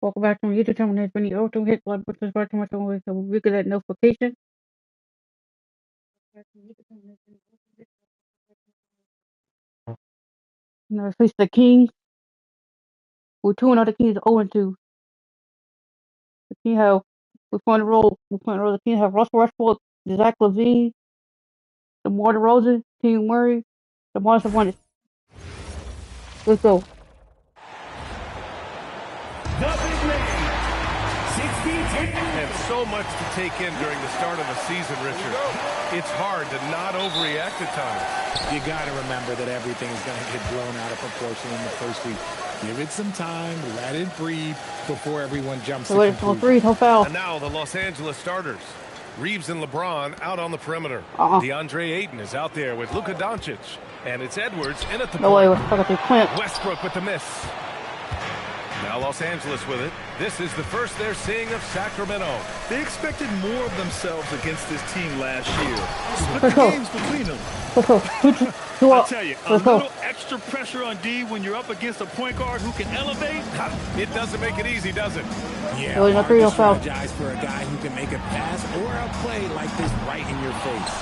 Welcome back to my YouTube channel. My name is Brittni. Don't hit the like button, subscribe to my channel with that notification. Now, face the Kings. We're 2-0. The Kings 0-2. The Kings have, we're playing the role. The Kings have Russell Westbrook, Zach LaVine, DeMar DeRozan, Team Murray, DeMar DeRozan. Let's go. And so much to take in during the start of a season, Richard. It's hard to not overreact at times. You got to remember that everything is going to get blown out of proportion in the first week. Give it some time, let it breathe before everyone jumps to conclusions. No foul. And now the Los Angeles starters. Reeves and LeBron out on the perimeter. DeAndre Ayton is out there with Luka Doncic. And it's Edwards in at the point. Westbrook with the miss. Now Los Angeles with it. This is the first they're seeing of Sacramento. They expected more of themselves against this team last year. Split the games between them. I'll tell you, a little extra pressure on D when you're up against a point guard who can elevate. It doesn't make it easy, does it? Yeah, hard to strategize for a guy who can make a pass or a play like this right in your face.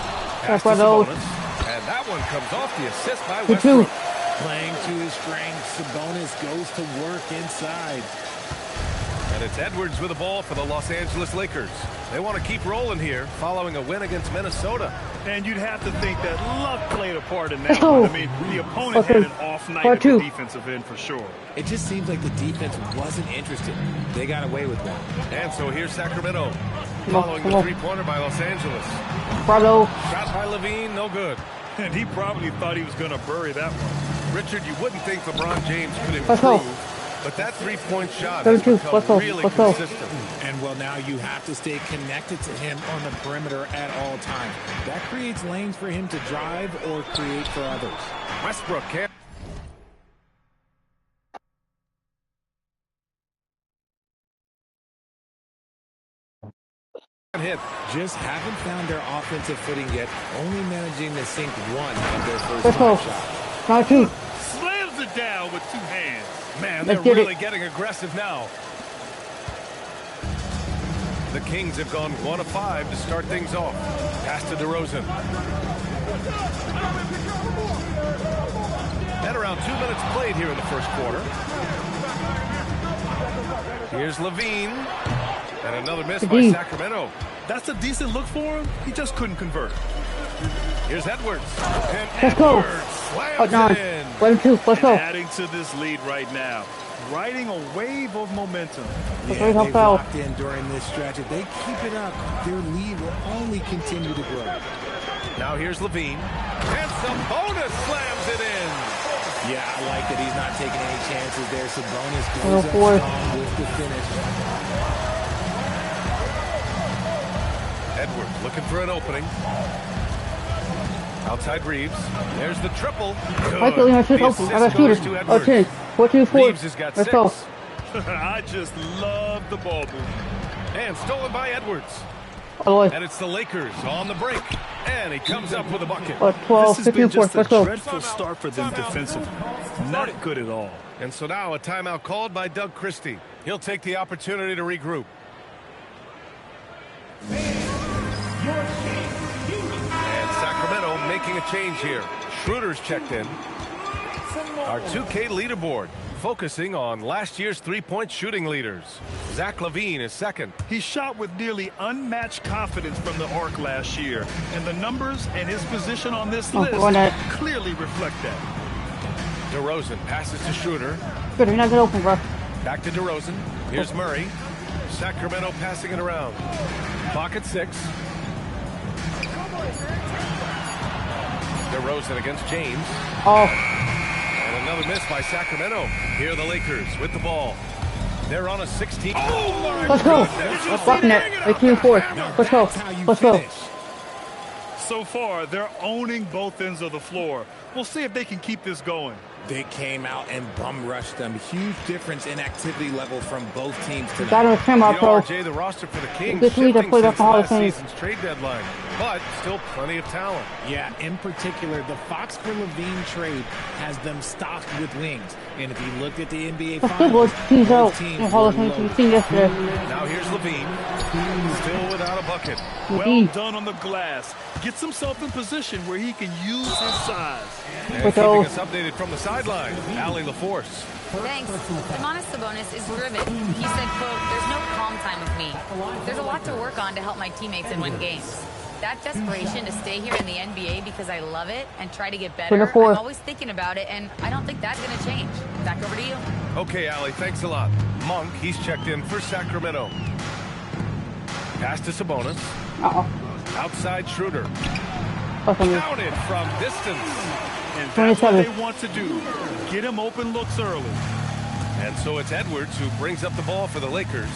Pass to Sabonis, and that one comes off the assist by Westbrook. Playing to his strengths, Sabonis goes to work inside. And it's Edwards with the ball for the Los Angeles Lakers. They want to keep rolling here following a win against Minnesota. And you'd have to think that luck played a part in that one. I mean, the opponent had an off night at the defensive end for sure. It just seems like the defense wasn't interested. They got away with one. And so here's Sacramento following the three-pointer by Los Angeles. Shot by Levine, no good. And he probably thought he was going to bury that one. Richard, you wouldn't think LeBron James could improve, but that three-point shot has become really consistent. And, well, now you have to stay connected to him on the perimeter at all times. That creates lanes for him to drive or create for others. Westbrook can't. Hit. Just haven't found their offensive footing yet, only managing to sink one of their first five shots. Slams it down with two hands. Man, they're really getting aggressive now. The Kings have gone 1 of 5 to start things off. Pass to DeRozan. At around 2 minutes played here in the first quarter. Here's Levine. And another miss by Sacramento. That's a decent look for him. He just couldn't convert. Here's Edwards. And Edwards slams it in. Let's go. Adding to this lead right now. Riding a wave of momentum. Yeah, they've locked in during this stretch. If they keep it up, their lead will only continue to grow. Now here's Levine. And Sabonis slams it in. Yeah, I like that he's not taking any chances there. Sabonis goes up strong with the finish. Edwards looking for an opening. Outside Reeves. There's the triple. I got shooters. Okay. 4-2-4. Reeves has got 6. I just love the ball movement. And stolen by Edwards. And it's the Lakers on the break. And he comes up with a bucket. 12, this has been just a dreadful start for them defensively. Not good at all. And so now a timeout called by Doug Christie. He'll take the opportunity to regroup. And Sacramento making a change here. Schroeder's checked in. Our 2K leaderboard focusing on last year's three-point shooting leaders. Zach LaVine is second. He shot with nearly unmatched confidence from the arc last year. And the numbers and his position on this list clearly reflect that. DeRozan passes to Schroeder. Good, you're not gonna open, bro. Back to DeRozan. Here's Murray. Sacramento passing it around. Clock at 6. DeRozan against James. And another miss by Sacramento. Here are the Lakers with the ball. They're on a 16. Oh my Let's go. goodness. Blocking it. Let's go. Let's go. So far, they're owning both ends of the floor. We'll see if they can keep this going. They came out and bum rushed them. Huge difference in activity level from both teams tonight. Got to come out, RJ, the roster for the Kings shifting since last season's trade deadline, but still plenty of talent. Yeah, in particular, the Fox for Levine trade has them stocked with wings. And if you looked at the NBA Finals, both teams were low. Now here's Levine, still without a bucket. Well done on the glass. Gets himself in position where he can use his size. And keeping us updated from the sideline, Allie LaForce. Thanks. Domantas Sabonis is driven. He said, quote, "There's no calm time with me. There's a lot to work on to help my teammates and win games. That desperation to stay here in the NBA because I love it and try to get better, I'm always thinking about it, and I don't think that's going to change." Back over to you. Okay, Allie, thanks a lot. Monk, he's checked in for Sacramento. Pass to Sabonis. Outside Schroeder. Counted from distance. And that's what they want to do. Get him open looks early. And so it's Edwards who brings up the ball for the Lakers.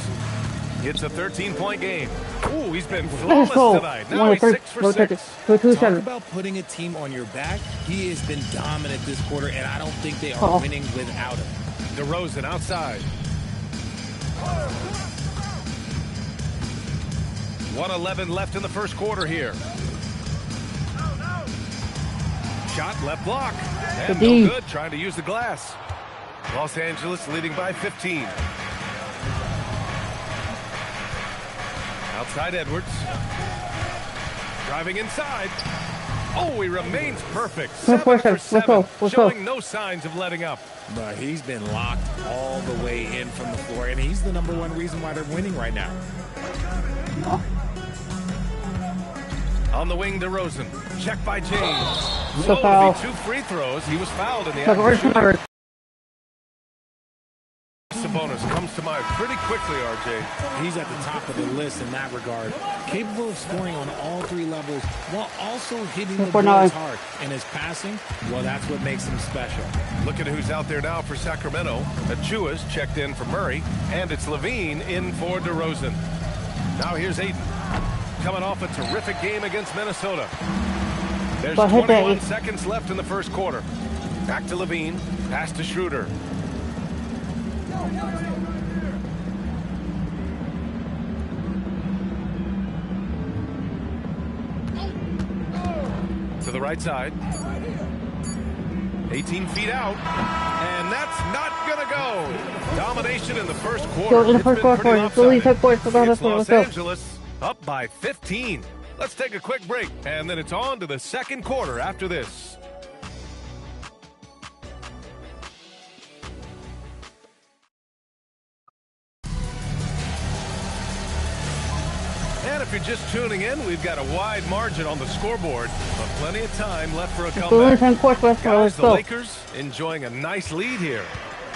It's a 13-point game. Ooh, he's been flawless tonight. Now he's 6 for 6. Talk about putting a team on your back. He has been dominant this quarter, and I don't think they are winning without him. DeRozan outside. 1:11 left in the first quarter here. Shot left block. And no good, trying to use the glass. Los Angeles leading by 15. Outside Edwards. Driving inside. Oh, he remains perfect. 7 for 7, showing no signs of letting up. But he's been locked all the way in from the floor, and he's the #1 reason why they're winning right now. On the wing, DeRozan. Check by James. So it'll be 2 free throws. He was fouled in the action. Sabonis comes to mind pretty quickly, RJ. He's at the top of the list in that regard. Capable of scoring on all 3 levels while also hitting the boards hard. And his passing, well, that's what makes him special. Look at who's out there now for Sacramento. Achua's checked in for Murray, and it's Levine in for DeRozan. Now here's Ayton, coming off a terrific game against Minnesota. There's 21 seconds left in the first quarter. Back to Levine, pass to Schroeder. To the right side. 18 feet out. And that's not going to go. Domination in the first quarter. It's Los Angeles up by 15. Let's take a quick break, and then it's on to the second quarter after this. And if you're just tuning in, we've got a wide margin on the scoreboard, but plenty of time left for a comeback. Guys, the Lakers enjoying a nice lead here.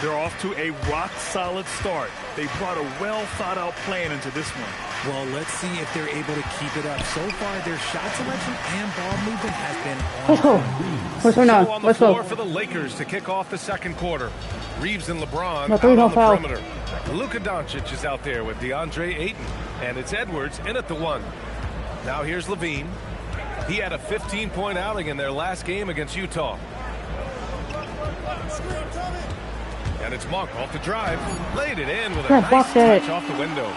They're off to a rock-solid start. They brought a well-thought-out plan into this one. Well, let's see if they're able to keep it up. So far, their shot selection and ball movement has been on. So on the floor for the Lakers to kick off the second quarter. Reeves and LeBron out on the perimeter. Luka Doncic is out there with DeAndre Ayton, and it's Edwards in at the 1. Now here's Levine. He had a 15-point outing in their last game against Utah. And it's Monk off the drive. Laid it in with a nice touch off the window.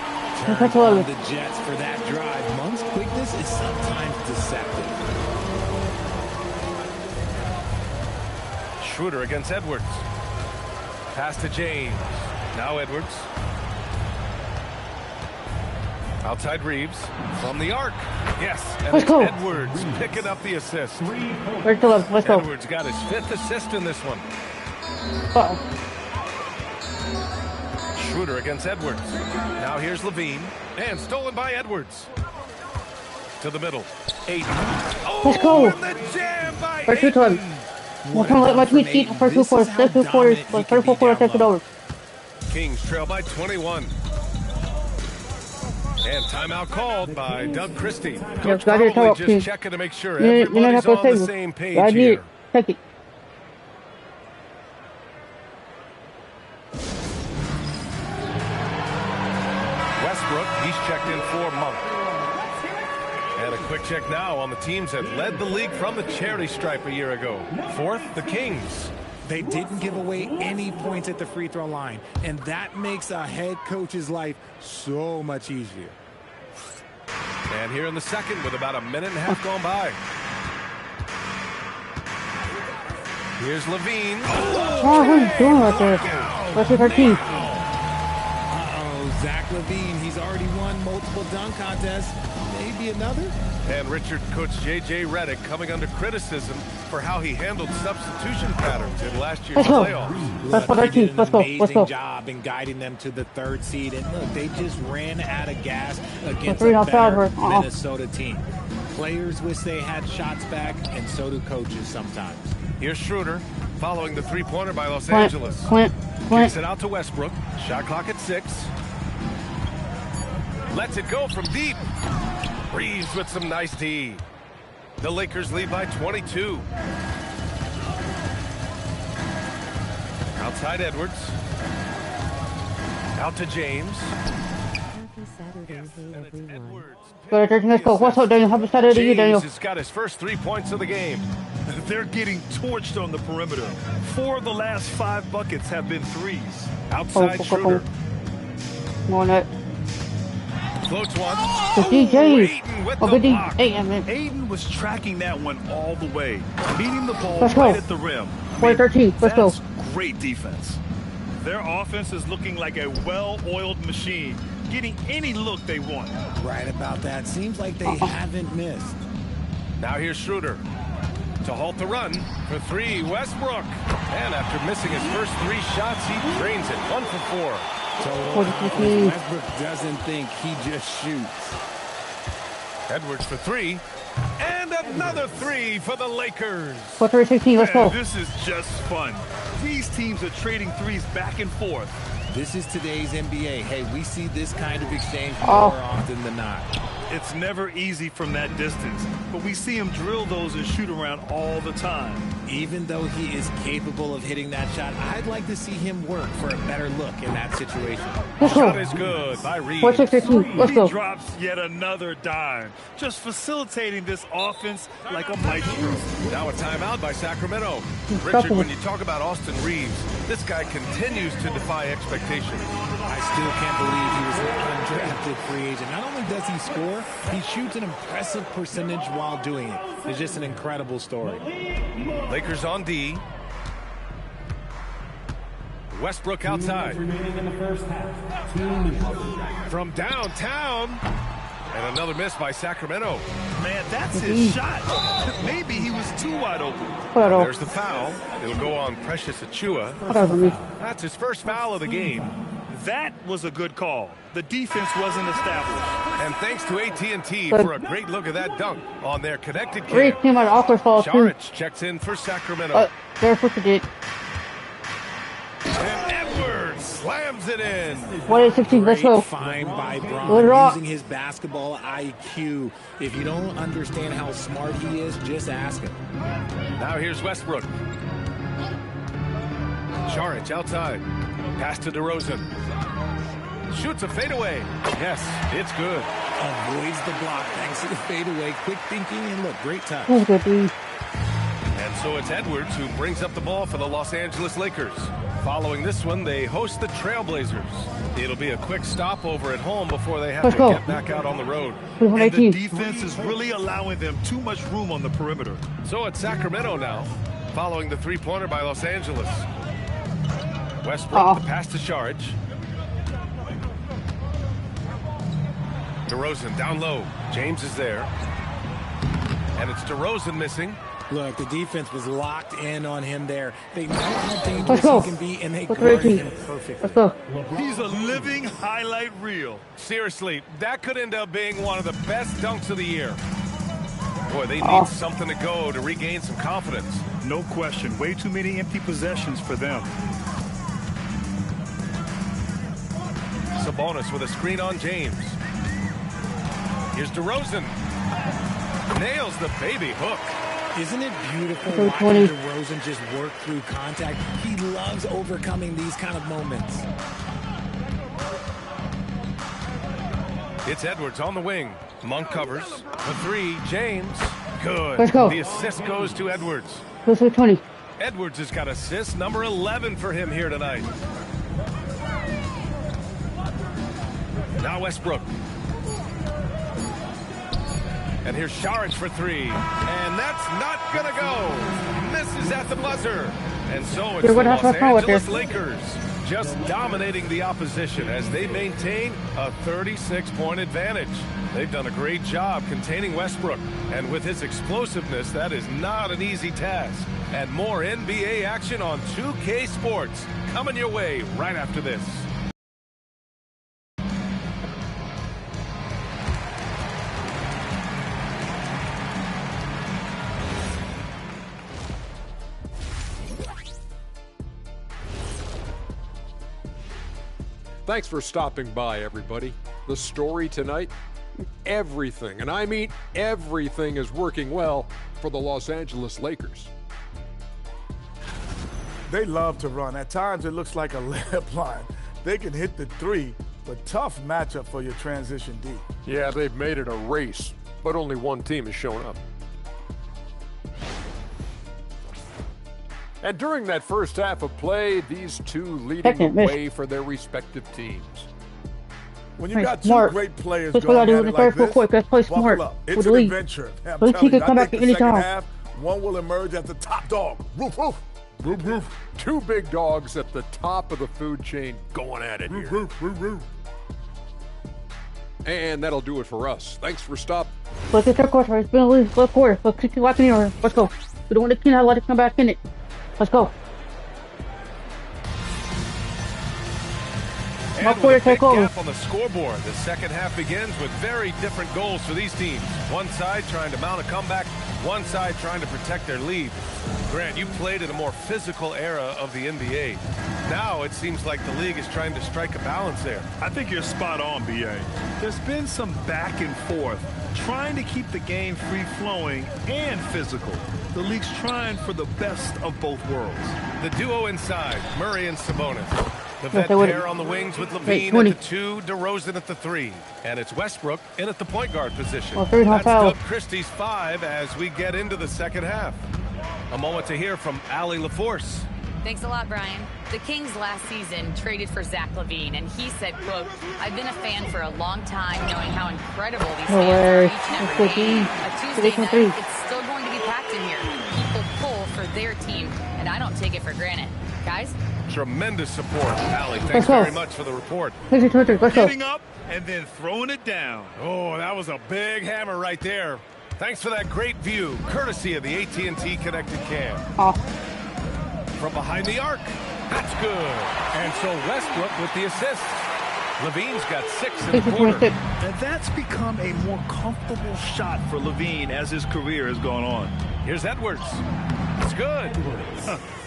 Turns on the Jets for that drive. Monk's quickness is sometimes deceptive. Schroeder against Edwards. Pass to James. Now Edwards. Outside Reeves. From the arc. Yes. And it's Edwards picking up the assist. Edwards got his 5th assist in this one. Schroeder against Edwards. Now here's Levine. And stolen by Edwards. To the middle. Ayton. Oh, let's go. And the jam by Ayton. Let me see the first 2 quarters. First 2 quarters. First 4 quarters, take it over. Kings trail by 21. And timeout called by Doug Christie. Coach probably just checking to make sure everybody's on the same page here. Take it. Westbrook, he's checked in for Monk. And a quick check now on the teams that led the league from the charity stripe a year ago. Fourth, the Kings. They didn't give away any points at the free throw line, and that makes a head coach's life so much easier. And here in the second with about a minute and a half gone by. Here's Levine. Oh, what are you doing right there? What's with her team? Zach Levine, he's already won multiple dunk contests. Maybe another? And Richard coach J.J. Redick coming under criticism for how he handled substitution patterns in last year's playoffs. Let's go. He did an amazing job in guiding them to the third seed. And look, they just ran out of gas against a better Minnesota team. Players wish they had shots back, and so do coaches sometimes. Here's Schroeder following the three-pointer by Los Angeles. Kicks it out to Westbrook. Shot clock at 6. Lets it go from deep. Reeves with some nice D. The Lakers lead by 22. Outside Edwards. Out to James. Happy Saturday, everyone. Let's go. What's up, Daniel? Happy Saturday to you, Daniel. James has got his first 3 points of the game. They're getting torched on the perimeter. 4 of the last 5 buckets have been threes. Outside Schroeder. More net. Floats one. Aiden with the block. Aiden was tracking that one all the way, beating the ball right at the rim. 13. Let's go. Great defense. Their offense is looking like a well-oiled machine, getting any look they want. Right about that. Seems like they haven't missed. Now here's Schroeder to halt the run for 3. Westbrook. And after missing his first 3 shots, he drains it. 1 for 4. Westbrook doesn't think, he just shoots. Edwards for 3. And another 3 for the Lakers. 16. Let's go. This is just fun. These teams are trading threes back and forth. This is today's NBA. Hey, we see this kind of exchange more often than not. It's never easy from that distance, but we see him drill those and shoot around all the time. Even though he is capable of hitting that shot, I'd like to see him work for a better look in that situation. Shot is good by Reeves. Let's go. He drops yet another dime, just facilitating this offense like a maestro. Now a timeout by Sacramento. Richard, when you talk about Austin Reeves, this guy continues to defy expectations. I still can't believe he was an undrafted free agent. Not only does he score, he shoots an impressive percentage while doing it. It's just an incredible story. Lakers on D. Westbrook outside. From downtown. And another miss by Sacramento. Man, that's his shot. Maybe he was too wide open. There's the foul. It'll go on Precious Achiuwa. That's his first foul of the game. That was a good call. The defense wasn't established. And thanks to AT&T for a great look at that dunk on their connected cam. Saric checks in for Sacramento. There's what you did. And Edwards slams it in. 16. Let's go. Fine by Braun, using his basketball IQ. If you don't understand how smart he is, just ask him. Now here's Westbrook. Saric outside. Pass to DeRozan. Shoots a fadeaway. Yes, it's good. Avoids the block thanks to the fadeaway. Quick thinking and look, great touch. And so it's Edwards who brings up the ball for the Los Angeles Lakers. Following this one, they host the Trailblazers. It'll be a quick stopover at home before they have to get back out on the road. And the defense is really allowing them too much room on the perimeter. So it's Sacramento now, following the three-pointer by Los Angeles. Westbrook, the pass to Saric. DeRozan down low. James is there. And it's DeRozan missing. Look, the defense was locked in on him there. They know how dangerous he can be, and they guarded him perfectly. He's a living highlight reel. Seriously, that could end up being one of the best dunks of the year. Boy, they need something to go to regain some confidence. No question. Way too many empty possessions for them. Sabonis with a screen on James. Here's DeRozan. Nails the baby hook. Isn't it beautiful watching DeRozan just work through contact? He loves overcoming these kind of moments. It's Edwards on the wing. Monk covers. For three, James. Good. Let's go. The assist goes to Edwards. Let's go 20. Edwards has got assist number 11 for him here tonight. Now Westbrook. And here's Saric for three. And that's not going to go. Misses at the buzzer. And so it's the Los Angeles Lakers just dominating the opposition as they maintain a 36-point advantage. They've done a great job containing Westbrook. And with his explosiveness, that is not an easy task. And more NBA action on 2K Sports coming your way right after this. Thanks for stopping by, everybody. The story tonight, everything, and I mean everything, is working well for the Los Angeles Lakers. They love to run. At times, it looks like a layup line. They can hit the three, but tough matchup for your transition D. Yeah, they've made it a race, but only one team has shown up. And during that first half of play, these two leading the way for their respective teams. When you got two great players going at it like this, let's play smart. It's an adventure. I'm telling you, I think the second half, one will emerge as the top dog. Roof, roof. Roof, roof. Two big dogs at the top of the food chain going at it here. Roof, roof, roof. And that'll do it for us. Thanks for stopping. Let's get third quarter. It's been a lead. Let's quarter. Let's keep walking in here. Let's go. We don't want the king to let it come back in it. Let's go. And with a big gap on the scoreboard, the second half begins with very different goals for these teams. One side trying to mount a comeback, one side trying to protect their lead. Grant, you played in a more physical era of the NBA. Now it seems like the league is trying to strike a balance there. I think you're spot on, BA. There's been some back and forth, trying to keep the game free-flowing and physical. The league's trying for the best of both worlds. The duo inside, Murray and Sabonis. The vet pair on the wings with Levine at the 2, DeRozan at the 3. And it's Westbrook in at the point guard position. That's Doug Christie's 5 as we get into the second half. A moment to hear from Allie LaForce. Thanks a lot, Brian. The Kings last season traded for Zach LaVine, and he said, quote, "I've been a fan for a long time, knowing how incredible these fans are each and every game. A Tuesday night, it's still going to be packed in here. People pull for their team, and I don't take it for granted. Guys?" Tremendous support. Allie, thanks very much for the report. Getting up and then throwing it down. Oh, that was a big hammer right there. Thanks for that great view, courtesy of the AT&T Connected Cam. From behind the arc. That's good. And so Westbrook with the assist. Levine's got 6 in the quarter. And that's become a more comfortable shot for Levine as his career has gone on. Here's Edwards. It's good.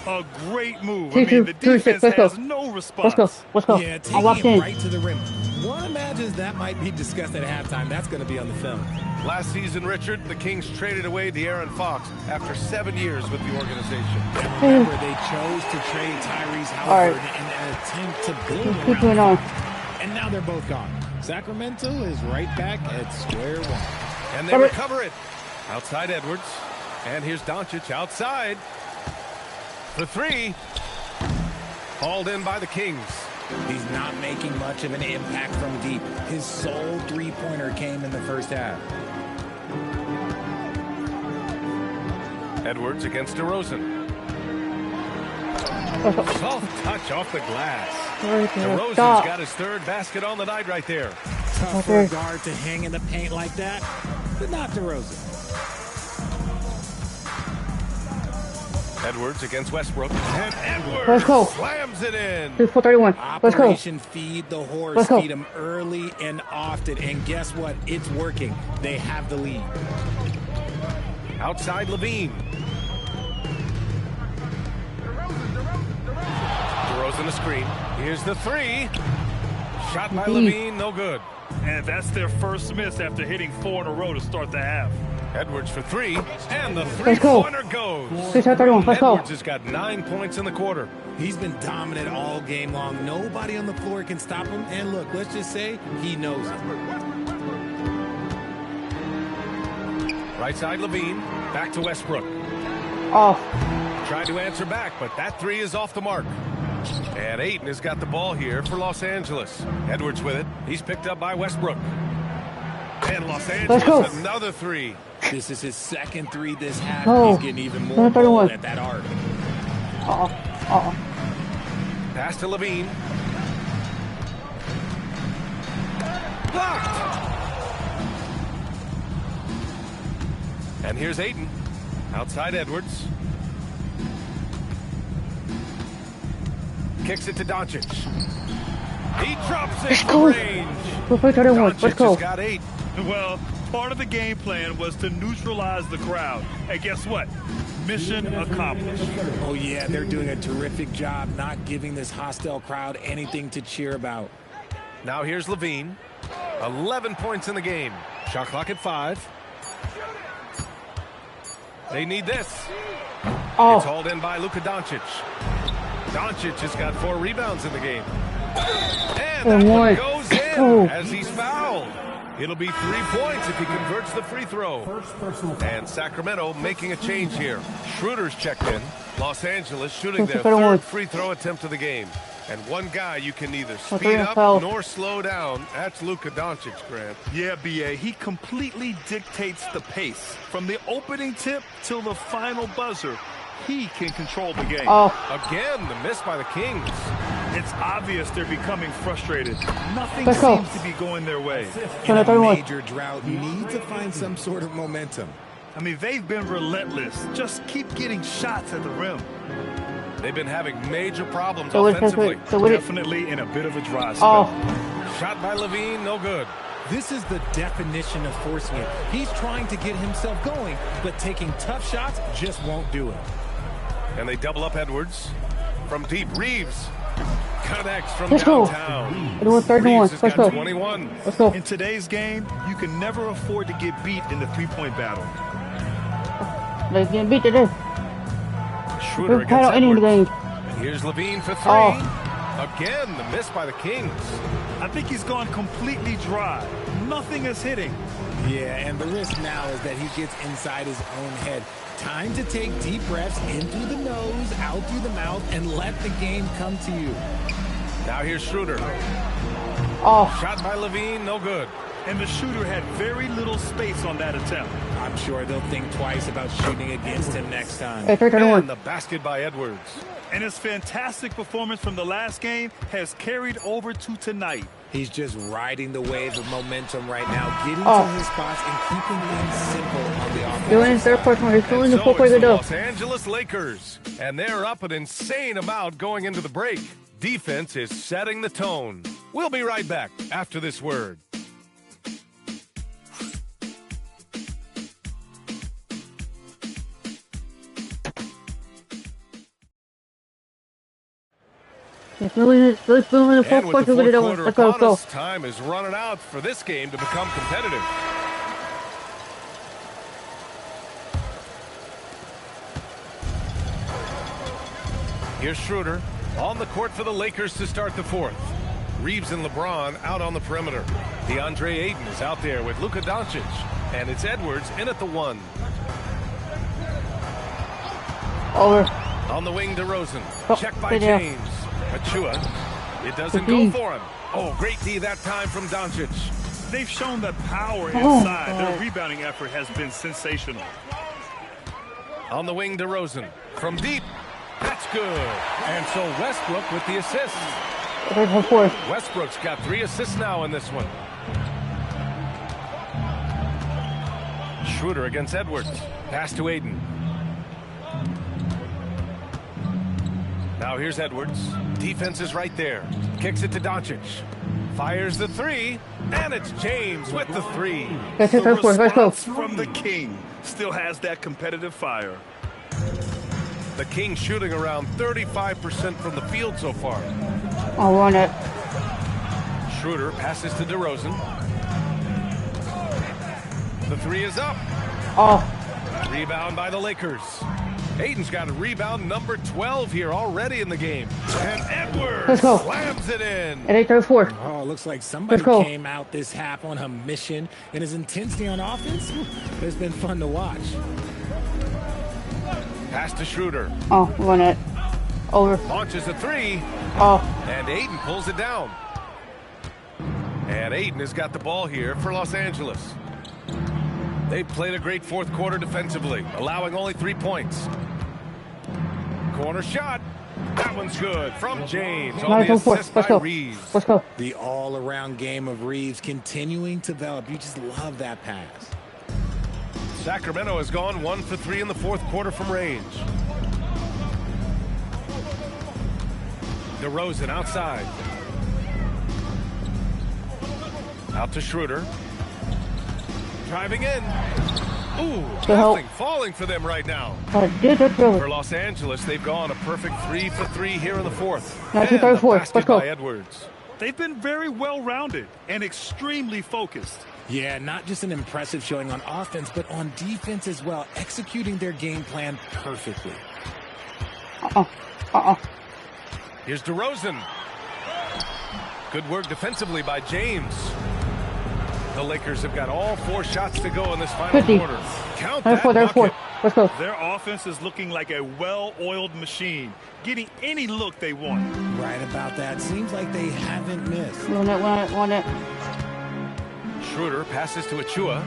A great move. I mean, the defense has no response. Let's go. Yeah, taking it right to the rim. One imagines that might be discussed at halftime. That's going to be on the film. Last season, Richard, the Kings traded away De'Aaron Fox after 7 years with the organization. And remember, they chose to trade Tyrese Halliburton in an attempt to build around him. And now they're both gone. Sacramento is right back at square one. And they recover it. Outside Edwards. And here's Doncic outside. For 3. Hauled in by the Kings. He's not making much of an impact from deep. His sole three-pointer came in the first half. Edwards against DeRozan. Soft touch off the glass. DeRozan's got his 3rd basket on the night right there. Tough for a guard to hang in the paint like that, but not DeRozan. Edwards against Westbrook. And Edwards slams it in. 31. Let's go. Operation Feed the Horse. Feed him early and often. And guess what? It's working. They have the lead. Outside Levine. DeRozan the screen. Here's the 3. Shot by Levine. No good. And that's their first miss after hitting 4 in a row to start the half. Edwards for 3, and the three-pointer goes. Edwards has got 9 points in the quarter. He's been dominant all game long. Nobody on the floor can stop him. And look, let's just say he knows it. Right side, Levine. Back to Westbrook. Oh. Tried to answer back, but that three is off the mark. And Ayton has got the ball here for Los Angeles. Edwards with it. He's picked up by Westbrook. And Los Angeles, another three. This is his second three this half. He's getting even more ball at that arc. Pass to Levine. Blocked. And here's Ayton. Outside Edwards. Kicks it to Doncic. He drops it from range. Let's go. Got 8. Well, part of the game plan was to neutralize the crowd. And guess what? Mission accomplished. Oh, yeah, they're doing a terrific job not giving this hostile crowd anything to cheer about. Now here's Levine. 11 points in the game. Shot clock at 5. They need this. It's hauled in by Luka Doncic. Doncic has got 4 rebounds in the game. And that one goes in as he's fouled. It'll be 3 points if he converts the free throw. And Sacramento making a change here. Schroeder's checked in. Los Angeles shooting their 3rd free throw attempt of the game. And one guy you can neither speed up nor slow down. That's Luka Doncic, Grant. Yeah, B.A. He completely dictates the pace. From the opening tip till the final buzzer, he can control the game. Again, the miss by the Kings. It's obvious they're becoming frustrated. Nothing seems to be going their way. In a major drought, need to find some sort of momentum. I mean, they've been relentless. Just keep getting shots at the rim. They've been having major problems offensively. Definitely in a bit of a dry spell. Shot by Levine, no good. This is the definition of forcing it. He's trying to get himself going, but taking tough shots just won't do it. And they double up Edwards. From deep, Reeves connects from downtown. Reeves has got 21. Let's go. In today's game, you can never afford to get beat in the three-point battle. They're getting beat today. Schroeder against Edwards. Here's Levine for 3. Again, the miss by the Kings. I think he's gone completely dry. Nothing is hitting. Yeah, and the risk now is that he gets inside his own head. Time to take deep breaths in through the nose, out through the mouth, and let the game come to you. Now here's Schroeder. Shot by Levine, no good. And the shooter had very little space on that attempt. I'm sure they'll think twice about shooting against him next time. And the basket by Edwards. And his fantastic performance from the last game has carried over to tonight. He's just riding the wave of momentum right now, getting to his spots and keeping things simple on the offense. Doing his 3rd person, he's doing the 4 the Los Angeles Lakers, and they're up an insane amount going into the break. Defense is setting the tone. We'll be right back after this word. It's really feeling the 4th quarter. Let's go. Time is running out for this game to become competitive. Here's Schroeder on the court for the Lakers to start the 4th. Reeves and LeBron out on the perimeter. DeAndre Ayton is out there with Luka Doncic. And it's Edwards in at the 1. On the wing, DeRozan. Check by James. Achua. It doesn't go for him. Oh, great D that time from Doncic. They've shown that power inside. Their rebounding effort has been sensational. On the wing, DeRozan. From deep. That's good. And so Westbrook with the assist. Westbrook's got 3 assists now in this one. Schroeder against Edwards. Pass to Ayton. Now here's Edwards. Defense is right there. Kicks it to Doncic. Fires the 3. And it's James with the 3. The response from the King still has that competitive fire. The Kings shooting around 35% from the field so far. I'll run it. Schroeder passes to DeRozan. The 3 is up. Rebound by the Lakers. Aiden's got a rebound number 12 here already in the game. And Edwards slams it in. At 8:34. Oh, looks like somebody came out this half on a mission, and his intensity on offense, it's been fun to watch. Pass to Schroeder. Oh, won it. Over. Launches a three. Oh. And Aiden pulls it down. And Aiden has got the ball here for Los Angeles. They played a great fourth quarter defensively, allowing only 3 points. Corner shot. That one's good from James on the assist by Reeves. Let's go. The all-around game of Reeves continuing to develop. You just love that pass. Sacramento has gone 1 for 3 in the fourth quarter from range. DeRozan outside. Out to Schroeder. Driving in. Ooh, nothing falling for them right now. For Los Angeles, they've gone a perfect 3 for 3 here in the fourth. And the basket by Edwards. They've been very well-rounded and extremely focused. Yeah, not just an impressive showing on offense, but on defense as well, executing their game plan perfectly. Here's DeRozan. Good work defensively by James. The Lakers have got all 4 shots to go in this final quarter. Count that bucket. Let's go. Their offense is looking like a well-oiled machine, getting any look they want. Right about that. Seems like they haven't missed. Won it. Schroeder passes to Achua.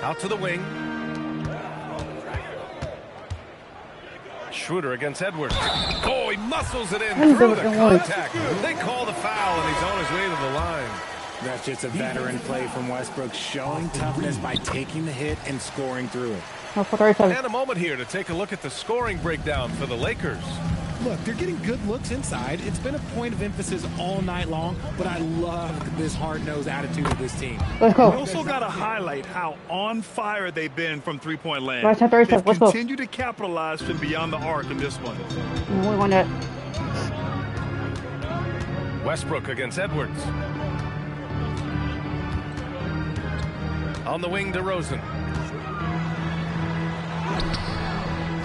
Out to the wing. Schroeder against Edwards. Oh, he muscles it in through the contact. They call the foul, and he's on his way to the line. That's just a veteran play from Westbrook, showing toughness by taking the hit and scoring through it. And a moment here to take a look at the scoring breakdown for the Lakers. Look, they're getting good looks inside. It's been a point of emphasis all night long, but I love this hard-nosed attitude of this team. Let's go. We also got to highlight how on fire they've been from three-point land. They've continued to capitalize from beyond the arc in this one. We won it. Westbrook against Edwards. On the wing, DeRozan.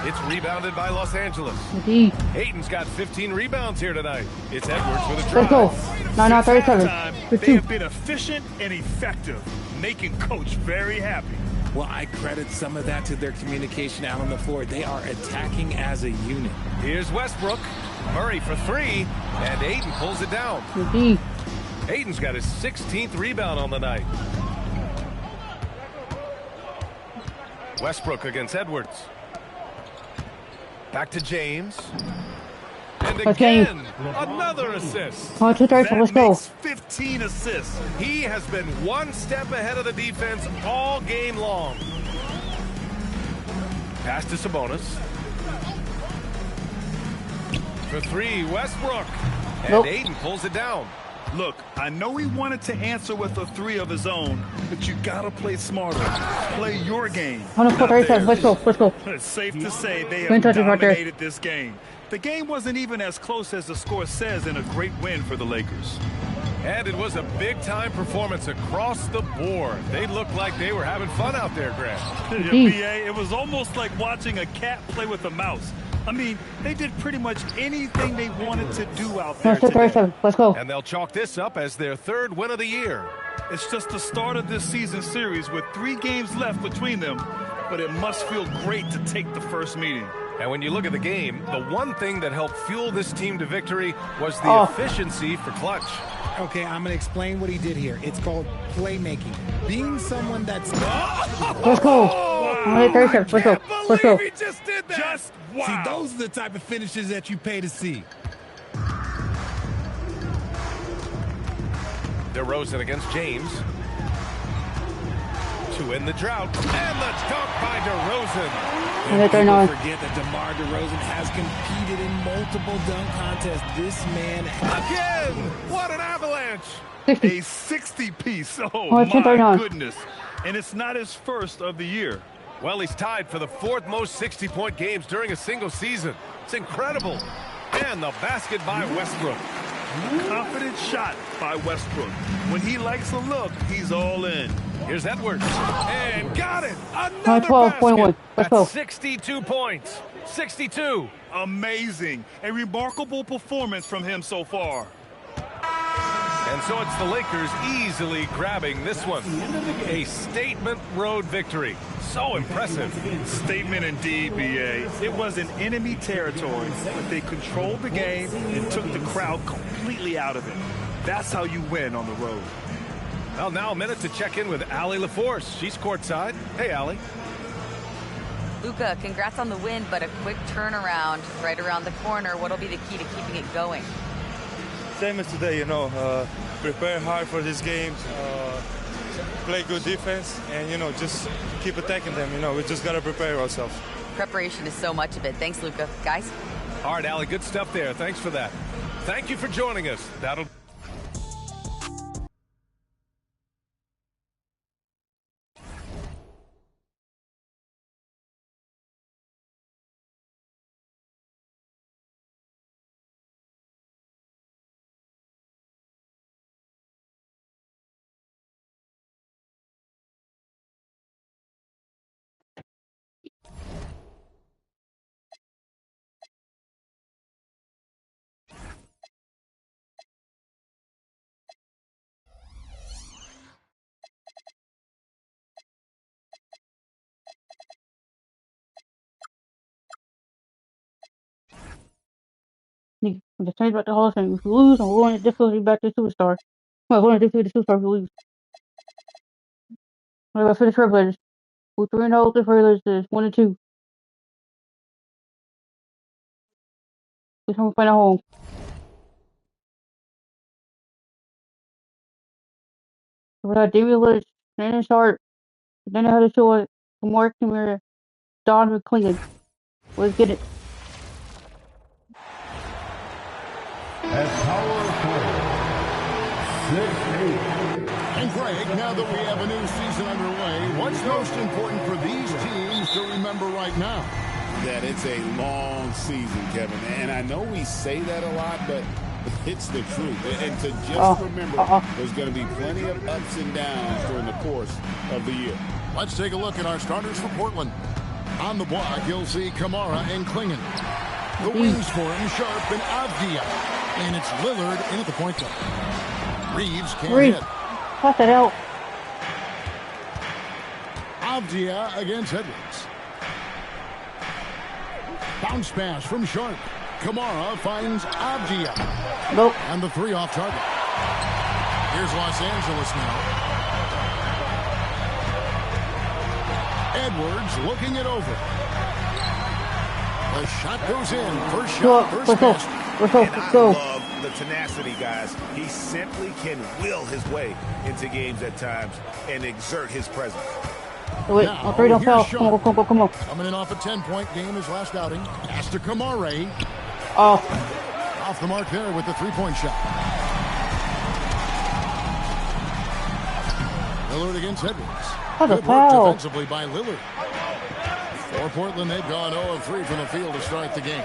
It's rebounded by Los Angeles. Aiton's got 15 rebounds here tonight. It's Edwards with a drive. Let's go. 9-37. They have been efficient and effective, making Coach very happy. Well, I credit some of that to their communication out on the floor. They are attacking as a unit. Here's Westbrook. Murray for 3, and Aiton pulls it down. Aiton's got his 16th rebound on the night. Westbrook against Edwards. Back to James. And again, another assist. Let's go. 15 assists. He has been one step ahead of the defense all game long. Pass to Sabonis. For 3, Westbrook. And Aiton pulls it down. Look, I know he wanted to answer with a 3 of his own, but you gotta play smarter. Play your game. Let's go. It's safe to say they have dominated this game. The game wasn't even as close as the score says in a great win for the Lakers. And it was a big-time performance across the board. They looked like they were having fun out there, Grant. BA, it was almost like watching a cat play with a mouse. I mean, they did pretty much anything they wanted to do out there today. Let's go. And they'll chalk this up as their 3rd win of the year. It's just the start of this season series with 3 games left between them, but it must feel great to take the first meeting. And when you look at the game, the one thing that helped fuel this team to victory was the efficiency for clutch. Okay, I'm going to explain what he did here. It's called playmaking. Being someone that's... Let's go. Let's go. He just did that. Wow. See, those are the type of finishes that you pay to see. DeRozan against James. To end the drought. And the dunk by DeRozan. And people forget that DeMar DeRozan has competed in multiple dunk contests. This man... Again! What an avalanche! 60. A 60-piece. Oh, my goodness. And it's not his first of the year. Well, he's tied for the 4th most 60-point games during a single season. It's incredible. And the basket by Westbrook. A confident shot by Westbrook. When he likes a look, he's all in. Here's Edwards. And got it. Another 12.1. Let's go. 62 points. 62. Amazing. A remarkable performance from him so far. And so it's the Lakers easily grabbing this one. A statement road victory. So impressive. Statement indeed, BA. It was in enemy territory, but they controlled the game and took the crowd completely out of it. That's how you win on the road. Well, now a minute to check in with Allie LaForce. She's courtside. Hey, Allie. Luka, congrats on the win, but a quick turnaround right around the corner. What'll be the key to keeping it going? Same as today, you know, prepare hard for these games, play good defense, and, you know, just keep attacking them. You know, we just got to prepare ourselves. Preparation is so much of it. Thanks, Luka. Guys? All right, Allie, good stuff there. Thanks for that. Thank you for joining us. That'll... Just change back the whole thing. If we lose, I'm going to difficulty back to superstar. Well, we're going to difficulty superstar if we lose. What about for the Trailblazers? With 3-0, the Trailblazers is 1-2. We're trying to find a home. We got Damian Lillard, Shannon Sharp, then I had to show it. Mark Camara, Don McClingan. Let's get it. At power forward, 6'8". And Greg, now that we have a new season underway, what's most important for these teams to remember right now? That it's a long season, Kevin. And I know we say that a lot, but it's the truth. And to just remember, there's going to be plenty of ups and downs during the course of the year. Let's take a look at our starters for Portland. On the block, you'll see Kamara and Klingon. The wings for him, Sharp and Avdia. And it's Lillard in at the point guard. Reeves can't hit. Pass it out. Avdia against Edwards. Bounce pass from Sharp. Kamara finds Avdia. Nope. And the three off target. Here's Los Angeles now. Edwards looking it over. The shot goes in. First shot, first pass. I love the tenacity, guys. He simply can will his way into games at times and exert his presence. Wait, now, 3 don't foul. Come on. Coming in off a 10-point game his last outing. Pass to Kamara. Off the mark there with the three-point shot. Lillard against Edwards. Good work defensively by Lillard. For Portland, they've gone 0 of 3 from the field to start the game.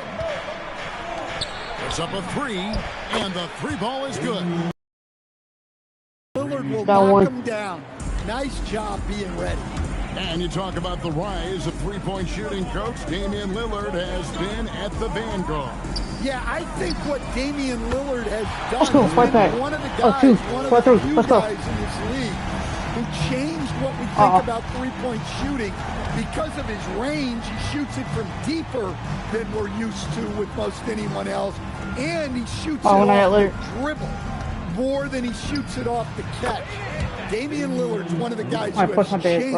It's up a 3, and the 3 ball is good. Lillard will knock him down. Nice job being ready. And you talk about the rise of three-point shooting, Coach. Damian Lillard has been at the vanguard. Yeah, I think what Damian Lillard has done is been one of the guys, one of the few guys in this league who changed what we think about three-point shooting. Because of his range, he shoots it from deeper than we're used to with most anyone else. And he shoots it off the dribble more than he shoots it off the catch. Damian Lillard's one of the guys who has changed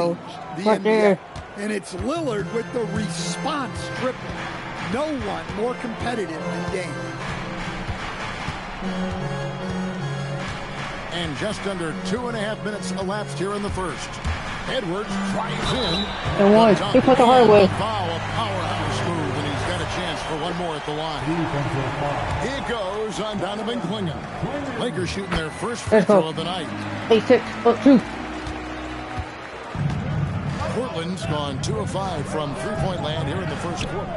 the NBA. And it's Lillard with the response triple. No one more competitive than Dame. And just under 2.5 minutes elapsed here in the first. Edwards tries in. And one. He put the hard way. Foul, a powerhouse move, and he's got a chance for one more at the line. Here goes on Donovan Klingon. Lakers shooting their first free throw of the night. 8-6. 2. Portland's gone 2 of 5 from three-point land here in the first quarter.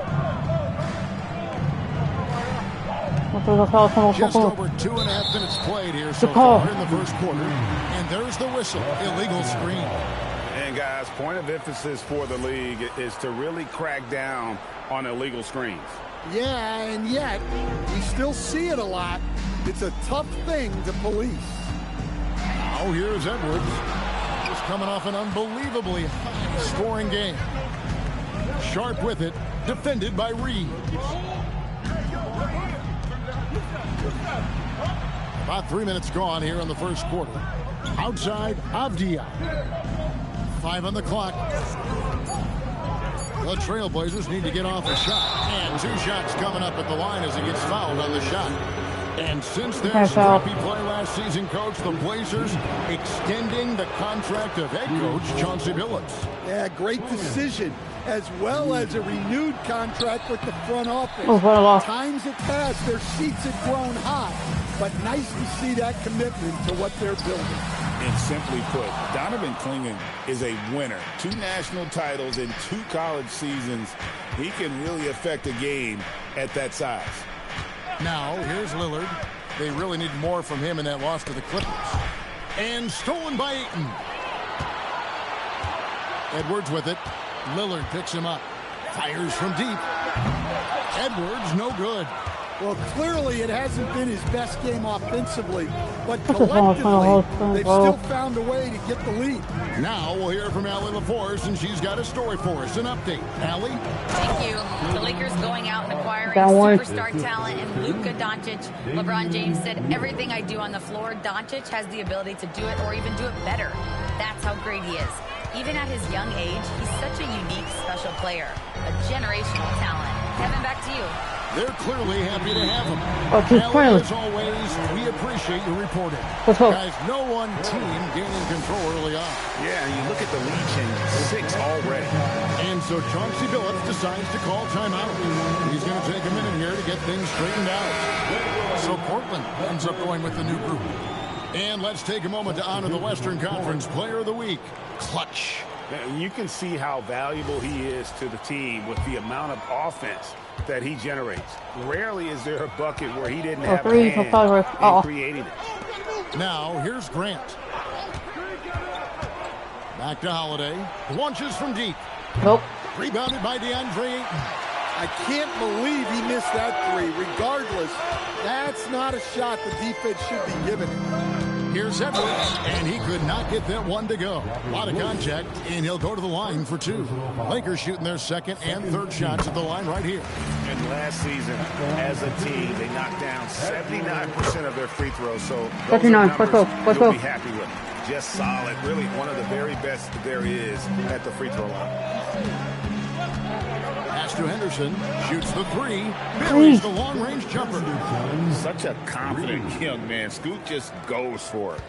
Just over 2.5 minutes played here so far in the first quarter. And there's the whistle. Illegal screen. And guys, point of emphasis for the league is to really crack down on illegal screens. Yeah, and yet, we still see it a lot. It's a tough thing to police. Now here's Edwards. Just coming off an unbelievably high-scoring game. Sharp with it, defended by Reed. About 3 minutes gone here in the first quarter. Outside, Avdia. 5 on the clock. The Trailblazers need to get off a shot. And 2 shots coming up at the line as he gets fouled on the shot. And since their scrappy play last season, Coach, the Blazers extending the contract of head coach Chauncey Billups. Yeah, great decision, as well as a renewed contract with the front office. Times have passed, their seats have grown hot, but nice to see that commitment to what they're building. And simply put, Donovan Clingan is a winner. 2 national titles in 2 college seasons. He can really affect a game at that size. Now, here's Lillard. They really need more from him in that loss to the Clippers. And stolen by Ayton. Edwards with it. Lillard picks him up. Fires from deep. Edwards, no good. Well, clearly it hasn't been his best game offensively, but collectively, they've still found a way to get the lead. Now we'll hear from Allie LaForce, and she's got a story for us. An update. Allie? Thank you. The Lakers going out and acquiring superstar talent in Luka Doncic. LeBron James said, everything I do on the floor, Doncic has the ability to do it or even do it better. That's how great he is. Even at his young age, he's such a unique, special player. A generational talent. Kevin, back to you. They're clearly happy to have him. Allie, as always, we appreciate your reporting. Guys, no one team gaining control early on. Yeah, and you look at the lead change, 6 already. And so Chauncey Billups decides to call timeout. He's going to take a minute here to get things straightened out. So Portland ends up going with the new group. And let's take a moment to honor the Western Conference Player of the Week, Clutch. You can see how valuable he is to the team with the amount of offense that he generates. Rarely is there a bucket where he didn't have a hand in creating it. Now, here's Grant. Back to Holiday. Launches from deep. Nope. Rebounded by DeAndre Ayton. I can't believe he missed that 3. Regardless, that's not a shot the defense should be giving him. Here's Edwards, and he could not get that one to go. A lot of contact, and he'll go to the line for 2. Lakers shooting their second and third shots at the line right here. And last season, as a team, they knocked down 79% of their free throws, so those are numbers you'll be happy with. Just solid, really one of the very best there is at the free throw line. Pass to Henderson, shoots the 3, buries the long-range jumper. Such a confident young man. Scoot just goes for it.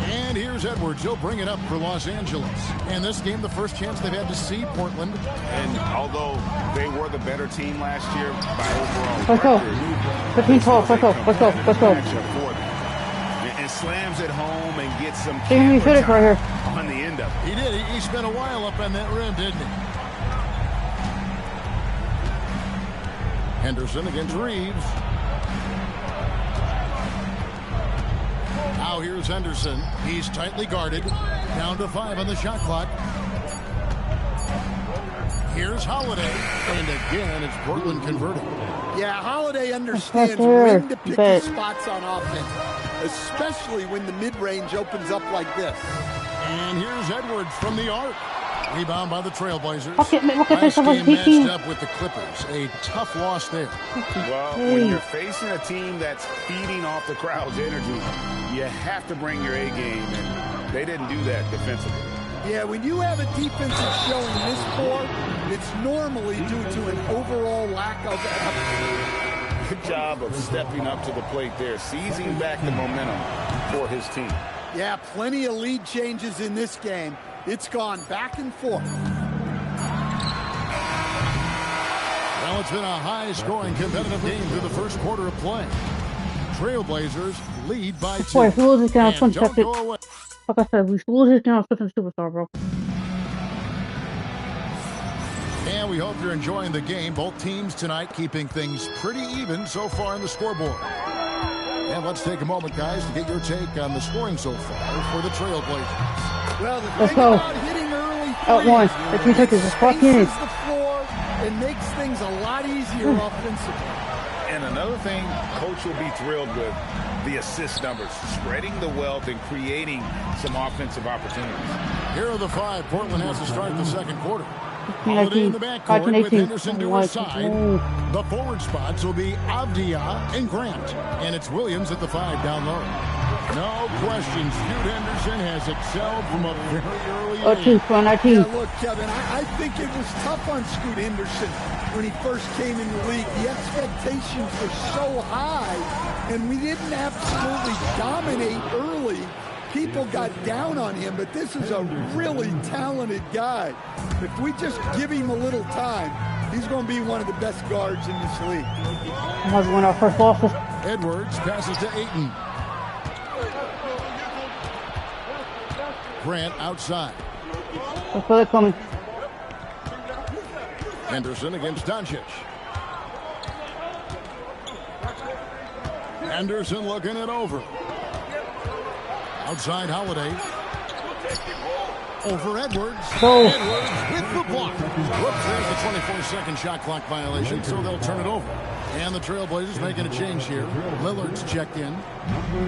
And here's Edwards. He'll bring it up for Los Angeles. And this game, the first chance they've had to see Portland. And although they were the better team last year by overall let's go. And slams it home and gets some camera time right here on the end of it. He did. He spent a while up on that rim, didn't he? Henderson against Reeves. Now here's Henderson. He's tightly guarded. Down to 5 on the shot clock. Here's Holiday. And again, it's Portland converting. Yeah, Holiday understands when to pick his spots on offense, especially when the mid-range opens up like this. And here's Edwards from the arc. Rebound by the Trailblazers. Last game matched up with the Clippers. A tough loss there. Well, when you're facing a team that's feeding off the crowd's energy, you have to bring your A game, and they didn't do that defensively. Yeah, when you have a defense that's showing this poor, it's normally due to an overall lack of effort. Good job of stepping up to the plate there, seizing back the momentum for his team. Yeah, plenty of lead changes in this game. It's gone back and forth. Well, it's been a high-scoring competitive game through the first quarter of play. Trailblazers lead by 2. Boy, if we lose this game, I'm and don't go away. Like I said, we lose this game, I'm switching to Superstar, bro. And we hope you're enjoying the game. Both teams tonight keeping things pretty even so far on the scoreboard. And let's take a moment, guys, to get your take on the scoring so far for the Trailblazers. Well, the Let's thing go. about hitting early Out one. The 3 seconds. Just fuck in. the floor and makes things a lot easier offensively. And another thing Coach will be thrilled with, the assist numbers, spreading the wealth and creating some offensive opportunities. Here are the 5 Portland has to start the second quarter. 19, Holiday in the backcourt 18, with Henderson to his side. The forward spots will be Avdia and Grant. And it's Williams at the 5 down low. No question, Scoot Henderson has excelled from a very early age. 19. Yeah, look, Kevin, I think it was tough on Scoot Henderson when he first came in the league. The expectations were so high, and we didn't absolutely dominate early. People got down on him, but this is a really talented guy. If we just give him a little time, he's going to be one of the best guards in this league. That's one of our first losses. Edwards passes to Ayton. Grant outside. Let's feel it coming. Henderson against Doncic. Henderson looking it over. Outside Holiday. Over Edwards. Go. Edwards with the block. Whoops, there's the 24-second shot clock violation, so they'll turn it over. And the Trailblazers making a change here. Lillard's checked in.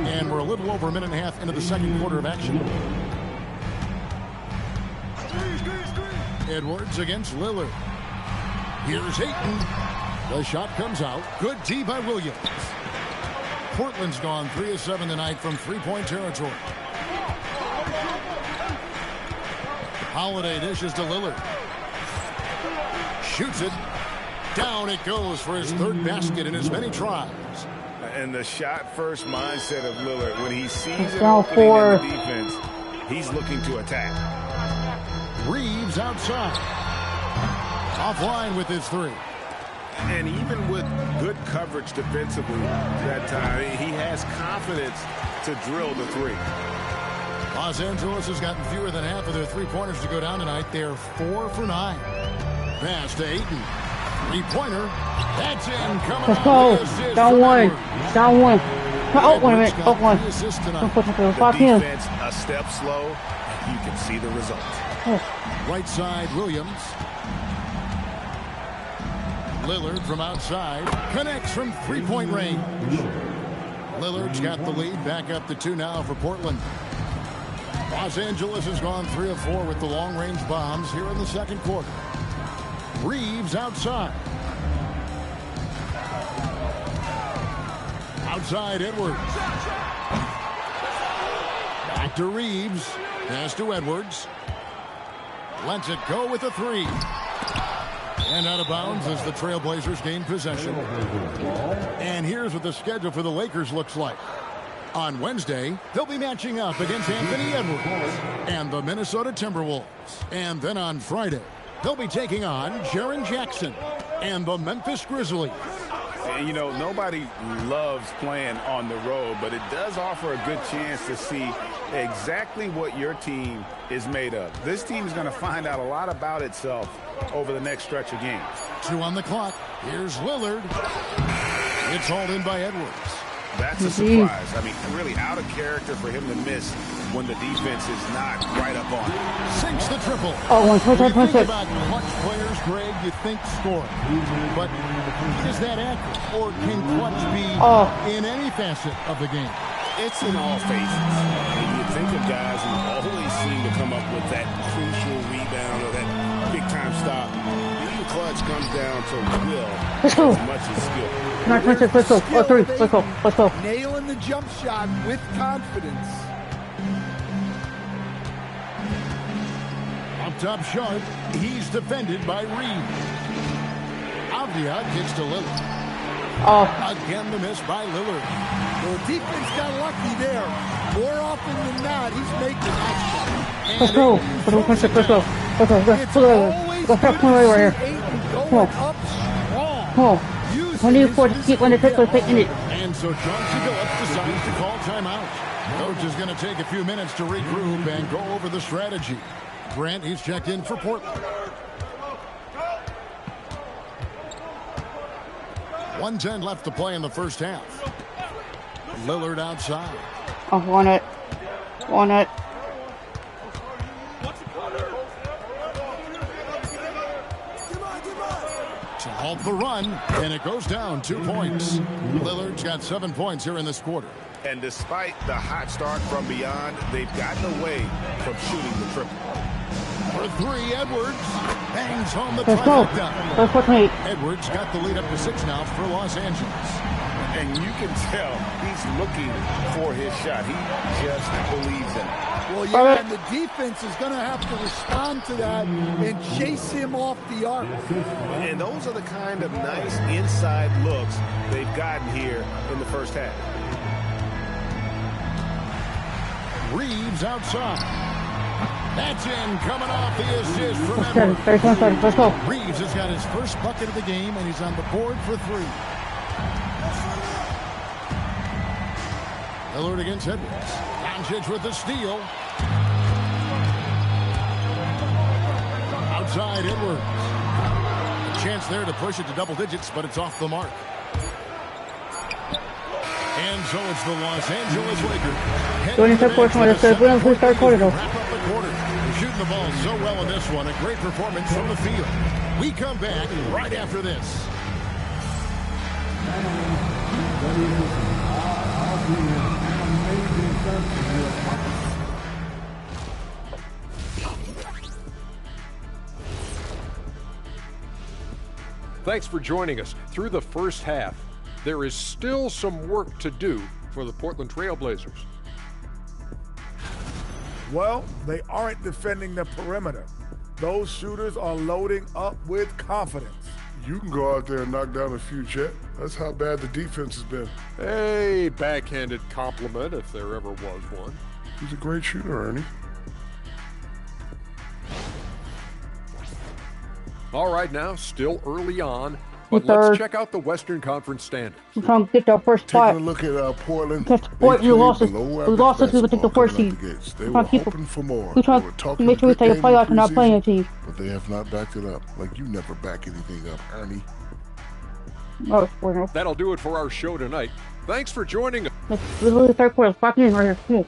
And we're a little over a minute and a half into the second quarter of action. Edwards against Lillard. Here's Ayton. The shot comes out. Good D by Williams. Portland's gone 3 of 7 tonight from three-point territory. Holiday dishes to Lillard. Shoots it. Down it goes for his third basket in as many tries. And the shot-first mindset of Lillard, when he sees an down opening 4. in the defense, he's looking to attack. Reeves outside. Offline with his 3. And even with good coverage defensively that time, he has confidence to drill the 3. Los Angeles has gotten fewer than half of their three-pointers to go down tonight. They're 4 for 9. Pass to Ayton. Three-pointer. That's in. Coming Let's go. Down 1. Down 1. Oh, wait a minute. Oh, 1. The defense a step slow. You can see the result. Right side, Williams. Lillard from outside. Connects from three-point range. Lillard's got the lead. Back up to 2 now for Portland. Los Angeles has gone 3 of 4 with the long-range bombs here in the second quarter. Reeves outside. Outside Edwards. Back to Reeves. Pass to Edwards. Lets it go with a 3. And out of bounds as the Trailblazers gain possession. And here's what the schedule for the Lakers looks like. On Wednesday, they'll be matching up against Anthony Edwards and the Minnesota Timberwolves. And then on Friday, they'll be taking on Jaren Jackson and the Memphis Grizzlies. You know, nobody loves playing on the road, but it does offer a good chance to see exactly what your team is made of. This team is going to find out a lot about itself over the next stretch of games. 2 on the clock. Here's Lillard. It's hauled in by Edwards. That's a surprise. I mean, really out of character for him to miss when the defense is not right up on it. Sinks the triple. Oh, 1. When you think about clutch players, Greg, you think score. But is that accurate? Or can clutch be in any facet of the game? It's in all phases. And you think of guys who always seem to come up with that crucial rebound or that big-time stop. Being clutch comes down to will as much as skill. Let's go. Oh, 3. Let's go. Nailing the jump shot with confidence. Up top Sharp. He's defended by Reeves. Avdia kicks to Lillard. Again the miss by Lillard. The defense got lucky there. More often than not, he's making that Let's go. Let's go. Right here. Come on. When you keep when the tackle is in it. And so Chauncey Billups decides to call timeout. Coach is going to take a few minutes to regroup and go over the strategy. Grant, he's checked in for Portland. 1:10 left to play in the first half. Lillard outside. Oh, want it. to halt the run, and it goes down 2 points. Lillard's got 7 points here in this quarter. And despite the hot start from beyond, they've gotten away from shooting the triple. For three, Edwards bangs home the trifecta. Edwards got the lead up to 6 now for Los Angeles. And you can tell he's looking for his shot. He just believes in it. Well, yeah, and the defense is going to have to respond to that and chase him off the arc. And those are the kind of nice inside looks they've gotten here in the first half. Reeves outside. That's in, coming off the assist from Edwards. Let's go. Reeves has got his first bucket of the game, and he's on the board for 3. Lillard against Edwards. Doncic with the steal. Outside Edwards. A chance there to push it to double digits, but it's off the mark. And so it's the Los Angeles Lakers. 24 points. We'll start quarter though. Wrap up the quarter. They're shooting the ball so well in this one. A great performance from the field. We come back right after this. Thanks for joining us. Through the first half, there is still some work to do for the Portland Trail Blazers. Well, they aren't defending the perimeter. Those shooters are loading up with confidence. You can go out there and knock down a few, Chet. That's how bad the defense has been. A backhanded compliment, if there ever was one. He's a great shooter, Ernie. All right, now, still early on, but let's check out the Western Conference standings. We're trying to get our first spot. Taking a look at Portland. We lost it. We lost it to take the first seed. They were hoping for more. We're trying to make sure we take a playoff and not playing a team. But they have not backed it up. Like you never back anything up, Ernie. Oh, that'll do it for our show tonight. Thanks for joining us. Let's lose the third quarter. Lock in right here. Come on.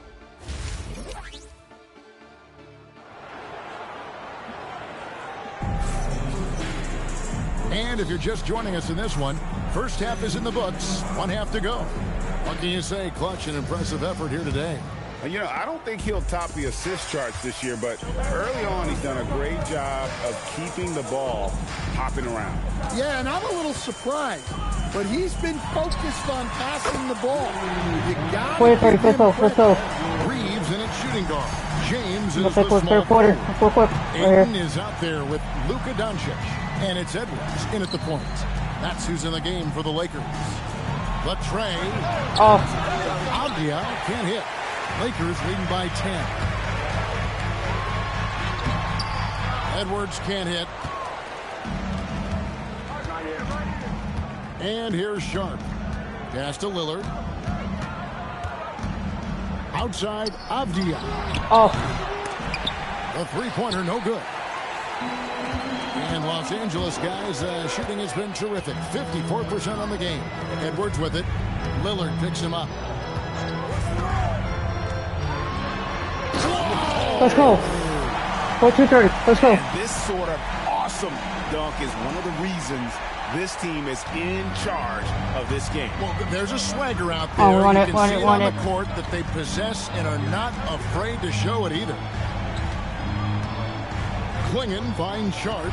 And if you're just joining us in this one, first half is in the books. 1 half to go. What can you say? Clutch and impressive effort here today. And, you know, I don't think he'll top the assist charts this year, but early on he's done a great job of keeping the ball hopping around. Yeah, and I'm a little surprised, but he's been focused on passing the ball. You got to let's go. Reeves in its shooting guard. James is the small quarter. Ayton is out there with Luka Doncic. And it's Edwards in at the point. That's who's in the game for the Lakers. The tray. Oh. Avdia can't hit. Lakers leading by 10. Edwards can't hit. And here's Sharp. Pass to Lillard. Outside, Avdia. Oh. The three-pointer, no good. And Los Angeles guys, shooting has been terrific. 54% on the game. Edwards with it. Lillard picks him up. Let's go. 4-2-30. Let's go. And this sort of awesome dunk is one of the reasons this team is in charge of this game. Well, there's a swagger out there. Oh, you can see it on the court that they possess and are not afraid to show it either. Klingon finds Sharp.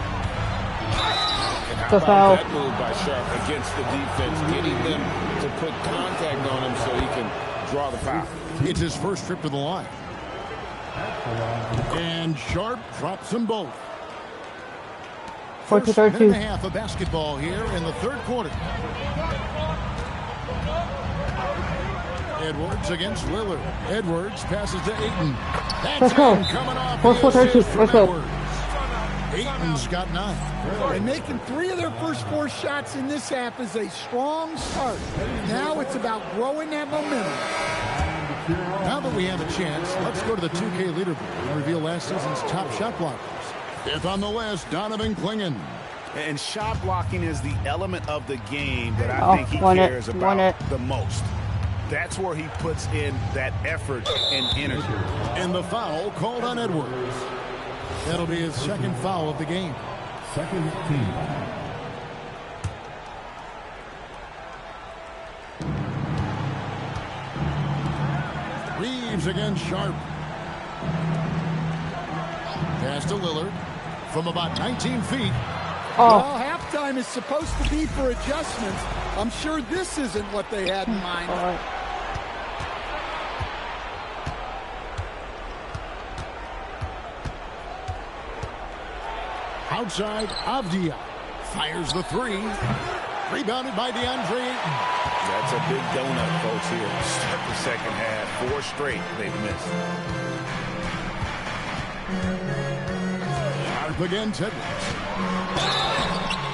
How about that move by Sharp against the defense, getting them to put contact on him so he can draw the foul. It's his first trip to the line. And Sharp drops them both. First minute and a half of basketball here in the third quarter. Edwards against Lillard. Edwards passes to Ayton. Let's go. Coming off 4-4-32. Let's go. Ayton's got 9. And making 3 of their first 4 shots in this half is a strong start. Now it's about growing that momentum. Now that we have a chance, let's go to the 2K leaderboard and reveal last season's top shot blockers. Fifth on the list, Donovan Klingon. And shot blocking is the element of the game that I think he cares about the most. That's where he puts in that effort and energy. And the foul called on Edwards. That'll be his second foul of the game. Second team. Reeves against Sharp. Pass to Lillard from about 19 feet. Well, halftime is supposed to be for adjustments. I'm sure this isn't what they had in mind. Outside, Avdia fires the three. Rebounded by DeAndre Ayton. That's a big donut, folks, here. Start the second half. 4 straight they've missed. Sharp against Edwards.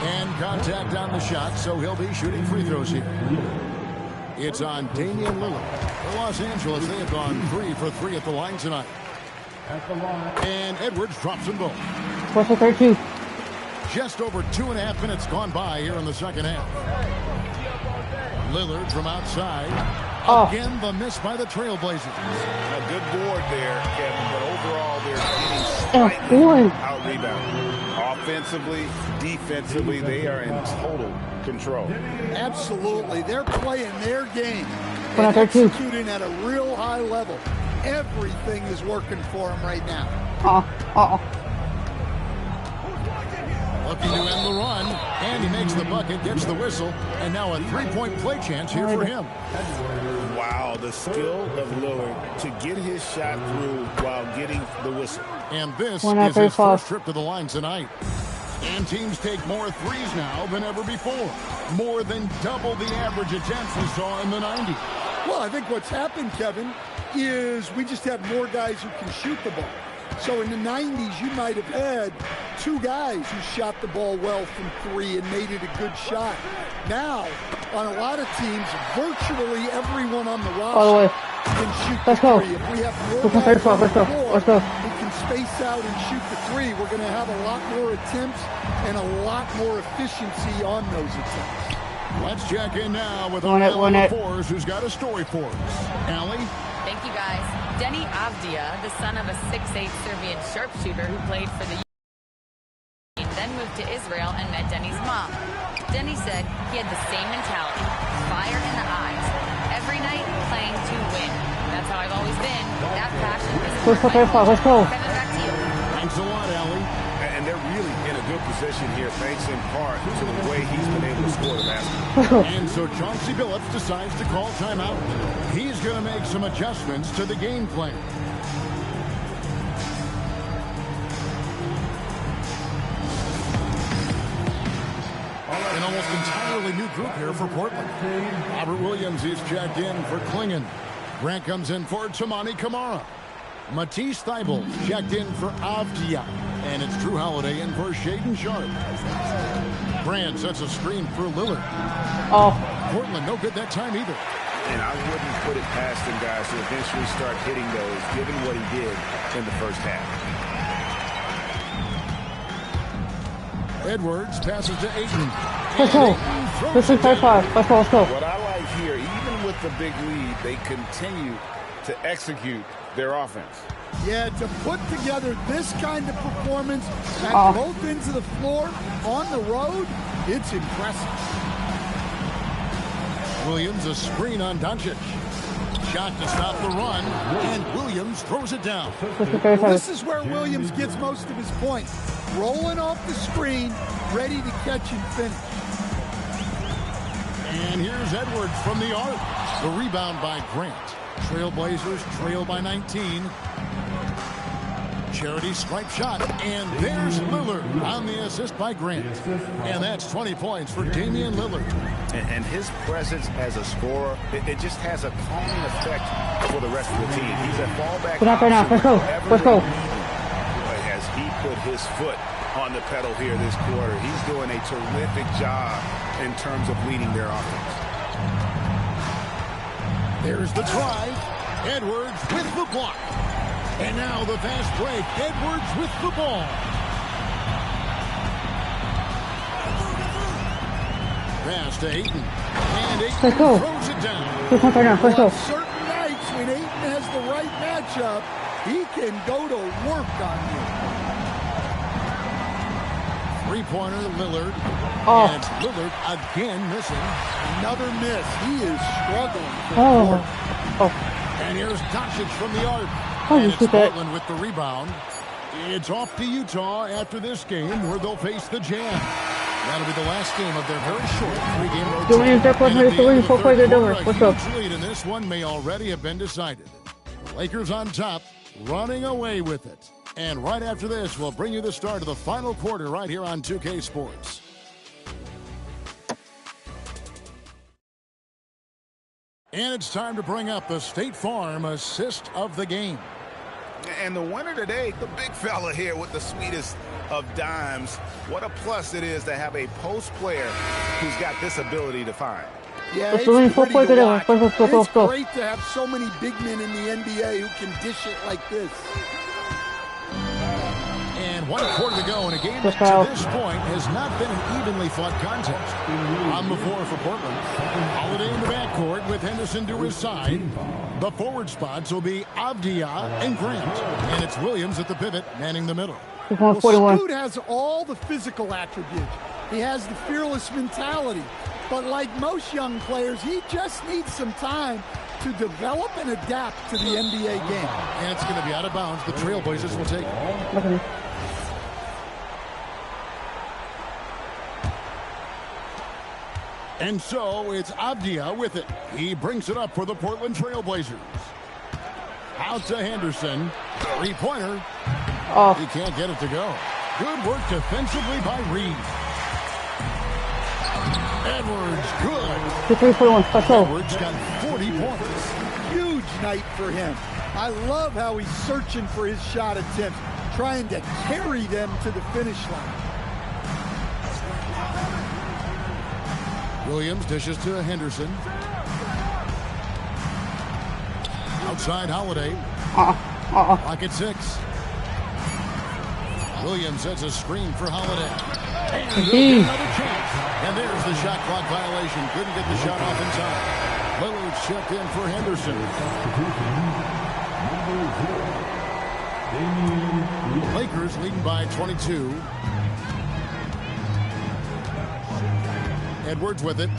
And contact on the shot, so he'll be shooting free throws here. It's on Damian Lillard. For Los Angeles, they have gone 3 for 3 at the line tonight. And Edwards drops them both. What's the 32? Just over 2.5 minutes gone by here in the second half. Lillard from outside. Again, the miss by the Trailblazers. A good board there, Kevin, but overall they're getting slightly out-rebounded. Offensively, defensively, they are in total control. Absolutely. They're playing their game and executing at a real high level. Everything is working for them right now. Looking to end the run, and he makes the bucket, gets the whistle, and now a three-point play chance here for him. Wow, the skill of Lillard to get his shot through while getting the whistle. And this is his first trip to the line tonight. And teams take more threes now than ever before. More than double the average attempts we saw in the 90s. Well, I think what's happened, Kevin, is we just have more guys who can shoot the ball. So in the 90s, you might have had 2 guys who shot the ball well from 3 and made it a good shot. Now, on a lot of teams, virtually everyone on the roster can shoot the 3. If we have more guys on the floor who can space out and shoot the 3, we're going to have a lot more attempts and a lot more efficiency on those attempts. Let's check in now with our Fours, who's got a story for us. Allie? Thank you, guys. Denny Avdia, the son of a 6'8" Serbian sharpshooter who played for the team, then moved to Israel and met Denny's mom. Denny said he had the same mentality, fire in the eyes, every night playing to win. That's how I've always been. That passion is Kevin, back to you. Thanks a lot, Allie. And they're really in a good position here, thanks in part to the way he's been able to score the basketball. And so Chauncey Billups decides to call timeout. He's going to make some adjustments to the game plan. An almost entirely new group here for Portland. Robert Williams is checked in for Klingon. Grant comes in for Tamani Kamara. Matisse Thybulle checked in for Avdia. And it's Drew Holiday in for Shaden Sharp. Grant sets a screen for Lillard. Portland no good that time either. And I wouldn't put it past him, guys, to eventually start hitting those, given what he did in the first half. Edwards passes to Ayton. Let's go. Let's go. What I like here, even with the big lead, they continue to execute their offense. Yeah, to put together this kind of performance at both ends of the floor on the road, it's impressive. Williams, a screen on Doncic. Shot to stop the run, and Williams throws it down. This is where Williams gets most of his points. Rolling off the screen, ready to catch and finish. And here's Edwards from the arc. The rebound by Grant. Trailblazers trail by 19. Charity stripe shot, and there's Lillard on the assist by Grant. And that's 20 points for Damian Lillard. And his presence as a scorer, it just has a calming effect for the rest of the team. He's a fallback option. Let's go. As he put his foot on the pedal here this quarter, he's doing a terrific job in terms of leading their offense. There's the drive. Edwards with the block. And now the fast break. Edwards with the ball. Pass to Ayton. And Ayton throws it down. On certain nights when Ayton has the right matchup, he can go to work on you. Three-pointer Lillard. And Lillard again missing. Another miss. He is struggling. And here's Doncic from the arc. Oh, and it's Portland with the rebound. It's off to Utah after this game where they'll face the Jazz. That'll be the last game of their very short three-game road trip. And at the end of the third quarter, a huge lead in this one may already have been decided. The Lakers on top, running away with it. And right after this, we'll bring you the start of the final quarter right here on 2K Sports. And it's time to bring up the State Farm assist of the game. And the winner today, the big fella here with the sweetest of dimes. What a plus it is to have a post player who's got this ability to find. Yeah, it's pretty to watch. It's great to have so many big men in the NBA who can dish it like this. And 1 quarter to go in a game that to this point has not been an evenly fought contest. On the floor for Portland, Holiday in the backcourt with Henderson to his side. The forward spots will be Avdia and Grant. And it's Williams at the pivot, manning the middle. Well, Scoot has all the physical attributes. He has the fearless mentality. But like most young players, he just needs some time to develop and adapt to the NBA game. And it's going to be out of bounds. The Trailblazers will take it. And so it's Avdia with it. He brings it up for the Portland Trailblazers. Out to Henderson. Three-pointer. Oh. He can't get it to go. Good work defensively by Reed. Edwards, good. Edwards got 40 points. Huge night for him. I love how he's searching for his shot attempts, trying to carry them to the finish line. Williams dishes to Henderson. Outside Holiday. Lock at 6. Williams sets a screen for Holiday. And another chance. And there's the shot clock violation. Couldn't get the shot off in time. Lillard checked in for Henderson. Lakers leading by 22. Edwards with it.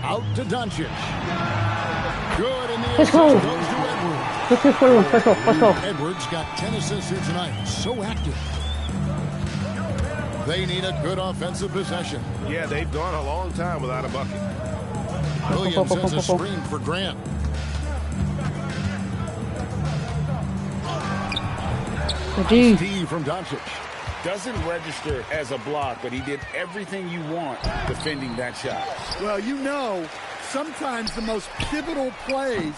Out to Doncic. Good in the assist goes to Edwards. Let's go. Edwards got 10 assists here tonight. So active. They need a good offensive possession. Yeah, they've gone a long time without a bucket. Williams has a screen for Grant. Steve from Doncic. Doesn't register as a block, but he did everything you want defending that shot. Well, you know, sometimes the most pivotal plays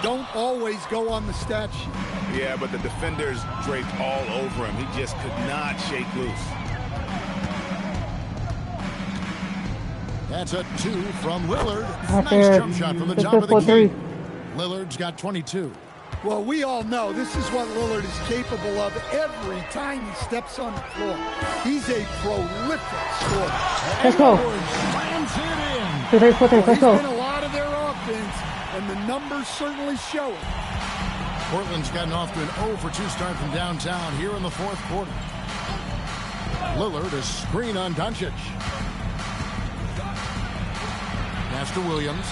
don't always go on the stat sheet. Yeah, but the defenders draped all over him. He just could not shake loose. That's a 2 from Lillard. Nice jump shot from the top of the key. Lillard's got 22. Well, we all know this is what Lillard is capable of every time he steps on the floor. He's a prolific scorer. Let's go. He's been a lot of their offense, and the numbers certainly show it. Portland's gotten off to an 0 for 2 start from downtown here in the fourth quarter. Lillard, a screen on Doncic. Pass to Williams.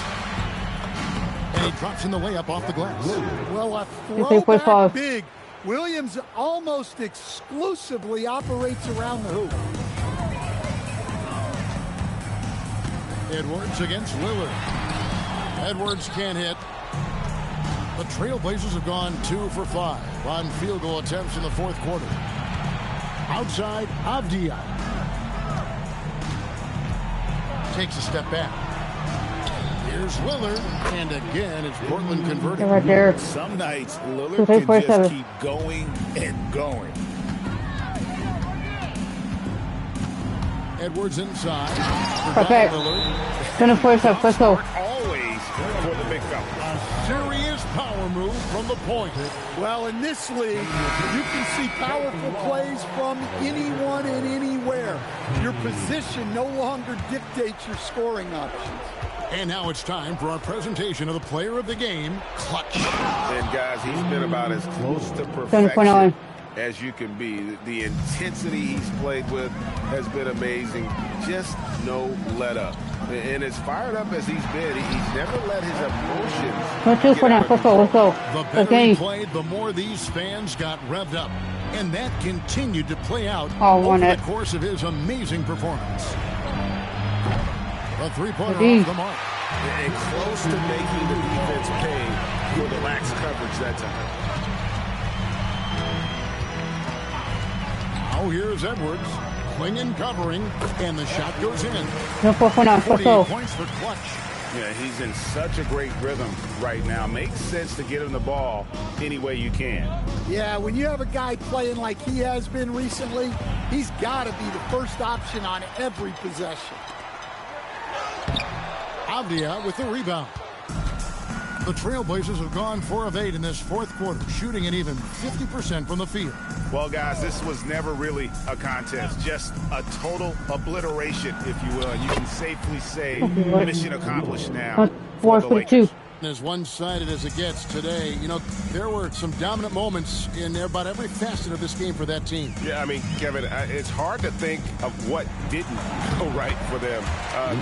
And he drops in the layup off the glass. Well, a throwback big. Williams almost exclusively operates around the hoop. Edwards against Lillard. Edwards can't hit. The Trailblazers have gone 2 for 5 on field goal attempts in the fourth quarter. Outside, Avdia. Takes a step back. Here's Lillard, and again, it's Portland converting. Right there. Some nights, Lillard can just keep going and going. Edwards inside. Okay. Gonna force up. Let's go. Always for the big fella. A serious power move from the point. Well, in this league, you can see powerful plays from anyone and anywhere. Your position no longer dictates your scoring options. And now it's time for our presentation of the player of the game, Clutch. And guys, he's been about as close to perfection as you can be. The intensity he's played with has been amazing. Just no let up. And as fired up as he's been, he's never let his emotions. Let's go. The better he played, the more these fans got revved up. And that continued to play out over the course of his amazing performance. The three-pointer off the mark. And close to making the defense pay for the lax coverage that time. Now here's Edwards. Klingen covering, and the shot goes in. 48 points for Clutch. Yeah, he's in such a great rhythm right now. Makes sense to get him the ball any way you can. Yeah, when you have a guy playing like he has been recently, he's got to be the first option on every possession. Avdia with the rebound. The Trailblazers have gone 4 of 8 in this fourth quarter, shooting an even 50% from the field. Well, guys, this was never really a contest, just a total obliteration, if you will. You can safely say mission accomplished now for the Lakers. As one-sided as it gets today, you know, there were some dominant moments in about every facet of this game for that team. Yeah, I mean, Kevin, it's hard to think of what didn't go right for them.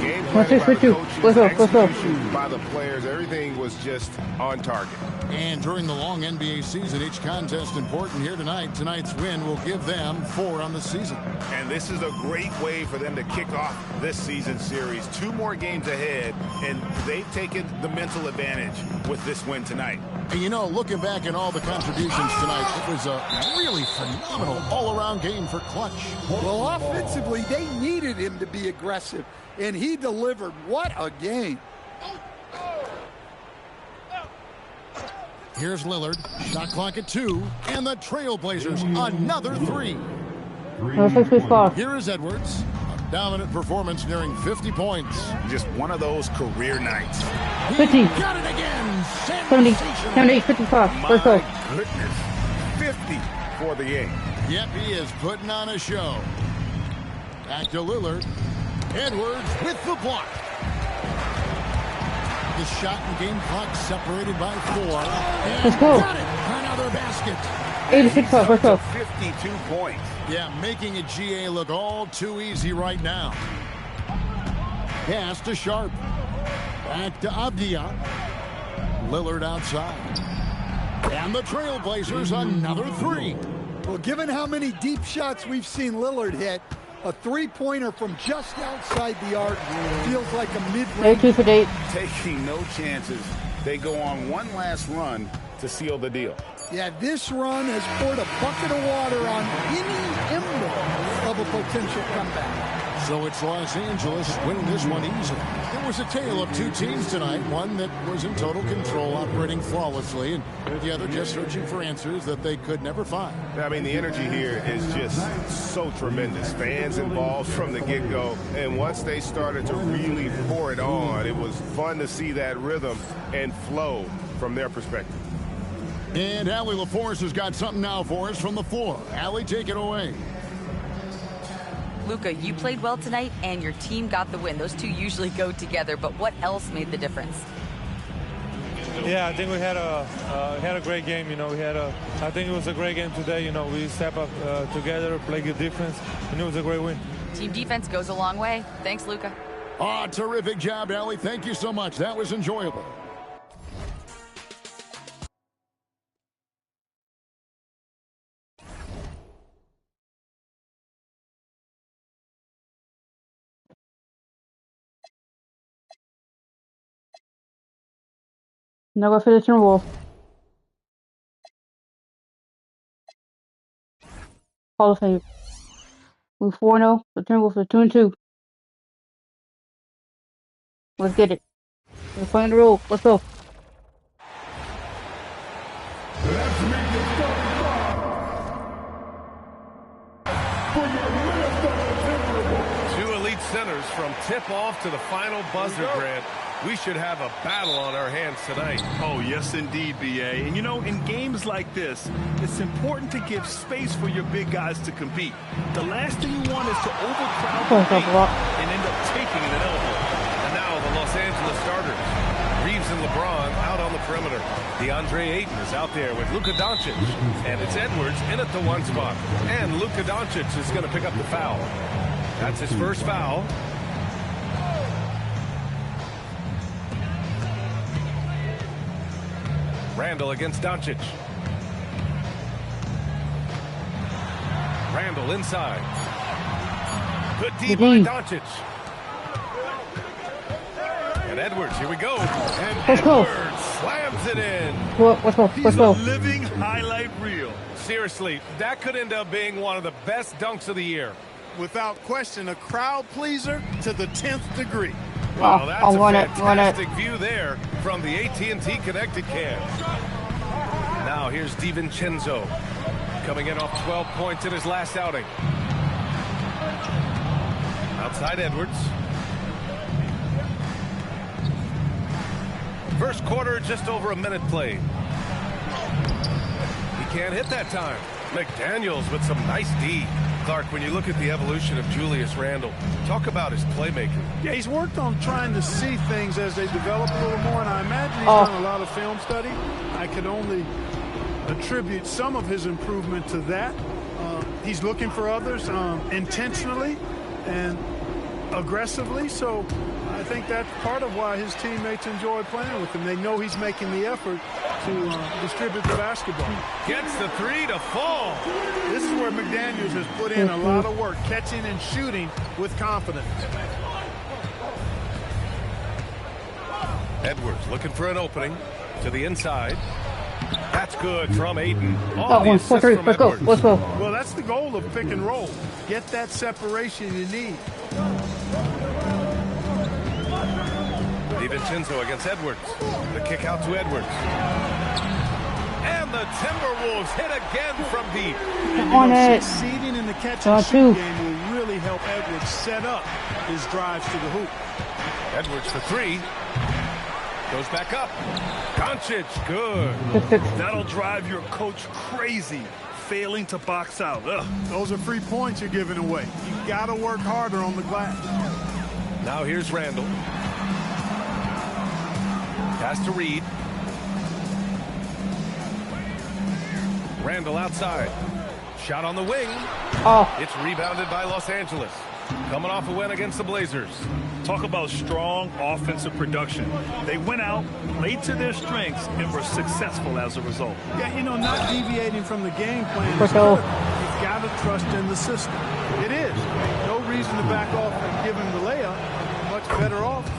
Game plan by the coaches, execution by the players, everything was just on target. And during the long NBA season, each contest important here tonight. Tonight's win will give them 4 on the season. And this is a great way for them to kick off this season series. 2 more games ahead, and they've taken the mental advantage with this win tonight. And you know, looking back at all the contributions tonight, it was a really phenomenal all-around game for Clutch. Well, offensively, they needed him to be aggressive, and he delivered. What a game. Here's Lillard, shot clock at 2, and the Trailblazers another 3. Here is Edwards. Dominant performance nearing 50 points. Just one of those career nights. 50. Got it again. 78, 55. My goodness. 50 for the game. Yep, he is putting on a show. Back to Lillard. Edwards with the block. The shot and game clock separated by 4. And let's go. Got it. Another basket. 86, let's go. 52 points. Yeah, making a GA look all too easy right now. Pass to Sharp. Back to Avdia. Lillard outside. And the Trailblazers another 3. Well, given how many deep shots we've seen Lillard hit, a three-pointer from just outside the arc feels like a mid-range. 2 for 8. Taking no chances. They go on one last run to seal the deal. Yeah, this run has poured a bucket of water on any ember of a potential comeback. So it's Los Angeles winning this one easily. It was a tale of 2 teams tonight, one that was in total control, operating flawlessly, and the other just searching for answers that they could never find. I mean, the energy here is just so tremendous. Fans involved from the get-go, and once they started to really pour it on, it was fun to see that rhythm and flow from their perspective. And Allie LaForce has got something now for us from the floor. Allie, take it away. Luka, you played well tonight, and your team got the win. Those two usually go together, but what else made the difference? Yeah, I think we had a great game. You know, I think it was a great game today. You know, we step up together, play good defense, and it was a great win. Team defense goes a long way. Thanks, Luka. Oh, terrific job, Allie. Thank you so much. That was enjoyable. Now go for the Timberwolves. Hall of Fame. We're 4-0. The Timberwolves are 2-2. Let's get it. We're playing the role. Let's go. Let's make it start. For your Minnesota Timberwolves. 2 elite centers from tip-off to the final buzzer, Grant. We should have a battle on our hands tonight. Oh, yes, indeed, B.A. And, you know, in games like this, it's important to give space for your big guys to compete. The last thing you want is to overcrowd the paint and end up taking an elbow. And now the Los Angeles starters. Reeves in and LeBron out on the perimeter. DeAndre Ayton is out there with Luka Doncic. And it's Edwards in at the one spot. And Luka Doncic is going to pick up the foul. That's his first foul. Randall against Doncic. Randall inside. Good D by Doncic. And Edwards, here we go. And Edwards slams it in. He's a living highlight reel. Seriously, that could end up being one of the best dunks of the year. Without question, a crowd pleaser to the 10th degree. Wow, that's a fantastic view there from the AT&T Connected Cam. Now here's DiVincenzo coming in off 12 points in his last outing. Outside Edwards. First quarter, just over a minute played. He can't hit that time. McDaniels with some nice D. Clark, when you look at the evolution of Julius Randle, talk about his playmaking. Yeah, he's worked on trying to see things as they develop a little more, and I imagine he's done a lot of film study. I could only attribute some of his improvement to that. He's looking for others intentionally and aggressively, so I think that's part of why his teammates enjoy playing with him. They know he's making the effort to distribute the basketball. Gets the three to fall. This is where McDaniels has put in a lot of work, catching and shooting with confidence. Edwards looking for an opening to the inside. That's good from Ayton. Let's go. Well, that's the goal of pick and roll. Get that separation you need. DiVincenzo against Edwards. The kick out to Edwards. And the Timberwolves hit again from deep. Succeeding in the catch and shoot game will really help Edwards set up his drives to the hoop. Edwards for three. Goes back up. Doncic, good. That'll drive your coach crazy, failing to box out. Ugh. Those are free points you're giving away. You got to work harder on the glass. Now here's Randall. Pass to Reed. Randall outside. Shot on the wing. It's rebounded by Los Angeles. Coming off a win against the Blazers. Talk about strong offensive production. They went out, played to their strengths, and were successful as a result. Yeah, you know, not deviating from the game plan. You've got to trust in the system. It is. No reason to back off and give him the layup. Much better off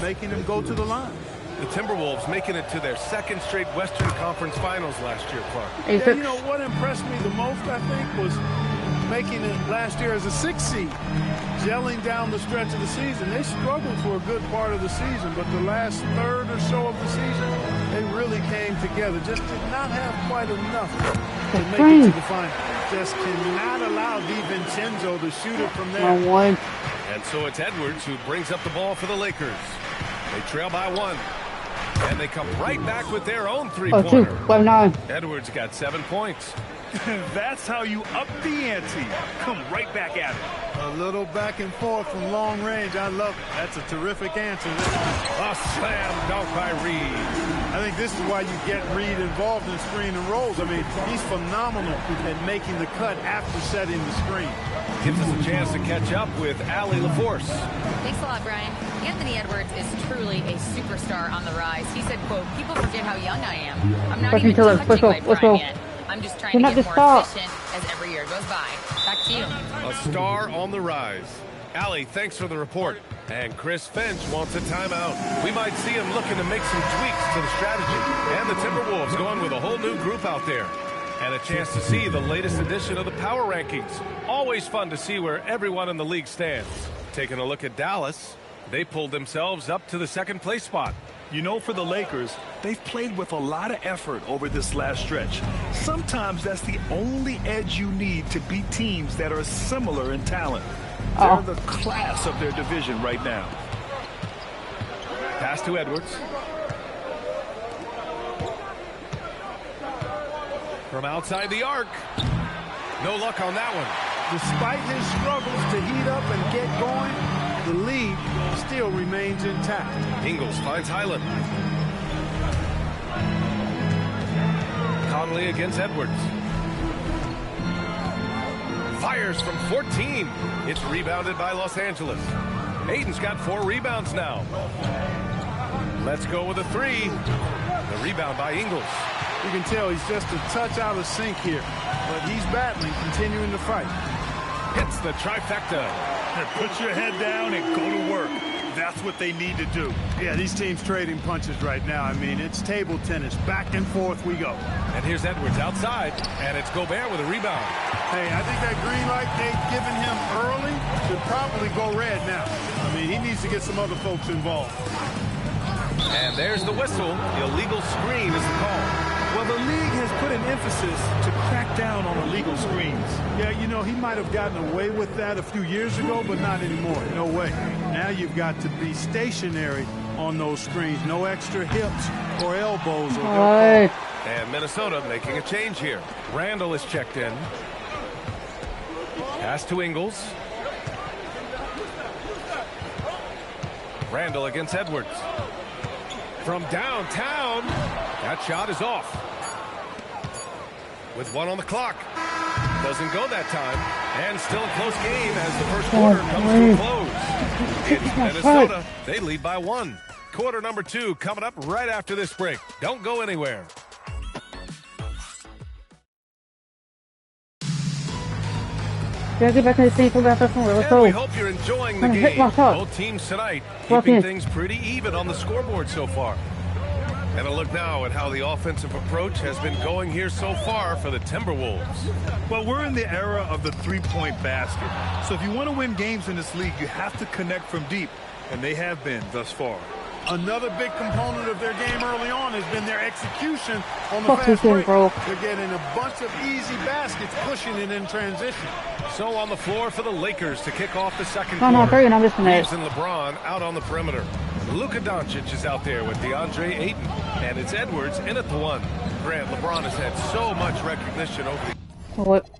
making him go to the line. The Timberwolves making it to their second straight Western Conference Finals last year, Clark. Yeah, you know, what impressed me the most, I think, was making it last year as a 6th seed, gelling down the stretch of the season. They struggled for a good part of the season, but the last third or so of the season, they really came together. Just did not have quite enough to make it to the final. Just cannot allow DiVincenzo to shoot it from there. And so it's Edwards who brings up the ball for the Lakers. They trail by one. And they come right back with their own three-pointer. Edwards got 7 points. That's how you up the ante. Come right back at it. A little back and forth from long range. I love it. That's a terrific answer. A slam dunk by Reed. I think this is why you get Reed involved in screen and rolls. I mean, he's phenomenal at making the cut after setting the screen. Gives us a chance to catch up with Allie LaForce. Thanks a lot, Brian. Anthony Edwards is truly a superstar on the rise. He said, quote, people forget how young I am. I'm not even touching my prime yet. I'm just trying to get more efficient as every year goes by. Back to you. A star on the rise. Allie, thanks for the report. And Chris Finch wants a timeout. We might see him looking to make some tweaks to the strategy. And the Timberwolves going with a whole new group out there. And a chance to see the latest edition of the Power Rankings. Always fun to see where everyone in the league stands. Taking a look at Dallas, they pulled themselves up to the second place spot. You know, for the Lakers, they've played with a lot of effort over this last stretch. Sometimes that's the only edge you need to beat teams that are similar in talent. They're the class of their division right now. Pass to Edwards. From outside the arc. No luck on that one. Despite his struggles to heat up and get going, the lead still remains intact. Ingles finds Highland. Conley against Edwards. Fires from 14. It's rebounded by Los Angeles. Aiden's got 4 rebounds now. Let's go with a 3. The rebound by Ingles. You can tell he's just a touch out of sync here, but he's battling, continuing to fight. Hits the trifecta. Put your head down and go to work. That's what they need to do. Yeah, these teams trading punches right now. I mean, it's table tennis. Back and forth we go. And here's Edwards outside, and it's Gobert with a rebound. Hey, I think that green light they've given him early should probably go red now. I mean, he needs to get some other folks involved. And there's the whistle. Illegal screen is the call. Well, the league has put an emphasis to crack down on illegal screens. Yeah, you know, he might have gotten away with that a few years ago, but not anymore. No way. Now you've got to be stationary on those screens. No extra hips or elbows. And Minnesota making a change here. Randall is checked in. Pass to Ingles. Randall against Edwards. From downtown, that shot is off. With 1 on the clock. Doesn't go that time. And still a close game as the first quarter comes to a close. It's Minnesota. They lead by 1. Quarter number 2 coming up right after this break. Don't go anywhere. Yeah, get back in the scene. We hope you're enjoying the game. Both teams tonight keeping things pretty even on the scoreboard so far. And a look now at how the offensive approach has been going here so far for the Timberwolves. Well, we're in the era of the three-point basket. So if you want to win games in this league, you have to connect from deep. And they have been thus far. Another big component of their game early on has been their execution on the fast break. They're getting a bunch of easy baskets, pushing it in transition. So on the floor for the Lakers to kick off the second quarter. Reeves and LeBron out on the perimeter. Luka Doncic is out there with DeAndre Ayton. And it's Edwards in at the 1. Grant, LeBron has had so much recognition over the... What?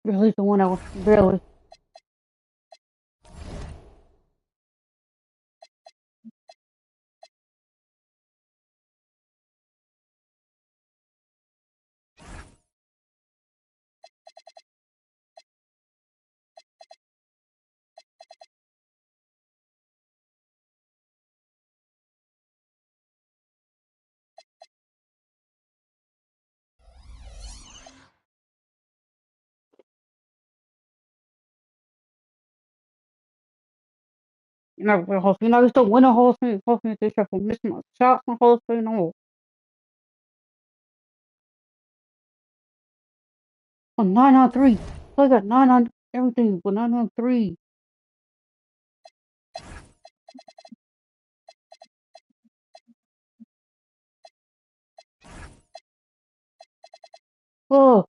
Really, the one I was barely. You know, I still win a whole thing. Whole thing this year for missing my shots and whole thing. No. Oh, 9 on 3. So I got 9 on everything, but 9 on 3. Oh.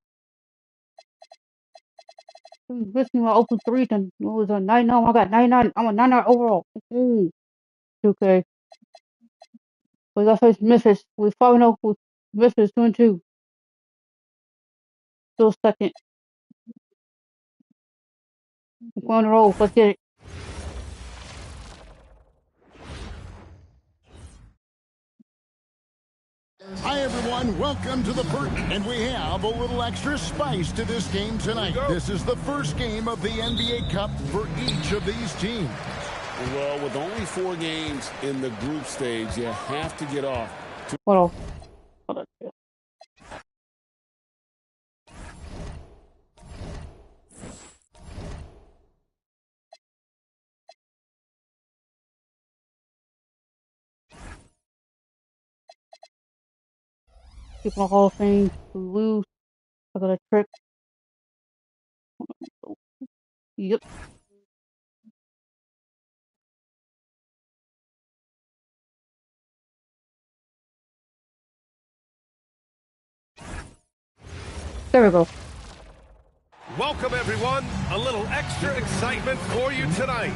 Missing my open 3, then it was a 9 0. I got 9-9. I'm a 9-9 overall. Ooh. 2K. We got face misses. We 5-0 with misses 2-2. Still second. We're on the roll. Let's get it. Hi, everyone. Welcome to the Burt, and we have a little extra spice to this game tonight. This is the first game of the NBA Cup for each of these teams. Well, with only 4 games in the group stage, you have to get off. Hold on. Keep my whole thing loose. I got a trick. Yep. There we go. Welcome, everyone. A little extra excitement for you tonight.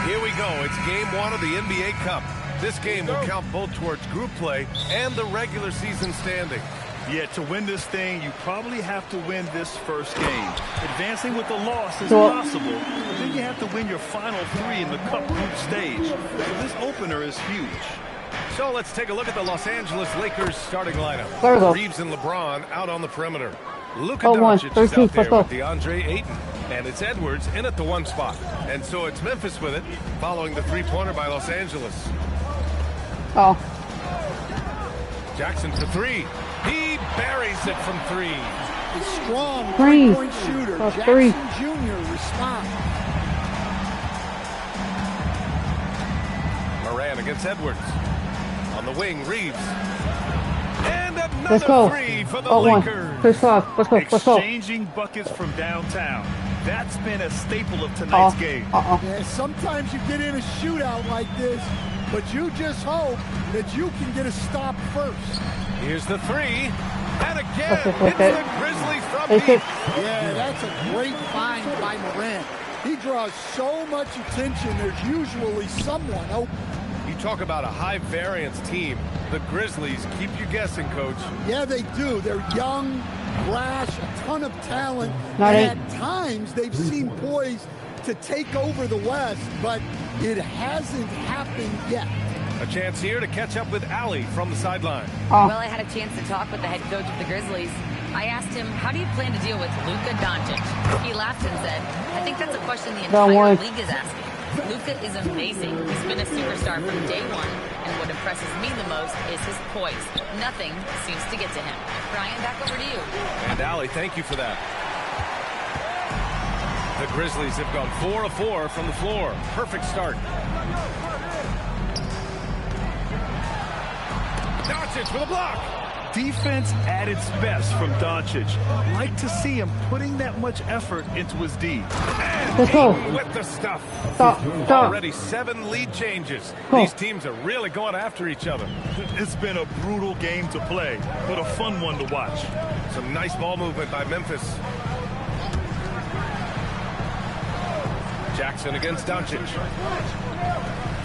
Here we go. It's game 1 of the NBA Cup. This game will count both towards group play and the regular season standing. Yeah, to win this thing, you probably have to win this first game. Advancing with the loss is possible, but then you have to win your final 3 in the Cup group stage. So this opener is huge. So let's take a look at the Los Angeles Lakers starting lineup. Reeves and LeBron out on the perimeter. Luka Doncic is out there with DeAndre Ayton. And it's Edwards in at the 1 spot. And so it's Memphis with it, following the 3-pointer by Los Angeles. Jackson for 3. He buries it from 3. A strong three-point shooter. Jackson Jr. responds. Moran against Edwards. On the wing, Reeves. And another 3 for the Lakers. Let's go. Exchanging buckets from downtown. That's been a staple of tonight's game. Yeah, sometimes you get in a shootout like this, but you just hope that you can get a stop first. Here's the 3. And again, it's the Grizzlies from deep. Yeah, that's a great find by Moran. He draws so much attention, there's usually someone open. You talk about a high-variance team. The Grizzlies keep you guessing, Coach. Yeah, they do. They're young, brash, a ton of talent. And at times, they've seemed poised to take over the West, but it hasn't happened yet. A chance here to catch up with Allie from the sideline. Well, I had a chance to talk with the head coach of the Grizzlies. I asked him, how do you plan to deal with Luka Doncic? He laughed and said, I think that's a question the entire league is asking. Luka is amazing. He's been a superstar from day 1, and what impresses me the most is his poise. Nothing seems to get to him. Brian, back over to you. And Allie, thank you for that. The Grizzlies have gone 4 of 4 from the floor. Perfect start. Doncic with a block. Defense at its best from Doncic. Like to see him putting that much effort into his D. And Ayton with the stuff. Already 7 lead changes. These teams are really going after each other. It's been a brutal game to play, but a fun one to watch. Some nice ball movement by Memphis. Jackson against Doncic.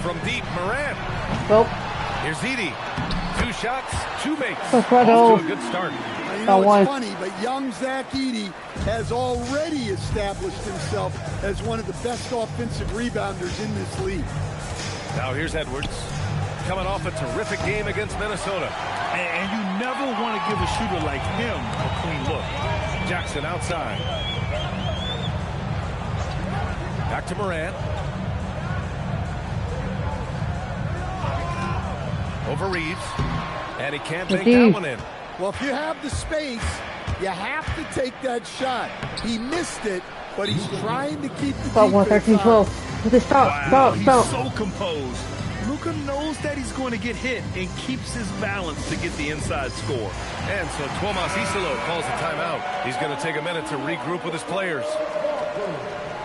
From deep, Moran. Here's Edie. 2 shots, 2 makes. Off to a good start. You know, it's funny, but young Zach Edey has already established himself as one of the best offensive rebounders in this league. Now here's Edwards, coming off a terrific game against Minnesota. And you never want to give a shooter like him a clean look. Jackson outside. Back to Moran. Over Reeves. And he can't make that one in. Well, if you have the space, you have to take that shot. He missed it, but he's trying to keep the defense on. He's so composed. Luka knows that he's going to get hit and keeps his balance to get the inside score. And so Tomas Isolo calls a timeout. He's going to take a minute to regroup with his players.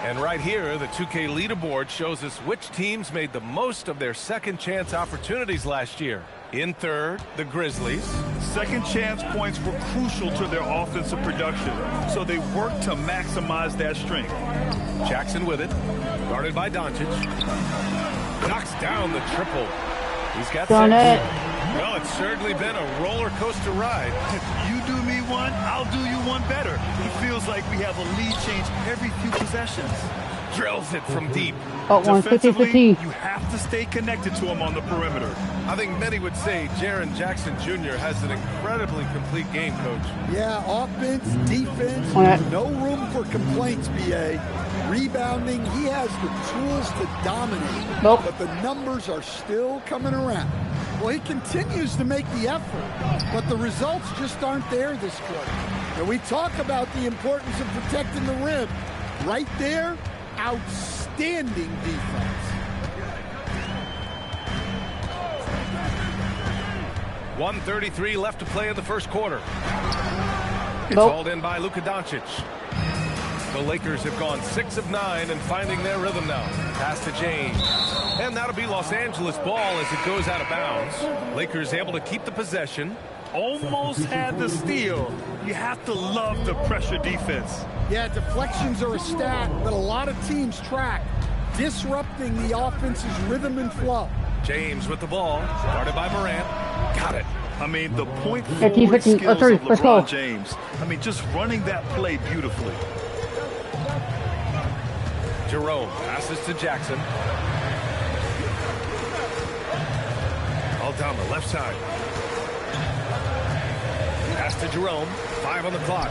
And right here, the 2K leaderboard shows us which teams made the most of their second chance opportunities last year. In third, the Grizzlies. Second chance points were crucial to their offensive production, so they worked to maximize that strength. Jackson with it, guarded by Doncic. Knocks down the triple. He's got 6. Well, it's certainly been a roller coaster ride. You do me one, I'll do you one better. It feels like we have a lead change every few possessions. Drills it from deep. Defensively, you have to stay connected to him on the perimeter. I think many would say Jaren Jackson Jr. has an incredibly complete game, Coach. Yeah, offense, defense, no room for complaints, BA. rebounding. He has the tools to dominate. Nope. But the numbers are still coming around. Well, he continues to make the effort, but the results just aren't there this quarter. And we talk about the importance of protecting the rim. Right there, outstanding defense. 1:33 left to play in the first quarter. It's hauled in by Doncic. The Lakers have gone 6 of 9 and finding their rhythm now. Pass to James. And that'll be Los Angeles ball as it goes out of bounds. Lakers able to keep the possession. Almost had the steal. You have to love the pressure defense. Yeah, deflections are a stat that a lot of teams track, disrupting the offense's rhythm and flow. James with the ball, guarded by Morant. Got it. I mean, the point forward skills of LeBron James. I mean, just running that play beautifully. Jerome passes to Jackson. Aldama left side. Pass to Jerome. 5 on the clock.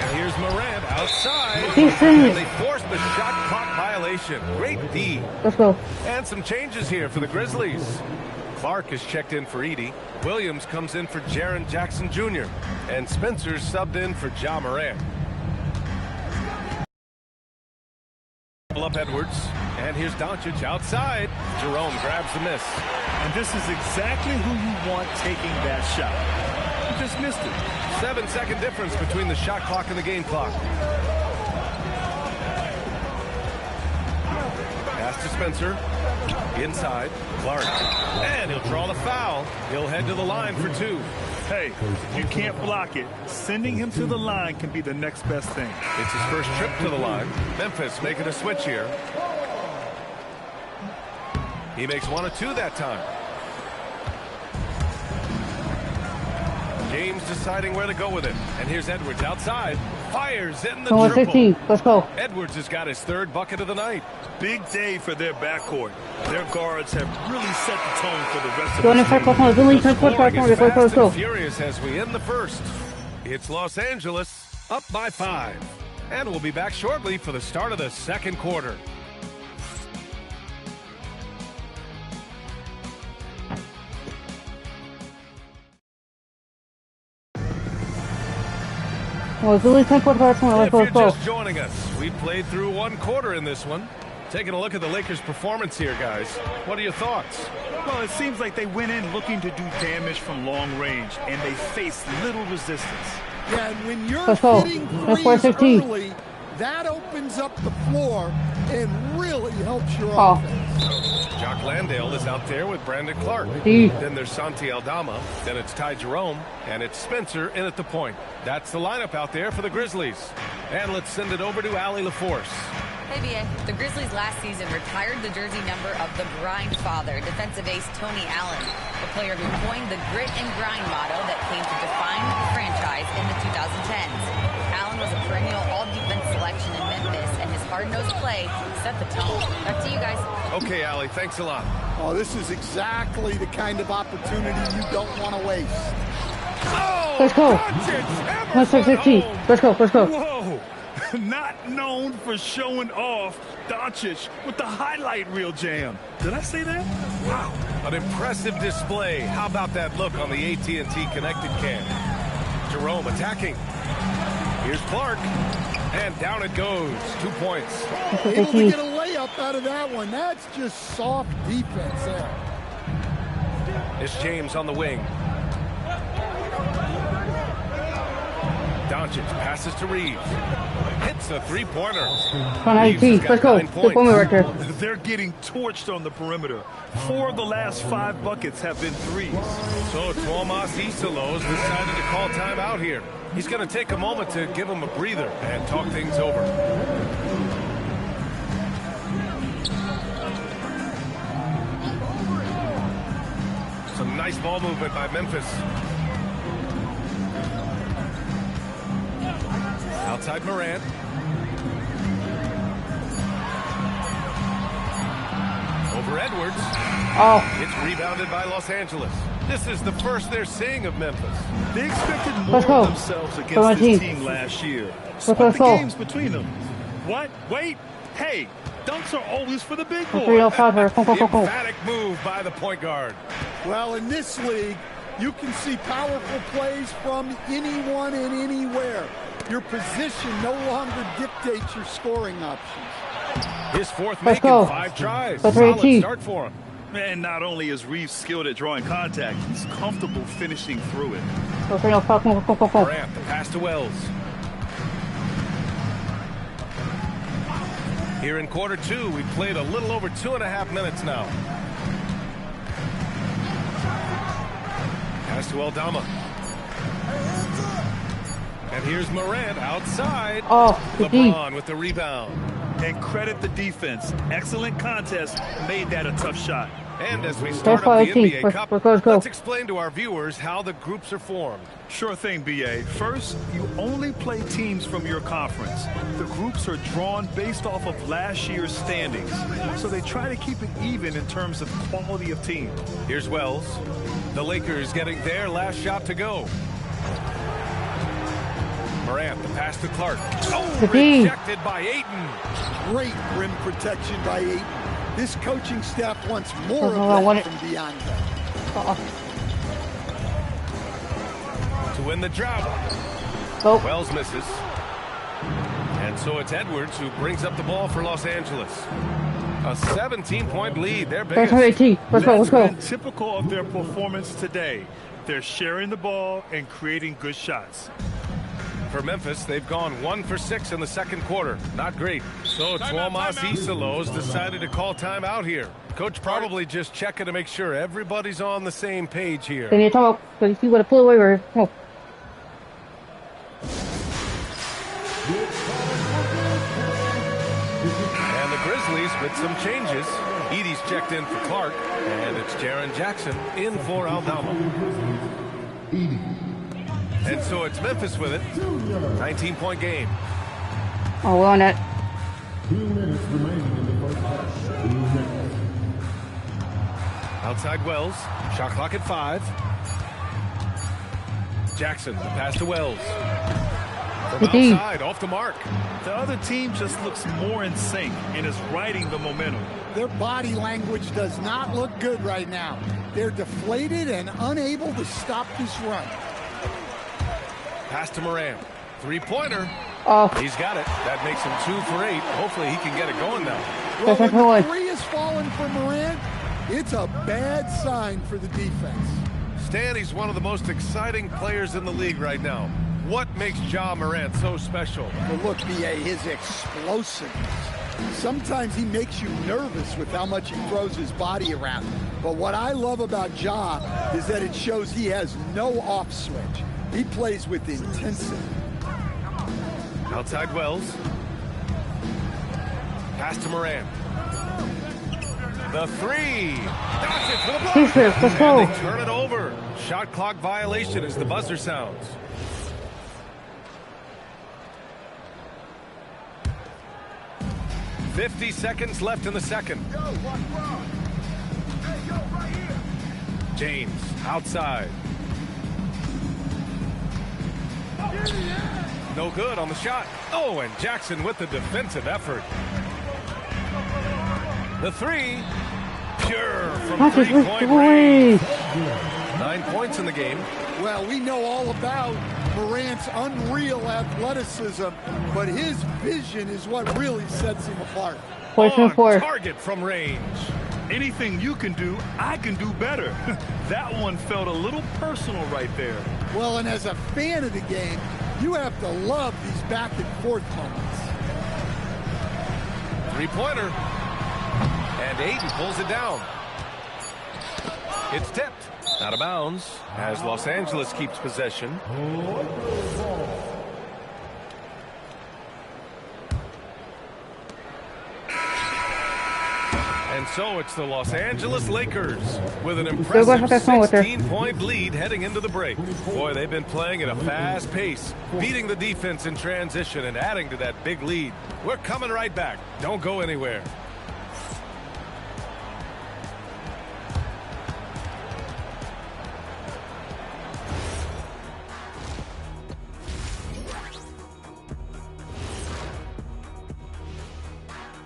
And here's Morant outside. And they forced the shot clock violation. Great D. Let's go. And some changes here for the Grizzlies. Clark is checked in for Edie. Williams comes in for Jaren Jackson Jr. And Spencer's subbed in for Ja Morant. Up Edwards, and here's Doncic outside. Jerome grabs the miss. And this is exactly who you want taking that shot. He just missed it. 7-second difference between the shot clock and the game clock. Pass to Spencer. Inside. Clark. And he'll draw the foul. He'll head to the line for 2. Hey, you can't block it. Sending him to the line can be the next best thing. It's his first trip to the line. Memphis making a switch here. He makes 1 of 2 that time. James deciding where to go with it. And here's Edwards outside. Fires in the triple. 16. Let's go. Edwards has got his 3rd bucket of the night. Big day for their backcourt. Their guards have really set the tone for the rest of the game. Fast and furious as we end the first. It's Los Angeles up by 5. And we'll be back shortly for the start of the second quarter. If you're just joining us, we played through 1 quarter in this one. Taking a look at the Lakers' performance here, guys. What are your thoughts? Well, it seems like they went in looking to do damage from long range, and they faced little resistance. Yeah, and when you're hitting threes early, that opens up the floor and really helps your offense. Jock Landale is out there with Brandon Clark. Then there's Santi Aldama. Then it's Ty Jerome. And it's Spencer in at the point. That's the lineup out there for the Grizzlies. And let's send it over to Allie LaForce. Hey, BA. The Grizzlies last season retired the jersey number of the grind father, defensive ace Tony Allen, the player who coined the grit and grind motto that came to define the franchise in the 2010s. Allen was a perennial all-defense selection in Memphis, and his hard-nosed play set the tone. Back to you guys. Okay, Allie, thanks a lot. Oh, this is exactly the kind of opportunity you don't want to waste. Oh, let's go. Let's go. Let's go. Whoa. Not known for showing off, Doncic with the highlight reel jam. Did I say that? Wow. An impressive display. How about that look on the AT&T connected cam? Jerome attacking. Here's Clark. And down it goes. 2 points. Able to get a layup out of that one. That's just soft defense there. It's James on the wing. Doncic passes to Reeves. Hits a 3-pointer. Let's go. Good point right there. They're getting torched on the perimeter. 4 of the last 5 buckets have been threes. So Tomas Isolos decided to call timeout here. He's going to take a moment to give him a breather and talk things over. Some nice ball movement by Memphis. Outside Morant. Over Edwards. It's rebounded by Los Angeles. This is the first they're seeing of Memphis. They expected more of themselves against this team last year. Split the games between them. What? Wait. Hey, dunks are always for the big boy. Emphatic move by the point guard. Well, in this league, you can see powerful plays from anyone and anywhere. Your position no longer dictates your scoring options. His fourth make in 5 tries. Solid start for him. And not only is Reeves skilled at drawing contact, he's comfortable finishing through it. Durant, the pass to Wells. Here in quarter 2, we've played a little over 2.5 minutes now. Pass to Aldama. And here's Morant outside. LeBron with the rebound. And credit the defense. Excellent contest. Made that a tough shot. And as we start up the NBA Cup, let's explain to our viewers how the groups are formed. Sure thing, B.A. First, you only play teams from your conference. The groups are drawn based off of last year's standings, so they try to keep it even in terms of quality of team. Here's Wells. The Lakers getting their last shot to go. Morant, the pass to Clark. Oh, rejected by Ayton. Great rim protection by Ayton. This coaching staff wants more of that from Deonta. To win the drought. Wells misses. And so it's Edwards who brings up the ball for Los Angeles. A 17-point lead. They're biggest. That's been typical of their performance today. They're sharing the ball and creating good shots. For Memphis, they've gone 1 for 6 in the second quarter. Not great. So Tuomas Isalos decided to call timeout here. Coach probably just checking to make sure everybody's on the same page here. Then you talk about, so you see what a pull away or And the Grizzlies with some changes. Edie's checked in for Clark, and it's Jaren Jackson in for Aldama. And so it's Memphis with it. 19-point game. Oh, we're on that. 2 minutes remaining in the first half. 2 minutes. Outside Wells. Shot clock at 5. Jackson, the pass to Wells. From outside, off the mark. The other team just looks more in sync and is riding the momentum. Their body language does not look good right now. They're deflated and unable to stop this run. Pass to Morant. 3-pointer. He's got it. That makes him 2 for 8. Hopefully he can get it going now. Well, when the 3 is falling for Morant, it's a bad sign for the defense. Stan, he's one of the most exciting players in the league right now. What makes Ja Morant so special? Well, look, B.A., his explosiveness. Sometimes he makes you nervous with how much he throws his body around. But what I love about Ja is that it shows he has no off switch. He plays with intensity. Outside Wells. Pass to Morant. The 3. That's it for the block. And they turn it over. Shot clock violation as the buzzer sounds. $50 seconds left in the second. James outside. No good on the shot. Oh, and Jackson with the defensive effort. The 3. Pure from 3-point range. 9 points in the game. Well, we know all about Morant's unreal athleticism, but his vision is what really sets him apart. On target from range. Anything you can do, I can do better. That one felt a little personal right there. Well, and as a fan of the game, you have to love these back and forth moments. 3-pointer. And Ayton pulls it down. It's tipped. Out of bounds as Los Angeles keeps possession. And so it's the Los Angeles Lakers with an impressive 16-point lead heading into the break. Boy, they've been playing at a fast pace, beating the defense in transition and adding to that big lead. We're coming right back. Don't go anywhere.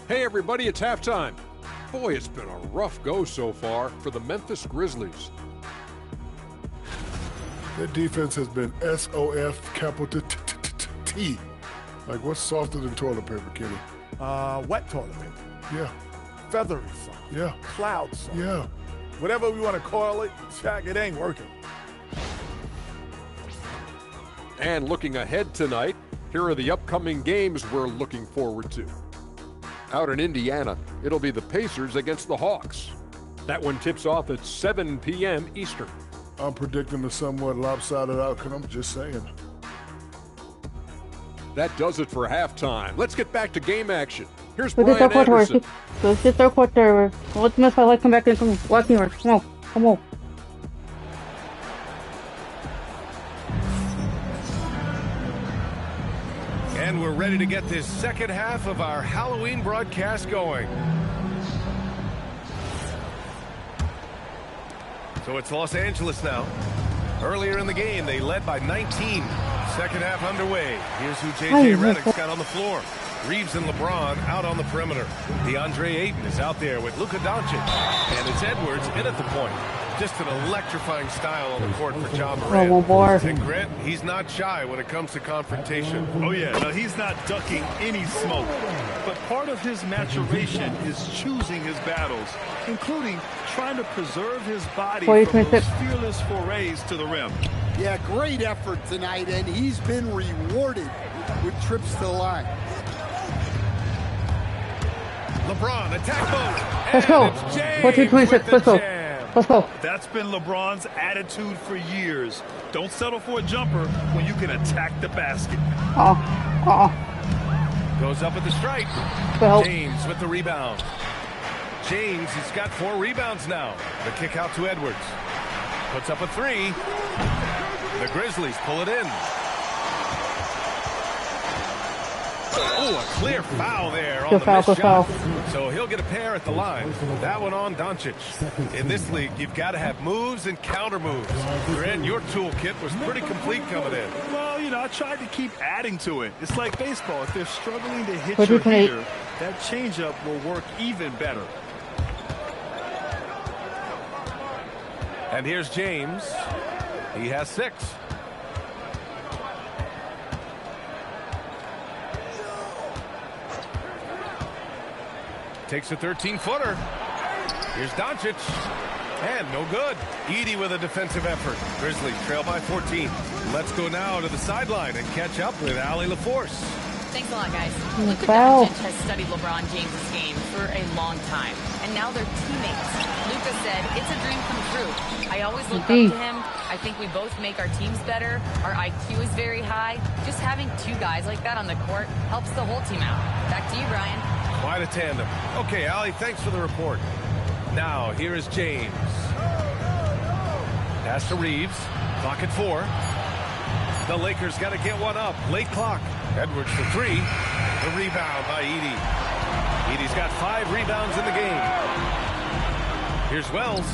Hey everybody, it's halftime. Boy, it's been a rough go so far for the Memphis Grizzlies. Their defense has been SOF capital T. Like, what's softer than toilet paper, Kenny? Wet toilet paper. Yeah. Feathery soft. Yeah. Cloud soft. Yeah. Whatever we want to call it, Shaq, it ain't working. And looking ahead tonight, here are the upcoming games we're looking forward to. Out in Indiana, it'll be the Pacers against the Hawks. That one tips off at 7 p.m. Eastern. I'm predicting a somewhat lopsided outcome, just saying. That does it for halftime. Let's get back to game action. Here's Brian Anderson. Let's get their quarter. Let's miss my light. Come back and come watch me. Come on. Come on. And we're ready to get this second half of our Halloween broadcast going. So it's Los Angeles now. Earlier in the game, they led by 19. Second half underway. Here's who J.J. Redick's got on the floor. Reeves and LeBron out on the perimeter. DeAndre Ayton is out there with Luka Doncic. And it's Edwards in at the point. Just an electrifying style on the court for Ja Morant. And Grant, he's not shy when it comes to confrontation. Oh, yeah. No, he's not ducking any smoke. But part of his maturation is choosing his battles, including trying to preserve his body from those fearless forays to the rim. Yeah, great effort tonight, and he's been rewarded with trips to the line. LeBron, attack mode. Let's go. 14-26. Let's go. Let's go. That's been LeBron's attitude for years. Don't settle for a jumper when you can attack the basket. Goes up at the stripe. James with the rebound. James, he's got 4 rebounds now. The kick out to Edwards. Puts up a 3. The Grizzlies pull it in. Oh, a clear foul there on the missed shot. So he'll get a pair at the line. That one on Doncic. In this league, you've got to have moves and counter moves. Grant, your toolkit was pretty complete coming in. Well, you know, I tried to keep adding to it. It's like baseball. If they're struggling to hit your hitter, that changeup will work even better. And here's James. He has 6. Takes a 13-footer. Here's Doncic. And no good. Edey with a defensive effort. Grizzlies trail by 14. Let's go now to the sideline and catch up with Allie LaForce. Thanks a lot, guys. Luka Doncic has studied LeBron James' game for a long time, and now they're teammates. Luka said, it's a dream come true. I always look up to him. I think we both make our teams better. Our IQ is very high. Just having 2 guys like that on the court helps the whole team out. Back to you, Brian. Quite a tandem. Okay, Allie, thanks for the report. Now, here is James. Pass to Reeves. Clock at 4. The Lakers got to get one up. Late clock. Edwards for 3. The rebound by Edey. Edey's got 5 rebounds in the game. Here's Wells.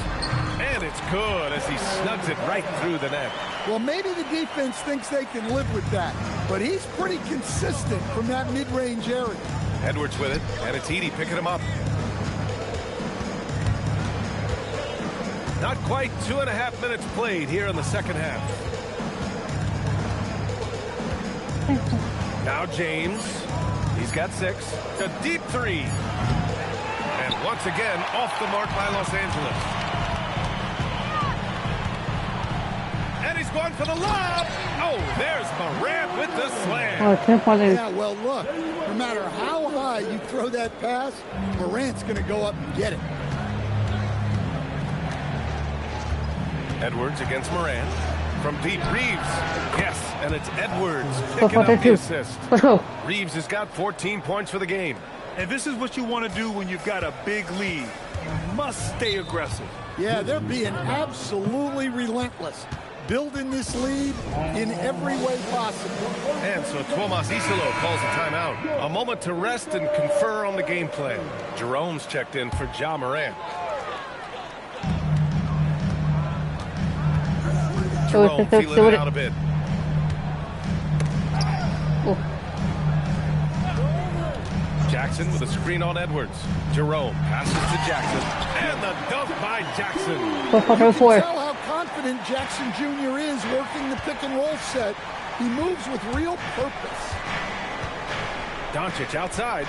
And it's good as he snugs it right through the net. Well, maybe the defense thinks they can live with that, but he's pretty consistent from that mid-range area. Edwards with it, and it's Edey picking him up. Not quite 2.5 minutes played here in the second half. Now James. He's got 6. A deep 3. And once again, off the mark by Los Angeles. And he's going for the lob. Oh, there's Morant with the slam. Yeah, well, look, no matter how high you throw that pass, Morant's going to go up and get it. Edwards against Morant. From deep, Reeves. Yes, and it's Edwards picking up the assist. Reeves has got 14 points for the game. And this is what you want to do when you've got a big lead. You must stay aggressive. Yeah, they're being absolutely relentless. Building this lead in every way possible. And so Tomas Isolo calls a timeout. A moment to rest and confer on the game plan. Jerome's checked in for Ja Morant. Jerome feeling it out a bit. Jackson with a screen on Edwards. Jerome passes to Jackson. And the dunk by Jackson. You can tell how confident Jackson Jr. is working the pick and roll set. He moves with real purpose. Doncic outside.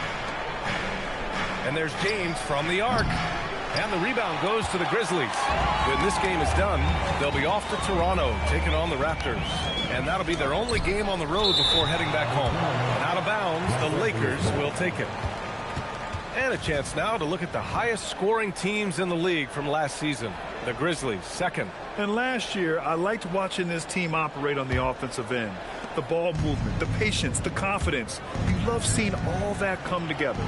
And there's James from the arc. And the rebound goes to the Grizzlies. When this game is done, they'll be off to Toronto, taking on the Raptors. And that'll be their only game on the road before heading back home. And out of bounds, the Lakers will take it. And a chance now to look at the highest scoring teams in the league from last season. The Grizzlies, second. And last year, I liked watching this team operate on the offensive end. The ball movement, the patience, the confidence. You love seeing all that come together.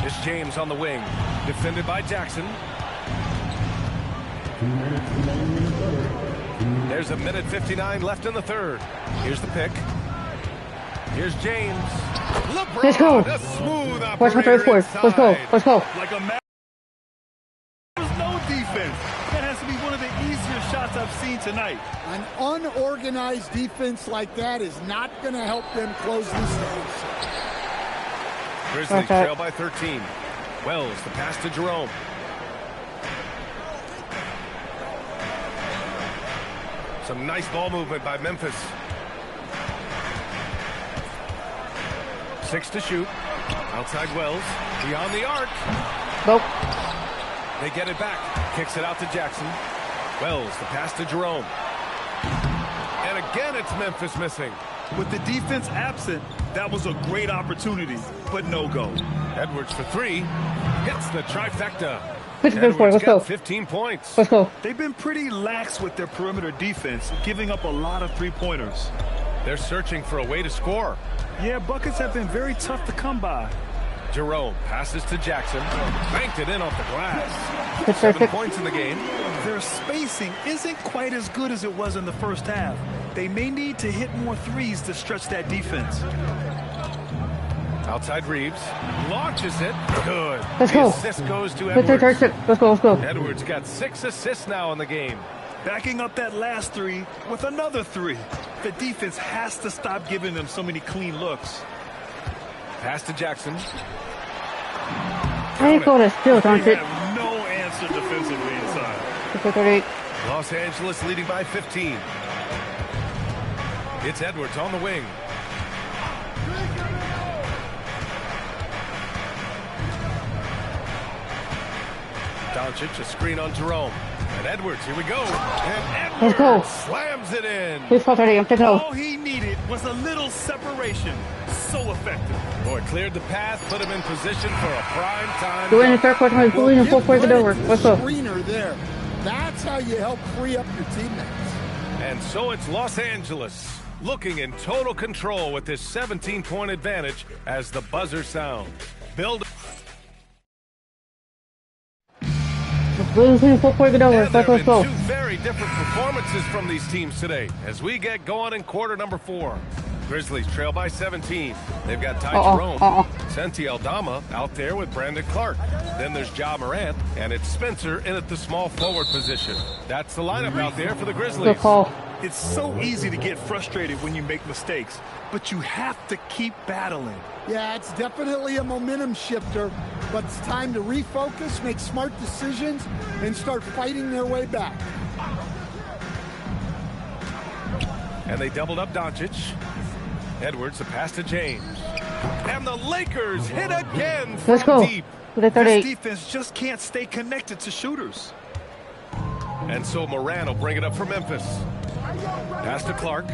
It's James on the wing, defended by Jackson. There's a minute 59 left in the third. Here's the pick. Here's James. LeBron, let's go. A smooth Let's go. Let's go. Like a there's no defense. That has to be one of the easier shots I've seen tonight. An unorganized defense like that is not going to help them close this game. Grizzlies trail by 13. Wells, the pass to Jerome. Some nice ball movement by Memphis. 6 to shoot. Outside Wells. Beyond the arc. Nope. They get it back. Kicks it out to Jackson. Wells, the pass to Jerome. And again, it's Memphis missing. With the defense absent, that was a great opportunity, but no go. Edwards for 3. Hits the trifecta. Let's go. 15 points. Let's go. They've been pretty lax with their perimeter defense, giving up a lot of three-pointers. They're searching for a way to score. Yeah, buckets have been very tough to come by. Jerome passes to Jackson. Banked it in off the glass. 7 points in the game. Their spacing isn't quite as good as it was in the first half. They may need to hit more threes to stretch that defense. Outside Reeves. Launches it. Good. Let's go. The assist goes to Edwards. Let's go. Edwards got 6 assists now in the game. Backing up that last 3 with another 3. The defense has to stop giving them so many clean looks. Pass to Jackson. I ain't gonna steal, don't it? Have no answer defensively inside. Los Angeles leading by 15. It's Edwards on the wing. Doncic, a screen on Jerome. And Edwards, here we go. And Edwards slams it in. I'm taking over. All he needed was a little separation. So effective. Boy, cleared the path, put him in position for a prime time. Go in the third quarter, go in the fourth quarter, get over. Let's go. Screener there. That's how you help free up your teammates. And so it's Los Angeles looking in total control with this 17-point advantage as the buzzer sounds. Build. Let's go. Two very different performances from these teams today as we get going in quarter number 4. Grizzlies trail by 17. They've got Ty Jerome, Santi Aldama out there with Brandon Clark. Then there's Ja Morant, and it's Spencer in at the small forward position. That's the lineup out there for the Grizzlies. It's so easy to get frustrated when you make mistakes, but you have to keep battling. Yeah, it's definitely a momentum shifter, but it's time to refocus, make smart decisions, and start fighting their way back. And they doubled up Doncic. Edwards, a pass to James. And the Lakers hit again from deep. This defense just can't stay connected to shooters. And so Moran will bring it up for Memphis. Pass to Clark.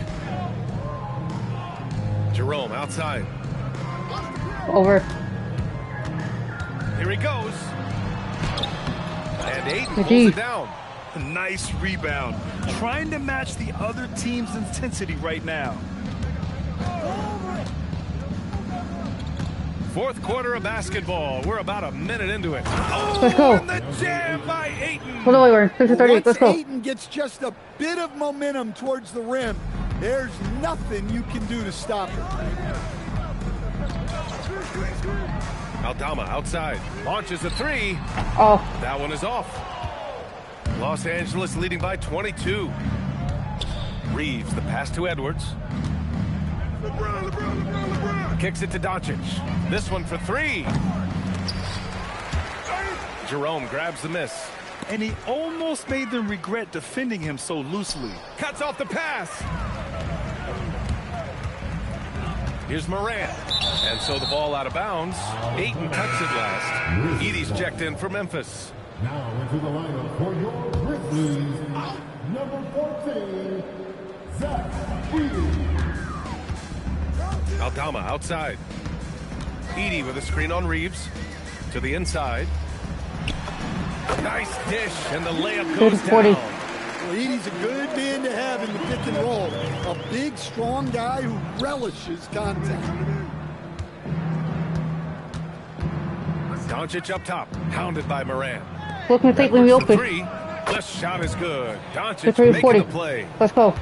Jerome outside. Over. Here he goes. And Ayton pulls it down. A nice rebound. Trying to match the other team's intensity right now. Fourth quarter of basketball. We're about a minute into it. Let's go. And the jam by Ayton. Let's go. Ayton gets just a bit of momentum towards the rim, there's nothing you can do to stop it. Aldama outside. Launches a 3. That one is off. Los Angeles leading by 22. Reeves, the pass to Edwards. Kicks it to Doncic. This one for three. Jerome grabs the miss. And he almost made them regret defending him so loosely. Cuts off the pass. Here's Morant. And so the ball out of bounds. Ayton touched it last. Edey's checked in for Memphis. Now into the lineup for your Grizzlies, number 14, Zach Edey. Aldama outside. Edey with a screen on Reeves. To the inside. Nice dish, and the layup goes down. Well, Edey's a good man to have in the pick and roll. A big, strong guy who relishes contact. Doncic up top, hounded by Morant. Look, me take me open. Three. The shot is good. Doncic making the play. Let's go.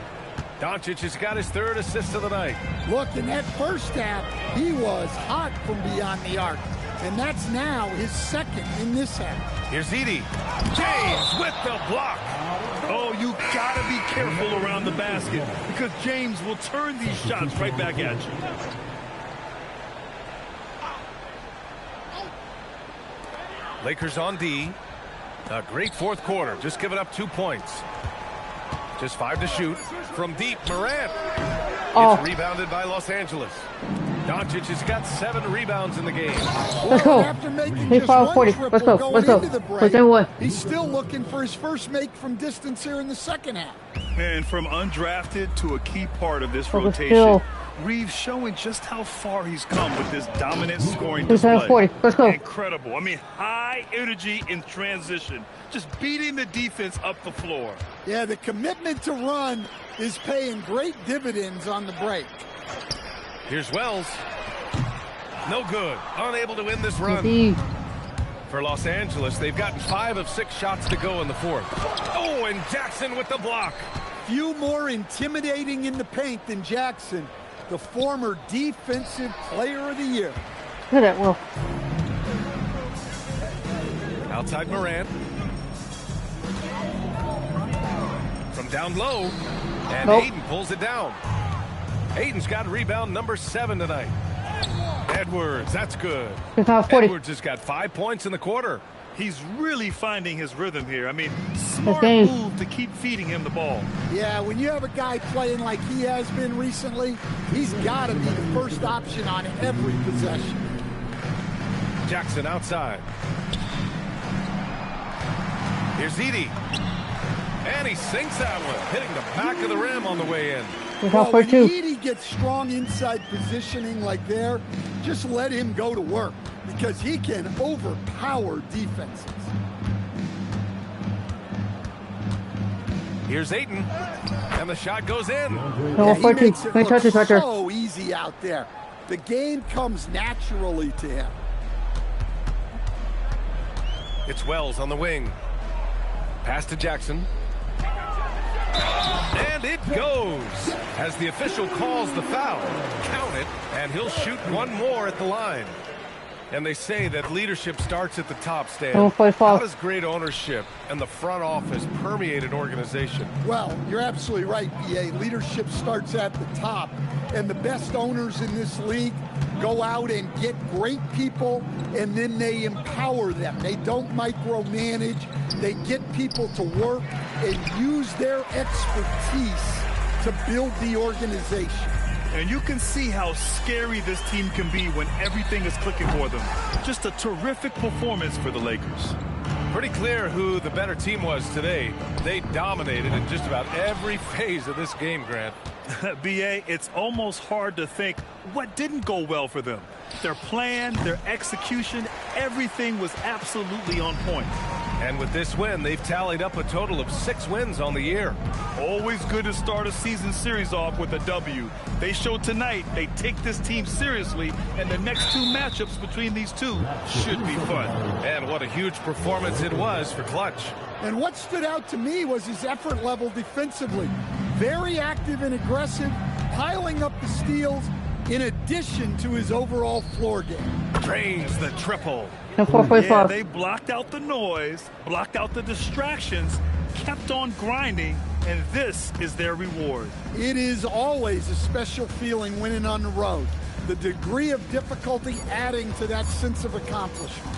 Doncic has got his third assist of the night. Look, in that first half, he was hot from beyond the arc. And that's now his second in this half. Here's Edey. James with the block. Oh, you gotta be careful around the basket because James will turn these shots right back at you. Lakers on D. A great fourth quarter. Just giving up 2 points. Just 5 to shoot. From deep, Morant. It's rebounded by Los Angeles. Doncic has got 7 rebounds in the game. Let's go. After making He's just one 40. triple Let's go. going Let's go. into the break, Within one. he's still looking for his first make from distance here in the second half. And from undrafted to a key part of this rotation, still. Reeves showing just how far he's come with this dominant scoring display. 40. Let's go. Incredible. I mean, high energy in transition. Just beating the defense up the floor. Yeah, the commitment to run is paying great dividends on the break. Here's Wells. No good. Unable to win this run. For Los Angeles, they've gotten 5 of 6 shots to go in the fourth. Oh, and Jackson with the block. Few more intimidating in the paint than Jackson, the former Defensive Player of the Year. Look at that, Will. Outside Morant. From down low. And Ayton pulls it down. Ayton's got rebound number 7 tonight. Edwards, that's good. Edwards has got 5 points in the quarter. He's really finding his rhythm here. I mean, smart move to keep feeding him the ball. Yeah, when you have a guy playing like he has been recently, he's got to be the first option on every possession. Jackson outside. Here's Edey. And he sinks that one, hitting the back of the rim on the way in. Well, when Edey gets strong inside positioning like there, just let him go to work because he can overpower defenses. Here's Ayton, and the shot goes in. Yeah, he makes it look so easy out there. The game comes naturally to him. It's Wells on the wing. Pass to Jackson. And it goes as the official calls the foul. Count it, and he'll shoot one more at the line. And they say that leadership starts at the top, Stan. How does great ownership and the front office permeate an organization? Well, you're absolutely right, BA. Leadership starts at the top. And the best owners in this league go out and get great people, and then they empower them. They don't micromanage. They get people to work and use their expertise to build the organization. And you can see how scary this team can be when everything is clicking for them. Just a terrific performance for the Lakers. Pretty clear who the better team was today. They dominated in just about every phase of this game, Grant. BA, it's almost hard to think what didn't go well for them. Their plan, their execution, everything was absolutely on point. And with this win, they've tallied up a total of 6 wins on the year. Always good to start a season series off with a W. They showed tonight they take this team seriously, and the next 2 matchups between these two should be fun. And what a huge performance it was for Clutch. And what stood out to me was his effort level defensively. Very active and aggressive, piling up the steals in addition to his overall floor game. Drains the triple. Yeah, they blocked out the noise, blocked out the distractions, kept on grinding, and this is their reward. It is always a special feeling winning on the road. The degree of difficulty adding to that sense of accomplishment.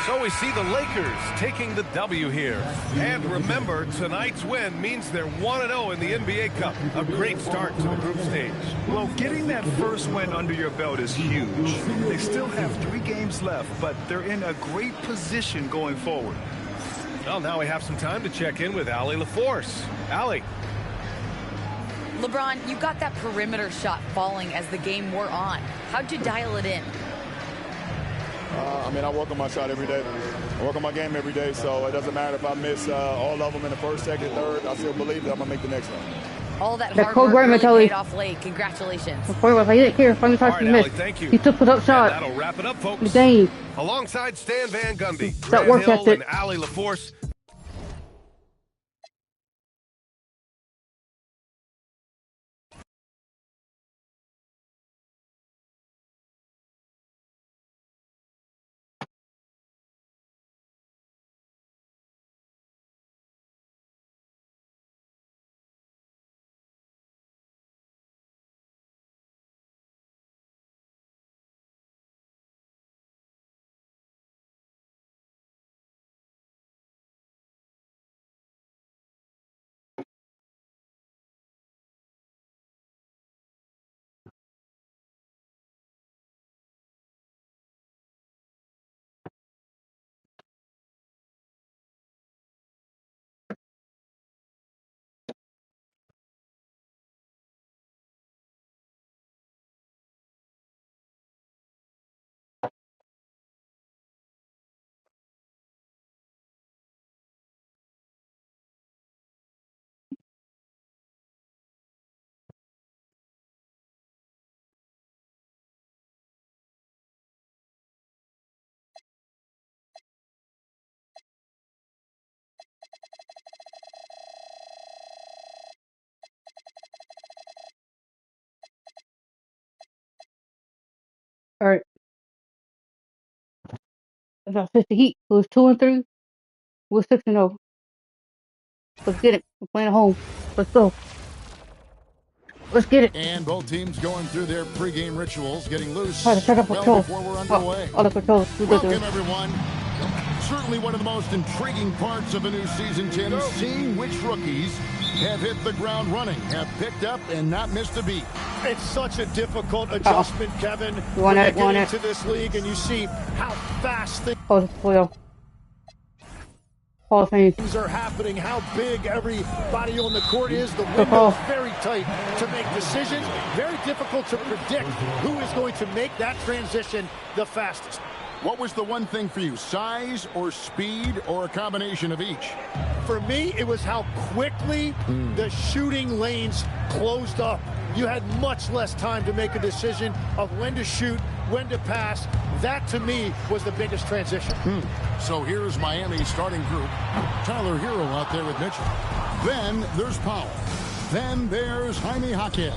So we see the Lakers taking the W here. And remember, tonight's win means they're 1-0 in the NBA Cup. A great start to the group stage. Well, getting that first win under your belt is huge. They still have 3 games left, but they're in a great position going forward. Well, now we have some time to check in with Allie LaForce. Allie. LeBron, you got that perimeter shot falling as the game wore on. How'd you dial it in? I mean, I work on my shot every day. I work on my game every day, so it doesn't matter if I miss all of them in the first, second, third. I still believe that I'm going to make the next one. All that hard work really paid off late. Congratulations. Before I didn't care. Funny time you missed. Thank you. He took the up shot. And that'll wrap it up, folks. The game. Alongside Stan Van Gundy, That Grant work Hill, ethic. and Allie LaForce. All right. I got 50 Heat. It was 2-3. We're 6-0. Let's get it. We're playing at home. Let's go. Let's get it. And both teams going through their pregame rituals, getting loose All right, check out well before we're underway. All the controls. Welcome, everyone. Certainly one of the most intriguing parts of a new season, Tim, seeing which rookies have hit the ground running, have picked up and not missed a beat. It's such a difficult adjustment, Kevin. Want it, when you get into this league and you see how fast things are happening, how big everybody on the court is. The window is very tight to make decisions. Very difficult to predict who is going to make that transition the fastest. What was the one thing for you, size or speed or a combination of each? For me, it was how quickly the shooting lanes closed up. You had much less time to make a decision of when to shoot, when to pass. That, to me, was the biggest transition. So here's Miami's starting group. Tyler Hero out there with Mitchell. Then there's Powell. Then there's Jaime Jaquez.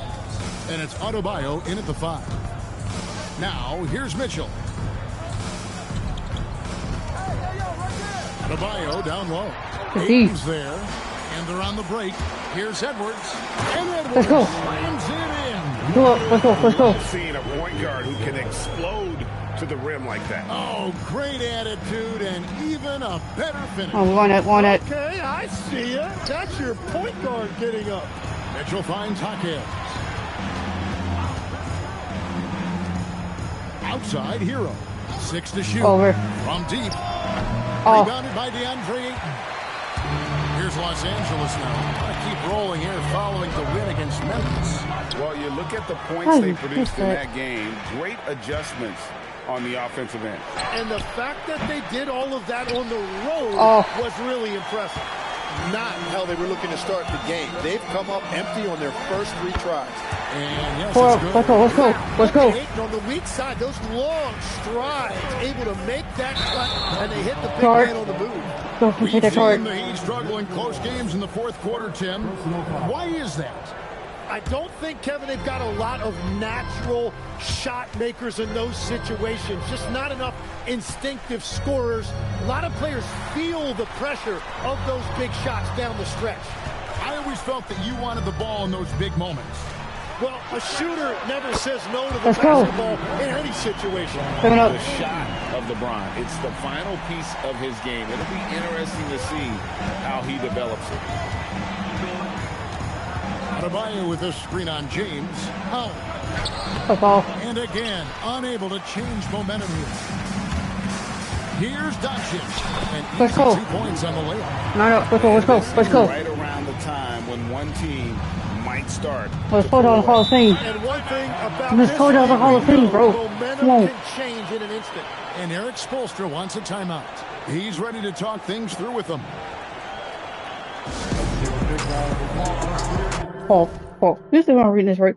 And it's Adebayo in at the 5. Now, here's Mitchell. Adebayo down low. Aiden's there. And they're on the break. Here's Edwards. And Edwards slams it in. Let's go. Seeing a point guard who can explode to the rim like that. Oh, great attitude and even a better finish. Oh, want it. Okay, I see you. That's your point guard getting up. Mitchell finds Jaquez. Outside Hero. 6 to shoot. Over. From deep. Rebounded by DeAndre Ayton. Here's Los Angeles now. Gotta keep rolling here following the win against Memphis. Well, you look at the points they produced in that game. Great adjustments on the offensive end. And the fact that they did all of that on the road was really impressive. Not how they were looking to start the game. They've come up empty on their first 3 tries. And yes, let's go. On the weak side, those long strides, able to make that cut, and they hit the big man on the move. We've seen the Heat struggle in close games in the fourth quarter, Tim. Why is that? I don't think, Kevin, they've got a lot of natural shot makers in those situations. Just not enough instinctive scorers. A lot of players feel the pressure of those big shots down the stretch. I always felt that you wanted the ball in those big moments. Well, a shooter never says no to the basketball in any situation. The shot of LeBron, it's the final piece of his game. It'll be interesting to see how he develops it. Adebayo with a screen on James. Oh. And again, unable to change momentum here. Here's Doncic. And easy 2 points on the layup. Let's go. Right around the time when one team might start. Let's go down the Hall of Fame. And one thing about Let's go down the Hall of Fame, bro. Momentum can change in an instant. And Eric Spoelstra wants a timeout. He's ready to talk things through with them. This is I'm reading this right.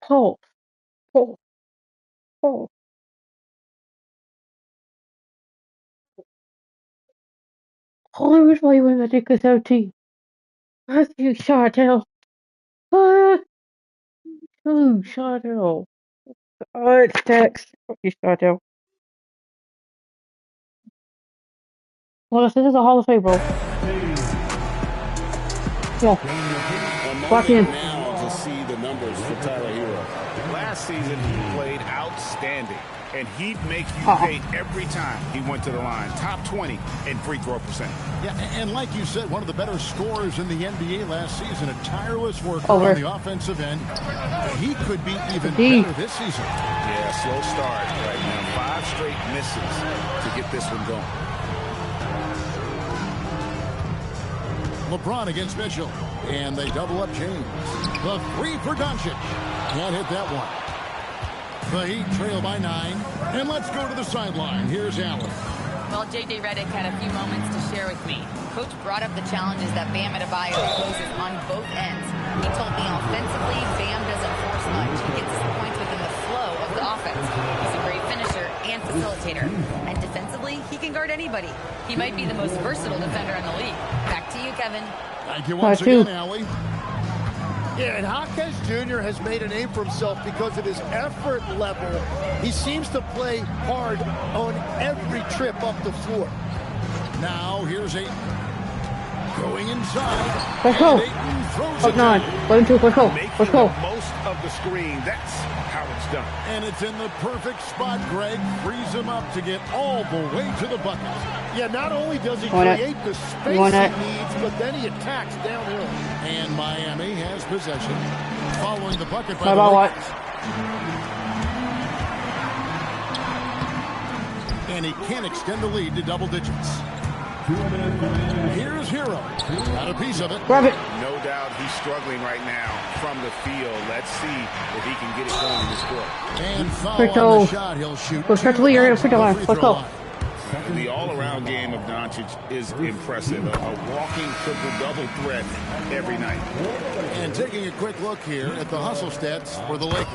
Paul. Here's why you win the Dick 13. Fuck you, Chantel. Fuck you, Chantel. Alright, text. Fuck you, Chantel. Well, this is a Hall of Fame, bro. Come on. Walk in. Now to see the numbers for Tyler Hero. Last season, he played outstanding, and he'd make you pay every time he went to the line. Top 20 in free throw percentage. Yeah, and like you said, one of the better scorers in the NBA last season. A tireless worker on the offensive end. He could be even better this season. Yeah, slow start right now. 5 straight misses to get this one going. LeBron against Mitchell. And they double up James. The 3 for Doncic. Can't hit that one. The Heat trail by 9. And let's go to the sideline. Here's Allen. Well, J.J. Redick had a few moments to share with me. Coach brought up the challenges that Bam Adebayo poses on both ends. He told me offensively, Bam doesn't force much. He gets his points within the flow of the offense. He's a great finisher and facilitator. And defensively, he can guard anybody. He might be the most versatile defender in the league. Back to you, Kevin. Thank you once again, Allie. Yeah, and Jaquez Jr. has made a name for himself because of his effort level. He seems to play hard on every trip up the floor. Now, here's Ayton. Going inside. Let's go. Up 9. 11-2. Let's go. Let's go. Most of the screen. That's how it's done. And it's in the perfect spot, Greg. Frees him up to get all the way to the bucket. Yeah, not only does he create the space he needs, but then he attacks downhill. And Miami has possession. Following the bucket by How about what? And he can't extend the lead to double digits. Here's Hero. Got a piece of it. Grab it. No doubt he's struggling right now from the field. Let's see if he can get it going this quarter. And foul on the shot. He'll shoot. Let's go. The all-around game of Doncic is impressive. A walking triple-double threat every night. And taking a quick look here at the hustle stats for the Lakers.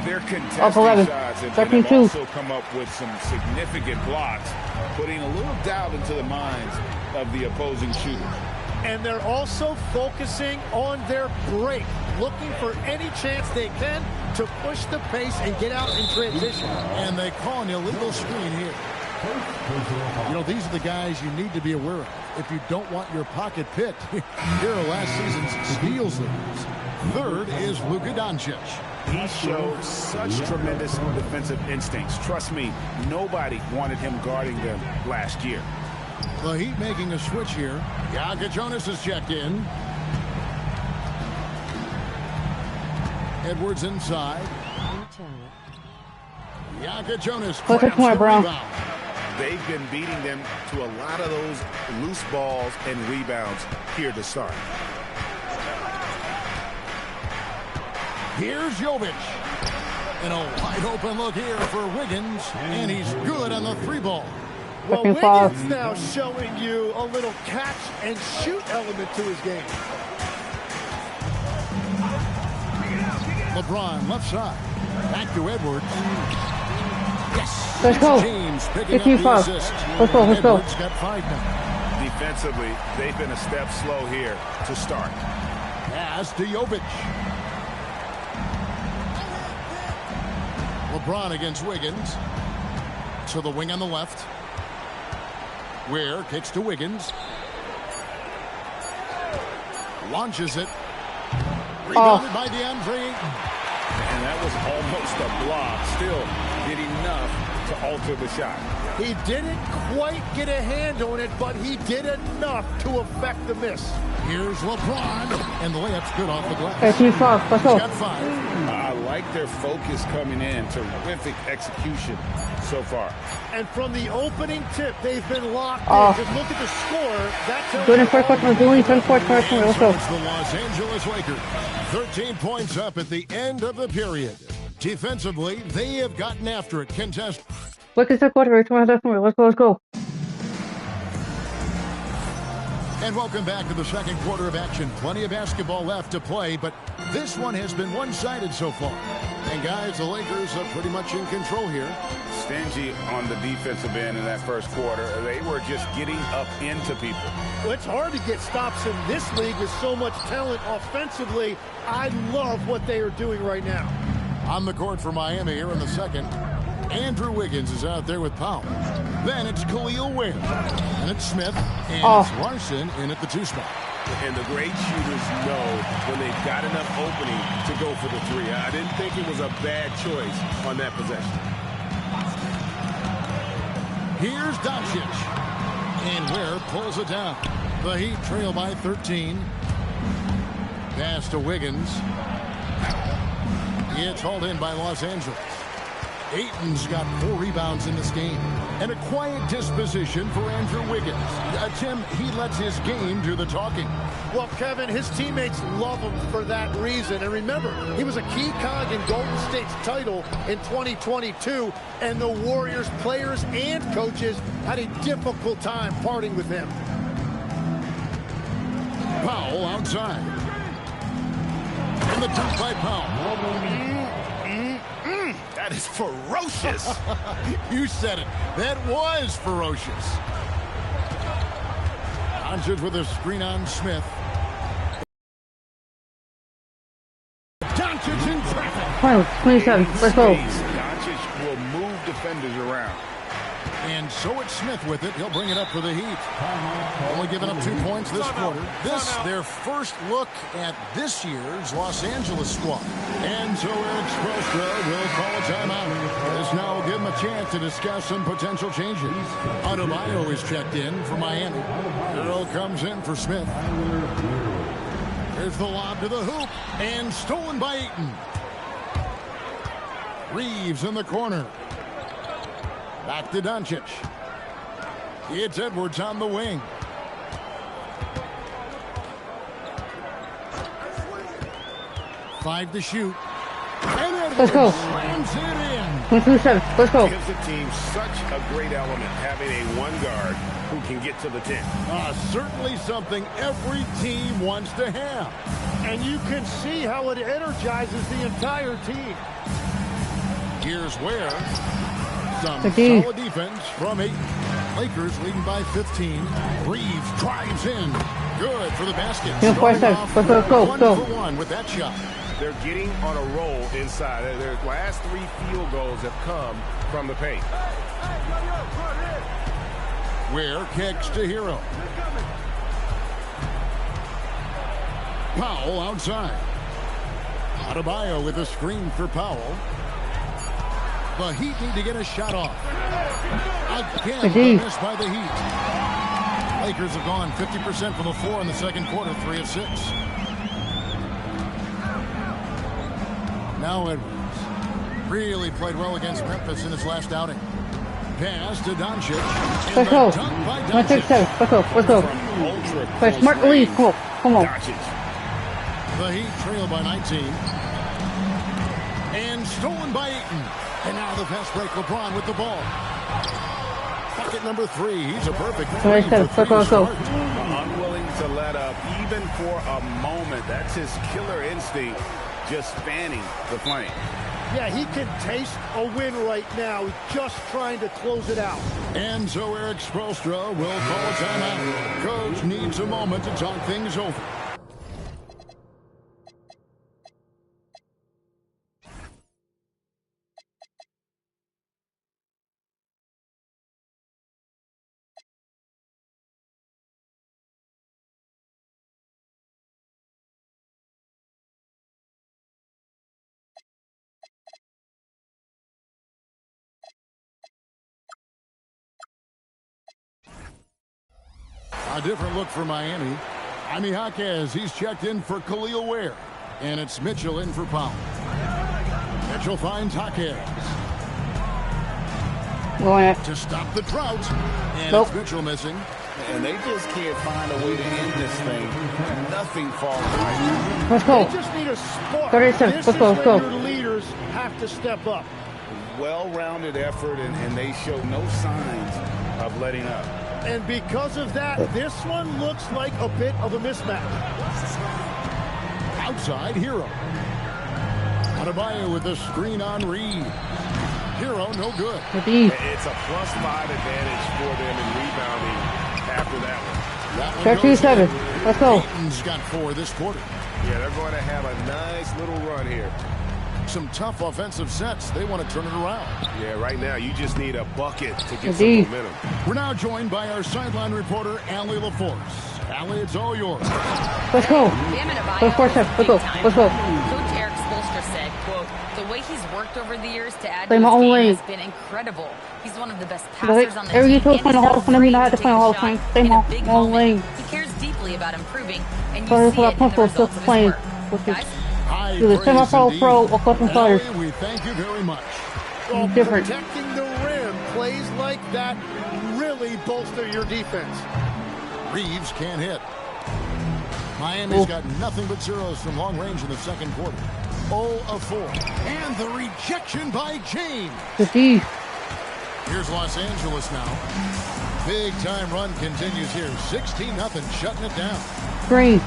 Their contested shots have also come up with some significant blocks, putting a little doubt into the minds of the opposing shooters. And they're also focusing on their break, looking for any chance they can to push the pace and get out in transition. And they call an illegal screen here. You know, these are the guys you need to be aware of if you don't want your pocket picked. Here are last season's steals leaders. Third is Luka Doncic. He showed such tremendous defensive instincts. Trust me, nobody wanted him guarding them last year. The Heat making a switch here. Jonas has checked in. Edwards inside. Jonas. They've been beating them to a lot of those loose balls and rebounds here to start. Here's Jovic. And a wide open look here for Wiggins. And he's good on the 3-ball. Well, Wiggins now showing you a little catch and shoot element to his game. LeBron left side. Back to Edwards. Yes. Let's go. James picking up the assist. Let's go. Edwards got 5 now. Defensively, they've been a step slow here to start. Pass to Jovic. LeBron against Wiggins. To the wing on the left. Ware kicks to Wiggins. Launches it. Rebounded by DeAndre Ayton. And that was almost a block. Still did enough to alter the shot. He didn't quite get a hand on it, but he did enough to affect the miss. Here's LeBron, and the layup's good off the glass. He's got 5. I like their focus coming in. Terrific execution so far. And from the opening tip, they've been locked in. Just look at the score. That tells good in first quarter. Doing first quarter. Let's go. It's the Los Angeles Lakers. 13 points up at the end of the period. Defensively, they have gotten after it. Contest. Look at the quarter. Let's go. And welcome back to the second quarter of action. Plenty of basketball left to play, but this one has been one-sided so far. And guys, the Lakers are pretty much in control here. Stingy on the defensive end in that first quarter. They were just getting up into people. Well, it's hard to get stops in this league with so much talent offensively. I love what they are doing right now. On the court for Miami here in the second. Andrew Wiggins is out there with Powell. Then it's Khalil Ware. And it's Smith. And it's Larson in at the 2 spot. And the great shooters know when they've got enough opening to go for the 3. I didn't think it was a bad choice on that possession. Here's Doncic. And Ware pulls it down. The Heat trail by 13. Pass to Wiggins. It's hauled in by Los Angeles. Ayton's got 4 rebounds in this game. And a quiet disposition for Andrew Wiggins. Tim, he lets his game do the talking. Well, Kevin, his teammates love him for that reason. And remember, he was a key cog in Golden State's title in 2022. And the Warriors players and coaches had a difficult time parting with him. Powell outside. And the dunk by Powell. That is ferocious. You said it. That was ferocious. Doncic with a screen on Smith. Doncic in traffic. 27. Let's go. Doncic will move defenders around. And so it's Smith with it. He'll bring it up for the Heat. Only giving up 2 points this quarter. This, their first look at this year's Los Angeles squad. And so Eric Spoelstra will call a timeout. This now will give him a chance to discuss some potential changes. Adebayo is checked in for Miami. Hero comes in for Smith. There's the lob to the hoop. And stolen by Ayton. Reeves in the corner. Back to Doncic. It's Edwards on the wing. Five to shoot. And Edwards slams it in. 27. Let's go. Gives the team such a great element having a 1 guard who can get to the 10. Certainly something every team wants to have. And you can see how it energizes the entire team. Here's where some solid defense from 8. Lakers leading by 15. Reeves drives in. Good for the basket. Go. 1-for-1 with that shot. They're getting on a roll inside. Their last 3 field goals have come from the paint. Ware kicks to Hero. Powell outside. Adebayo with a screen for Powell. The Heat need to get a shot off. Again, missed by the Heat. Lakers have gone 50% from the floor in the second quarter, 3 of 6. Now Edwards really played well against Memphis in his last outing. Pass to Doncic. Let's go. 167. Let's go. Play smart lead. Come on. The Heat trail by 19. And stolen by Ayton. And now the fast break. LeBron with the ball. Bucket number 3. He's a perfect 3 for 3 to start. Unwilling to let up even for a moment. That's his killer instinct. Just fanning the flame. Yeah, he can taste a win right now. He's just trying to close it out. And so Eric Spoelstra will call a timeout. Coach needs a moment to talk things over. A different look for Miami. Jaime Jaquez, he's checked in for Khalil Ware. And it's Mitchell in for Powell. Mitchell finds Jaquez. To stop the drought. And it's Mitchell missing. And they just can't find a way to end this thing. Nothing falls right. Let's go. They just need a spark. This is when your leaders have to step up. Well-rounded effort, and they show no signs of letting up. And because of that, this one looks like a bit of a mismatch. Outside, Hero. Adebayo with the screen on Reed. Hero, no good. It's a +5 advantage for them in rebounding after that one. 13-7. Let's go. Ayton's got 4 this quarter. Yeah, they're going to have a nice little run here. Some tough offensive sets. They want to turn it around. Yeah, right now you just need a bucket to get some momentum. We're now joined by our sideline reporter, Allie LaForce. Allie, it's all yours. Let's go. Let's go. Let's go. Coach Eric Spoelstra said, quote, the way he's worked over the years to add to his game has been incredible. He's one of the best passers on the team. He cares deeply about improving, and you see it in the results of his work. Guys? Either semi-pro or custom sliders. We thank you very much. Well, protecting the rim, plays like that really bolster your defense. Reeves can't hit. Miami's got nothing but zeros from long range in the second quarter. 0 of 4. And the rejection by James. Here's Los Angeles now. Big time run continues here. 16-0, shutting it down. Green.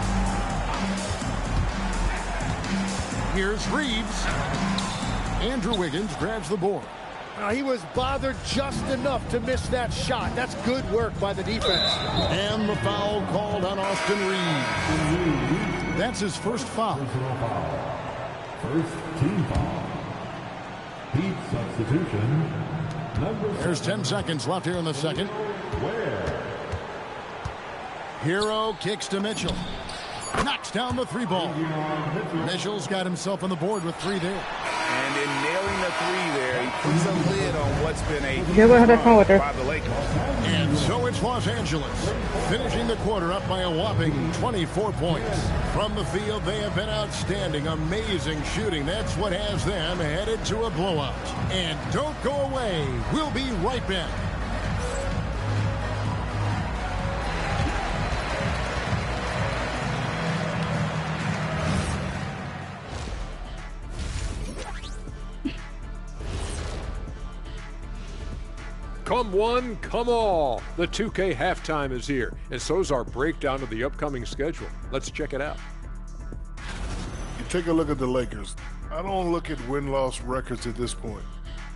Here's Reeves. Andrew Wiggins grabs the board. He was bothered just enough to miss that shot. That's good work by the defense. And the foul called on Austin Reeves. That's his first foul. First team foul. Heat substitution. There's 10 seconds left here in the second. Hero kicks to Mitchell. Knocks down the 3-ball. Mitchell's got himself on the board with 3 there. And in nailing the 3 there, he puts a lid on what's been a by the Lakers. And so it's Los Angeles, finishing the quarter up by a whopping 24 points. From the field, they have been outstanding, amazing shooting. That's what has them headed to a blowout. And don't go away. We'll be right back. Come one, come all. The 2K halftime is here, and so's our breakdown of the upcoming schedule. Let's check it out. You take a look at the Lakers. I don't look at win-loss records at this point.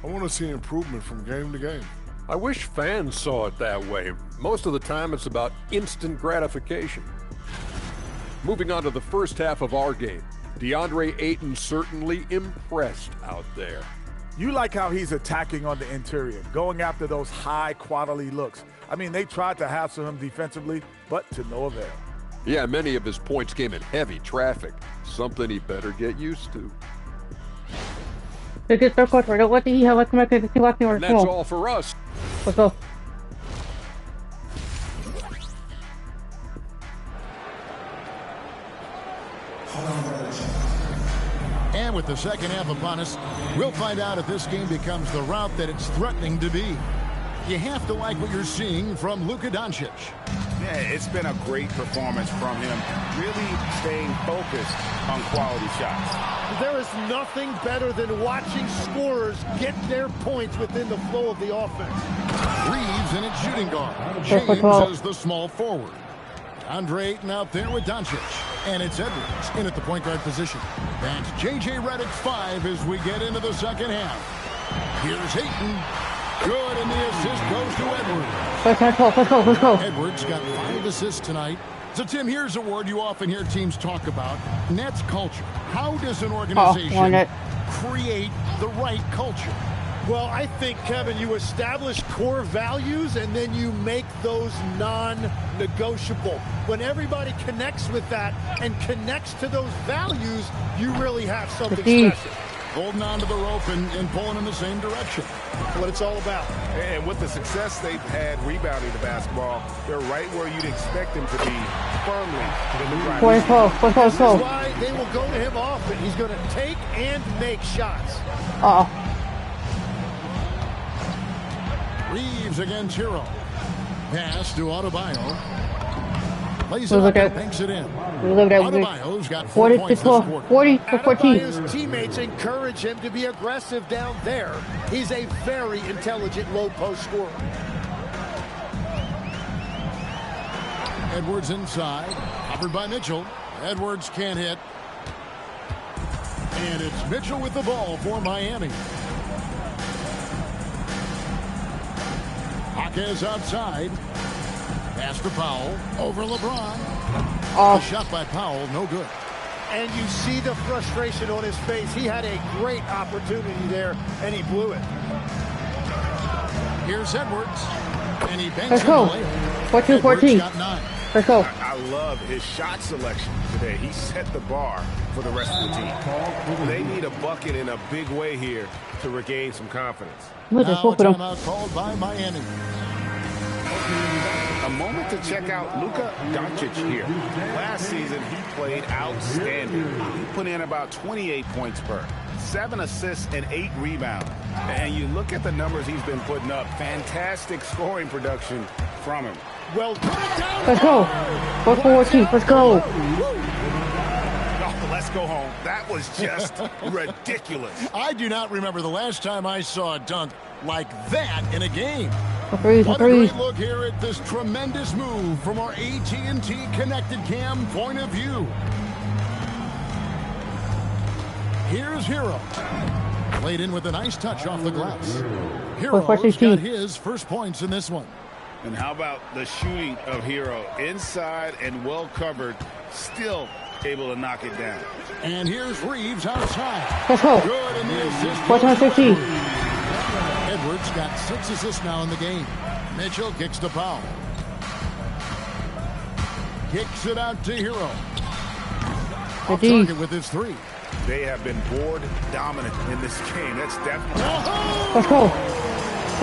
I want to see improvement from game to game. I wish fans saw it that way. Most of the time it's about instant gratification. Moving on to the first half of our game. DeAndre Ayton certainly impressed out there. You like how he's attacking on the interior, going after those high-quality looks. I mean, they tried to hassle him defensively, but to no avail. Yeah, many of his points came in heavy traffic, something he better get used to. And that's all for us. Let's go. And with the second half upon us, we'll find out if this game becomes the route that it's threatening to be. You have to like what you're seeing from Luka Doncic. Yeah, it's been a great performance from him, really staying focused on quality shots. There is nothing better than watching scorers get their points within the flow of the offense. Reeves in its shooting guard. James is the small forward. Andre Ayton out there with Doncic. And it's Edwards in at the point guard position. That's J.J. Redick 5 as we get into the second half. Here's Ayton. Good, and the assist goes to Edwards. Let's go. Edwards got 5 assists tonight. So, Tim, here's a word you often hear teams talk about, and that's culture. How does an organization create the right culture? Well, I think, Kevin, you establish core values and then you make those non-negotiable. When everybody connects with that and connects to those values, you really have something special. holding on to the rope and pulling in the same direction. What it's all about. And with the success they've had rebounding the basketball, they're right where you'd expect them to be, firmly in the drive. This is why they will go to him often. He's going to take and make shots. Reeves against Hero. Pass to Adebayo. Plays it up and banks it in. Adebayo's got 4 points this quarter. 40 to 14. Adebayo's teammates encourage him to be aggressive down there. He's a very intelligent low post scorer. Edwards inside. Covered by Mitchell. Edwards can't hit. And it's Mitchell with the ball for Miami. Jaquez outside. Pass to Powell. Over LeBron. The shot by Powell, no good. And you see the frustration on his face. He had a great opportunity there, and he blew it. Here's Edwards. And he banks Let's go. 14-14. Let's go. I love his shot selection today. He set the bar for the rest of the team. They need a bucket in a big way here to regain some confidence. Now timeout called by Miami. A moment to check out Luka Doncic here. Last season, he played outstanding. He put in about 28 points per, 7 assists and 8 rebounds. And you look at the numbers he's been putting up, fantastic scoring production from him. Well, let's go. 4-14. Let's go. Oh, let's go home. That was just ridiculous. I do not remember the last time I saw a dunk like that in a game. What a great look here at this tremendous move from our AT&T Connected Cam point of view. Here's Hero. Played in with a nice touch off the glass. Hero's got his first points in this one. And how about the shooting of Hero? Inside and well covered, still able to knock it down. And here's Reeves outside. Let's go. Good in the assist. 14-15. Edwards got 6 assists now in the game. Mitchell kicks to Powell. Kicks it out to Hero. Off target with his 3. They have been board dominant in this game. That's definitely. Let's go.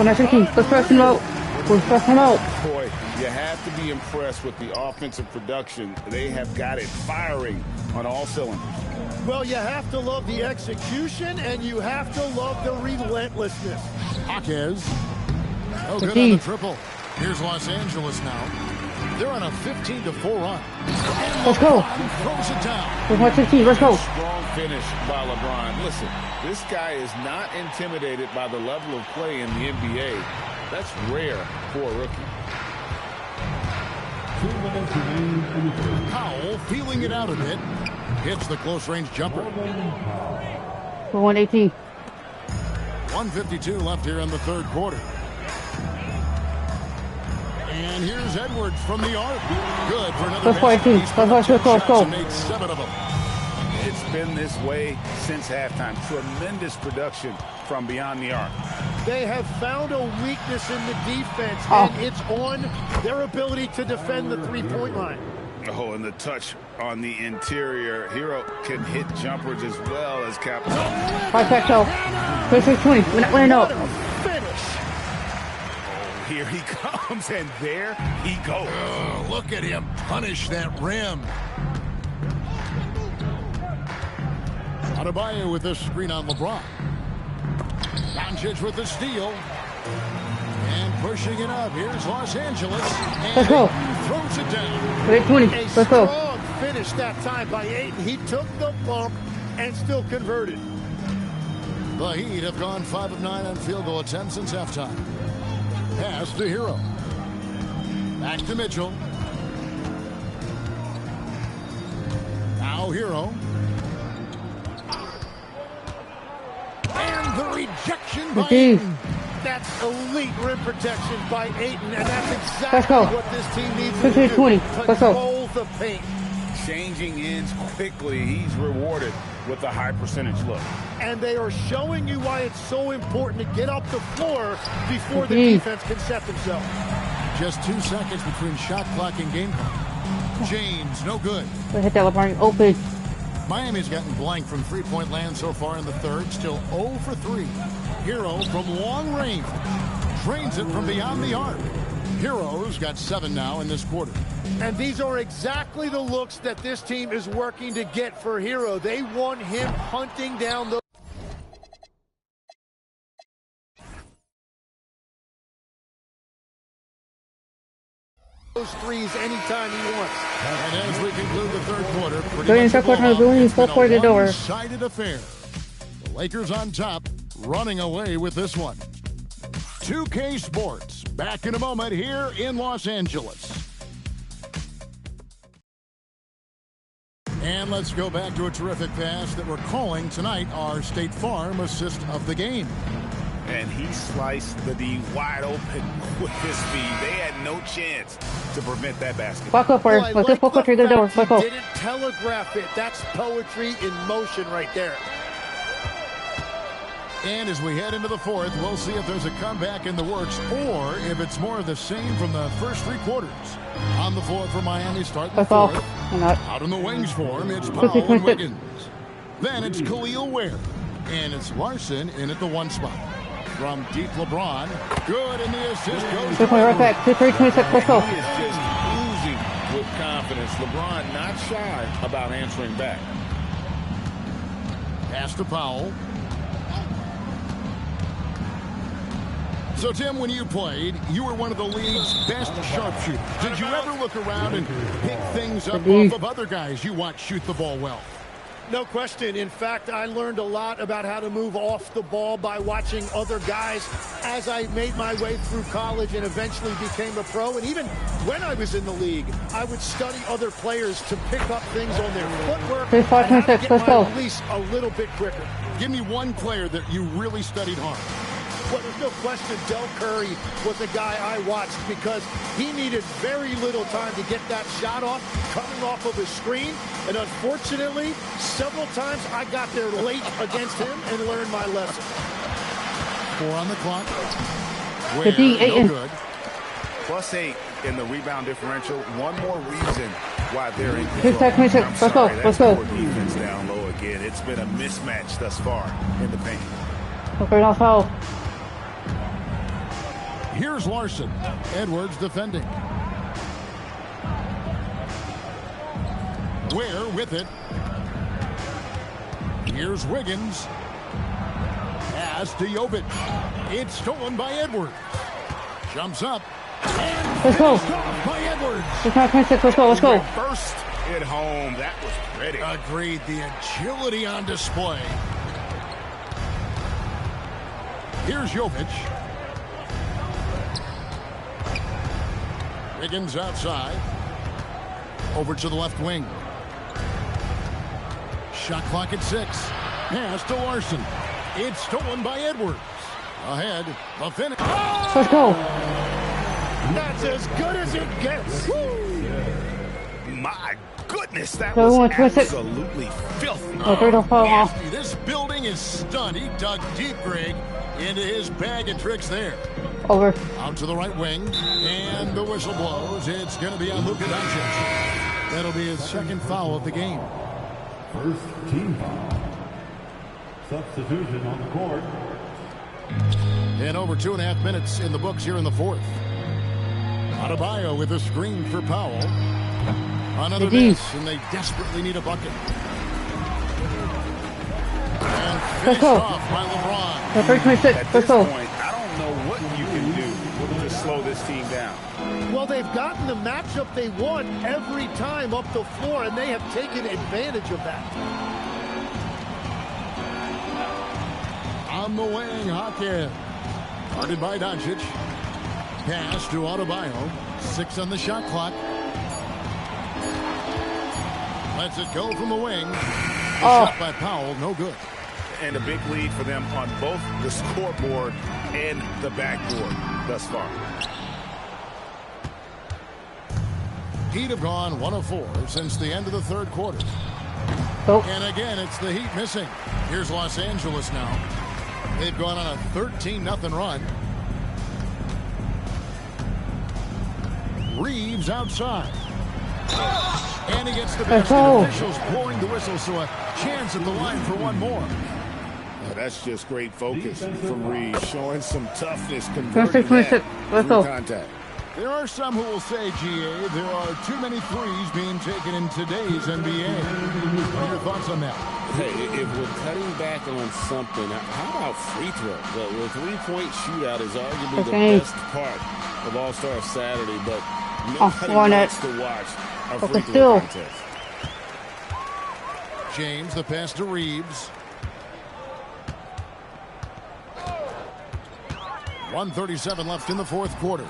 14-15. Let's press him out. Let's press him out. Boy, you have to be impressed with the offensive production. They have got it firing on all cylinders. Well, you have to love the execution, and you have to love the relentlessness. Jaquez. Oh, good on the triple. Here's Los Angeles now. They're on a 15-4 run. Let's go. Throws it down. 14-15. Let's go. Strong finish by LeBron. Listen, this guy is not intimidated by the level of play in the NBA. That's rare for a rookie. Powell feeling it out a bit. Hits the close-range jumper. 118. 1:52 left here in the third quarter. And here's Edwards from the arc. Good for another. Let's go. Made 7 of them. It's been this way since halftime. Tremendous production from beyond the arc. They have found a weakness in the defense, and it's on their ability to defend the three-point line. Oh, and the touch on the interior. Hero can hit jumpers as well as capitalize. 26-20. We're not winning out. Here he comes, and there he goes. Oh, look at him punish that rim. Adebayo with the screen on LeBron. Doncic with the steal. And pushing it up. Here's Los Angeles. And let's go. Throws it down. 20. Let's go. Strong finish that time by Ayton. He took the bump and still converted. The Heat have gone 5 of 9 on field goal attempts since halftime. Pass to Hero. Back to Mitchell. Now Hero. And the rejection by Ayton. That's elite rim protection by Ayton, and that's exactly what this team needs to do. 20. Control the paint. Changing ends quickly. He's rewarded with a high percentage look. And they are showing you why it's so important to get up the floor before the defense can set themselves. Just 2 seconds between shot clock and game clock. James, no good. Hit that LeBron open. Miami's gotten blank from three-point land so far in the third. Still 0 for 3. Hero from long range. Drains it from beyond the arc. Hero's got 7 now in this quarter. And these are exactly the looks that this team is working to get for Hero. They want him hunting down those threes anytime he wants. And as we conclude the third quarter, One-sided affair. The Lakers on top, running away with this one. 2K Sports, back in a moment here in Los Angeles. And let's go back to a terrific pass that we're calling tonight our State Farm assist of the game. And he sliced the D wide open with his speed. They had no chance to prevent that basket. Back up, Well, I like the fact he didn't telegraph it. That's poetry in motion right there. And as we head into the fourth, we'll see if there's a comeback in the works or if it's more of the same from the first three quarters. On the floor for Miami, starting the fourth. Out in the wings for him, it's Powell and Wiggins. Then it's Khalil Ware. And it's Larson in at the one spot. From deep LeBron. Good, and the assist goes to right back. 2-3-26, let's go. He is just oozing with confidence. LeBron not shy about answering back. Pass to Powell. So, Tim, when you played, you were one of the league's best sharpshooters. Did you ever look around and pick things up off of other guys you watch shoot the ball well? No question. In fact, I learned a lot about how to move off the ball by watching other guys as I made my way through college and eventually became a pro. And even when I was in the league, I would study other players to pick up things on their footwork and how to get my release a little bit quicker. Give me one player that you really studied hard. Well, there's no question Del Curry was a guy I watched because he needed very little time to get that shot off, coming off of a screen. And unfortunately, several times I got there late against him and learned my lesson. 4 on the clock. No good. +8 in the rebound differential. One more reason why they're in control. Let's go. Defense down low again. It's been a mismatch thus far in the paint. Okay, now foul. Here's Larson. Edwards defending. Ware with it. Here's Wiggins. Pass to Jovic. It's stolen by Edwards. Jumps up. And let's go. By Edwards. 2-9-26, let's go, let's go. First at home. That was pretty. Agreed. The agility on display. Here's Jovic. Wiggins outside. Over to the left wing. Shot clock at 6. Pass to Larson. It's stolen by Edwards. Ahead. The finish. Oh! Let's go. That's as good as it gets. Woo! My goodness, that was absolutely filthy. Nasty. This building is stunned. He dug deep, Greg, into his bag of tricks there. Over. Out to the right wing, and the whistle blows. It's going to be on Luka Doncic. That'll be his second foul of the game. First team foul. Substitution on the court. And over 2.5 minutes in the books here in the fourth. Adebayo with a screen for Powell. Another miss, and they desperately need a bucket. And finished off by LeBron. 3-26, let's go. What you can do to slow this team down. Well, they've gotten the matchup they want every time up the floor, and they have taken advantage of that. On the wing, Hawkins. Guarded by Doncic. Pass to Adebayo. 6 on the shot clock. Lets it go from the wing. Shot by Powell, no good. And a big lead for them on both the scoreboard and the backboard thus far. Heat have gone 1 of 4 since the end of the third quarter. And again, it's the Heat missing. Here's Los Angeles now. They've gone on a 13-0 run. Reeves outside. And he gets the basket. Officials blowing the whistle, so a chance at the line for one more. That's just great focus from Reed, showing some toughness, converting that through contact. There are some who will say, GA, there are too many threes being taken in today's NBA. What are your thoughts on that? Hey, if we're cutting back on something, how about free throw? The three-point shootout is arguably the best part of All-Star Saturday, but nobody wants to watch a free throw contest. James, the pass to Reeves. 1:37 left in the fourth quarter.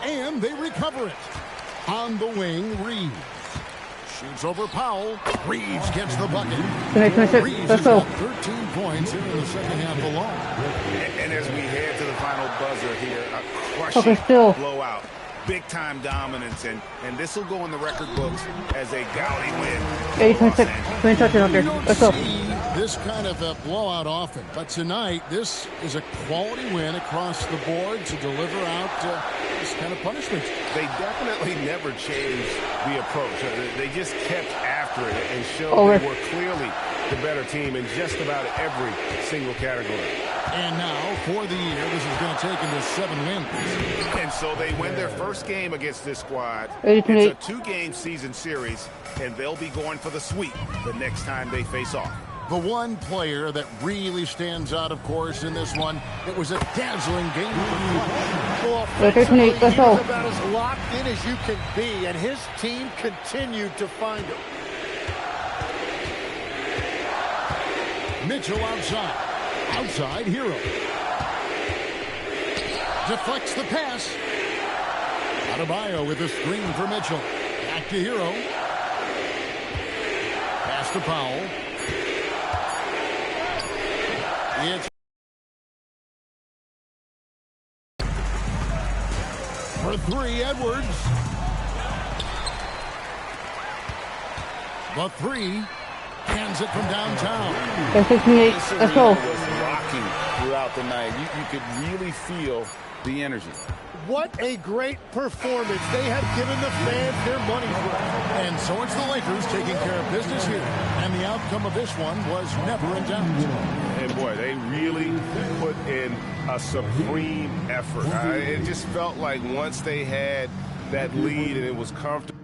And they recover it. On the wing, Reeves. Shoots over Powell. Reeves gets the bucket. Reeves has got 13 points here in the second half alone. And as we head to the final buzzer here, a crushing blowout. Big-time dominance, and this will go in the record books as a gaudy win. 8-26. Out there. Let's go. This kind of a blowout often, but tonight this is a quality win across the board to deliver out this kind of punishment. They definitely never changed the approach. They just kept after it and showed they were clearly the better team in just about every single category. And now, for the year, this is going to take them to 7 wins. And so they win their first game against this squad. It's a 2-game season series, and they'll be going for the sweep the next time they face off. The one player that really stands out, of course, in this one, it was a dazzling game. Offensively, he was about as locked in as you can be, and his team continued to find him. Mitchell outside. Outside, Hero. Deflects the pass. Adebayo with a screen for Mitchell. Back to Hero. Pass to Powell. It's for 3, Edwards. The 3 hands it from downtown. Let's go. Was rocking throughout the night. You could really feel the energy. What a great performance. They have given the fans their money's worth. And so it's the Lakers taking care of business here. And the outcome of this one was never in doubt. And boy, they really put in a supreme effort. It just felt like once they had that lead and it was comfortable.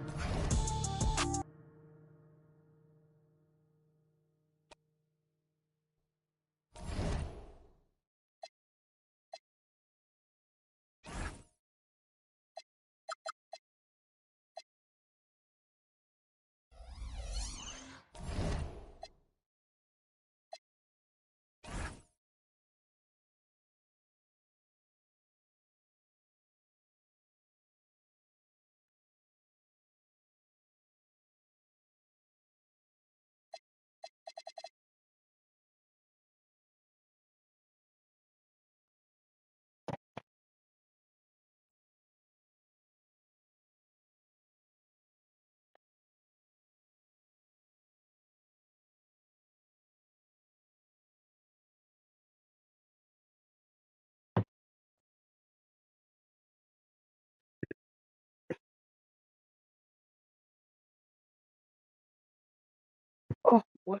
Oh, what?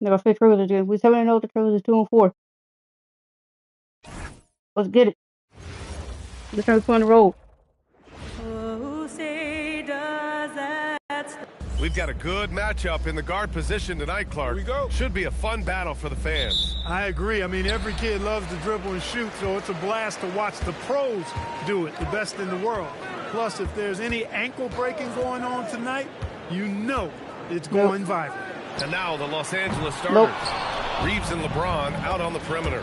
Never fit Trailers again. We 7-0. The Trailers is 2-4. Let's get it. Let's try to put on the road. We've got a good matchup in the guard position tonight, Clark. Here we go. Should be a fun battle for the fans. I agree. I mean, every kid loves to dribble and shoot, so it's a blast to watch the pros do it, the best in the world. Plus, if there's any ankle breaking going on tonight, you know it's going viral. And now the Los Angeles starters. Reeves and LeBron out on the perimeter.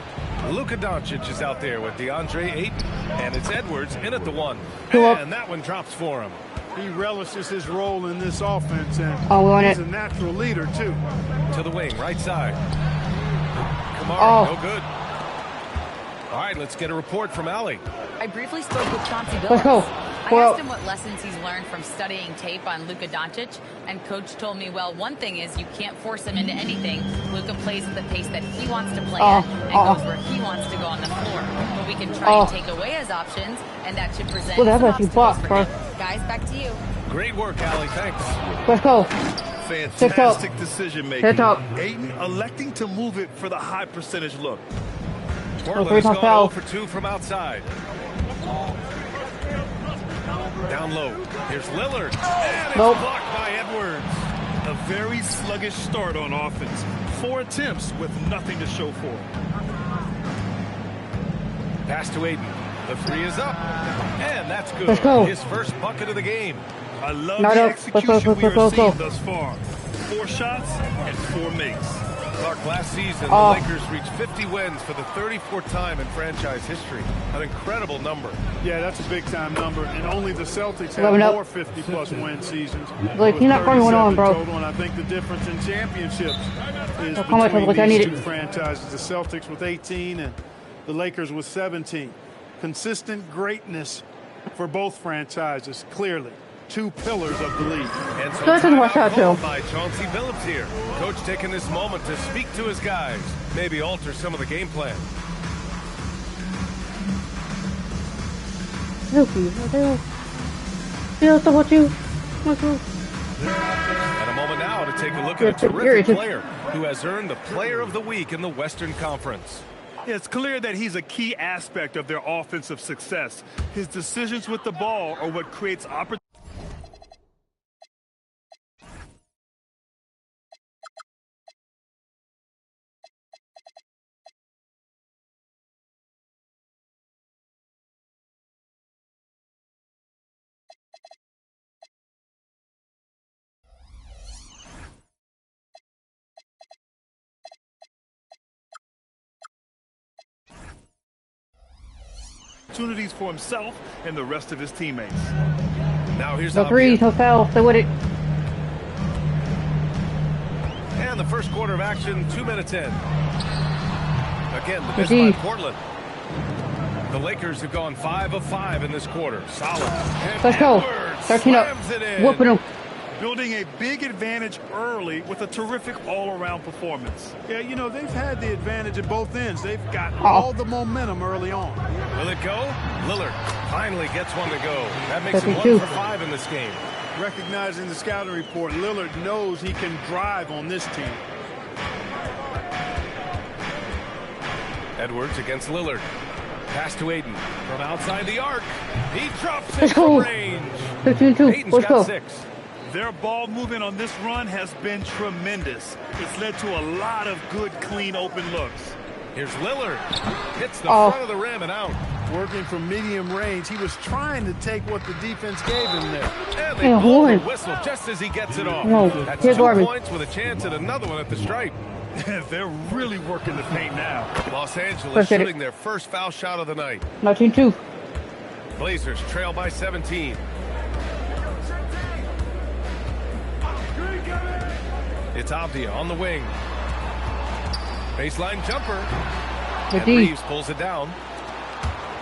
Luka Doncic is out there with DeAndre Ayton, and it's Edwards in at the 1. And that one drops for him. He relishes his role in this offense, and he's a natural leader, too. To the wing, right side. Kamara, no good. All right, let's get a report from Allie. I briefly spoke with Chauncey Billups. I asked him what lessons he's learned from studying tape on Luka Doncic, and Coach told me, well, one thing is you can't force him into anything. Luka plays at the pace that he wants to play at and goes where he wants to go on the floor. But we can try and take away his options, and that should present some obstacles for him. Guys, back to you. Great work, Allie. Thanks. Let's go. Fantastic decision making. Ayton electing to move it for the high percentage look. Portland's going 0 for 2 from outside. Down low. Here's Lillard. And it's blocked by Edwards. A very sluggish start on offense. 4 attempts with nothing to show for it. Pass to Ayton. The 3 is up. And that's good. His first bucket of the game. I love the execution we are seeing thus far. 4 shots and 4 makes. Clark, last season, the Lakers reached 50 wins for the 34th time in franchise history. An incredible number. Yeah, that's a big-time number. And only the Celtics have more 50-plus win seasons. Like, you're not running one on, bro. Total, and I think the difference in championships is between these two franchises. The Celtics with 18 and the Lakers with 17. Consistent greatness for both franchises, clearly. 2 pillars of the league. And so timeout by Chauncey Billups here. Coach taking this moment to speak to his guys. Maybe alter some of the game plan. And a moment now to take a look at a terrific player who has earned the Player of the Week in the Western Conference. It's clear that he's a key aspect of their offensive success. His decisions with the ball are what creates opportunity. Opportunities for himself and the rest of his teammates. Now here's no threes, no foul. Stay with it. And the first quarter of action, 2 minutes in. Again, the miss by Portland. The Lakers have gone 5 of 5 in this quarter. Solid. And let's go. 13 up. Whooping them. Building a big advantage early with a terrific all-around performance. Yeah, you know, they've had the advantage at both ends. They've got all the momentum early on. Will it go? Lillard finally gets one to go. That makes him 1 for 5 in this game. Recognizing the scouting report, Lillard knows he can drive on this team. Edwards against Lillard. Pass to Ayton from outside the arc. He drops it from range. 15-2. Ayton's got 6. Their ball movement on this run has been tremendous. It's led to a lot of good, clean, open looks. Here's Lillard. Hits the front of the rim and out. Working from medium range. He was trying to take what the defense gave him there. And they blow the whistle just as he gets it off. That's 2 points with a chance at another one at the stripe. They're really working the paint now. Los Angeles shooting their first foul shot of the night. 19-2. Blazers trail by 17. It's Avdia on the wing. Baseline jumper. And Reeves pulls it down.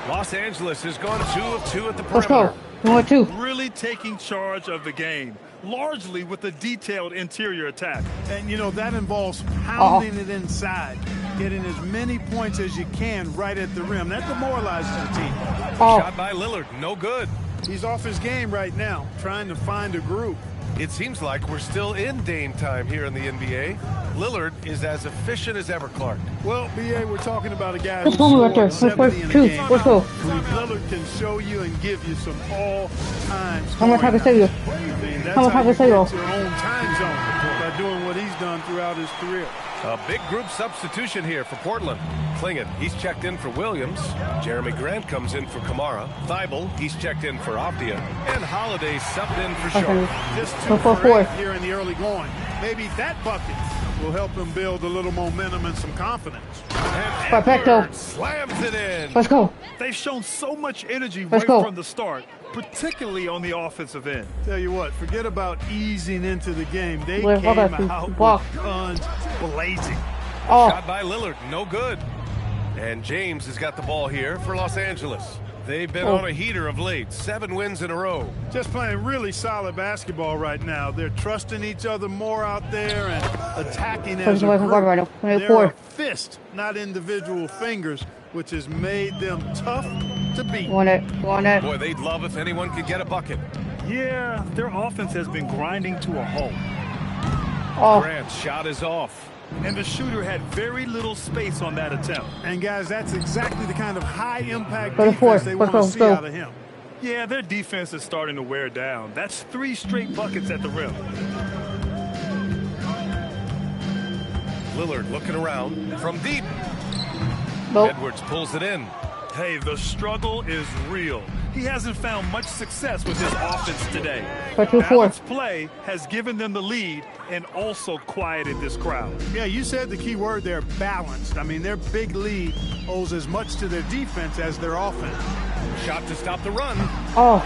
Los Angeles has gone 2 of 2 at the perimeter. Let's go. Really taking charge of the game, largely with a detailed interior attack. And, you know, that involves pounding it inside, getting as many points as you can right at the rim. That demoralizes the team. Shot by Lillard, no good. He's off his game right now, trying to find a groove. It seems like we're still in Dame time here in the NBA. Lillard is as efficient as ever, Clark. Well, BA, we're talking about a guy who's scored 70 in a game. Let's go. Lillard can show you and give you some all-time How much I can say you? How much I can say you? Your own time zone by doing what he's done throughout his career. A big group substitution here for Portland. Klingon, he's checked in for Williams. Jeremy Grant comes in for Kamara. Thibault, he's checked in for Avdia. And Holiday subbed in for Sharp. Just 2 for 8 here in the early going. Maybe that bucket will help him build a little momentum and some confidence. And Edwards slams it in. Let's go. They've shown so much energy from the start, particularly on the offensive end. Tell you what, forget about easing into the game. They came out with guns blazing. Shot by Lillard, no good. And James has got the ball here for Los Angeles. They've been on a heater of late, 7 wins in a row. Just playing really solid basketball right now. They're trusting each other more out there and attacking as a group. They're a fist, not individual fingers, which has made them tough to beat. Want it. Boy, they'd love if anyone could get a bucket. Yeah, their offense has been grinding to a halt. Grant's shot is off. And the shooter had very little space on that attempt. And guys, that's exactly the kind of high-impact defense they want to see out of him. Yeah, their defense is starting to wear down. That's 3 straight buckets at the rim. Lillard looking around from deep. Edwards pulls it in. Hey, the struggle is real. He hasn't found much success with his offense today. Balanced play has given them the lead and also quieted this crowd. Yeah, you said the key word there, balanced. I mean, their big lead owes as much to their defense as their offense. Shot to stop the run.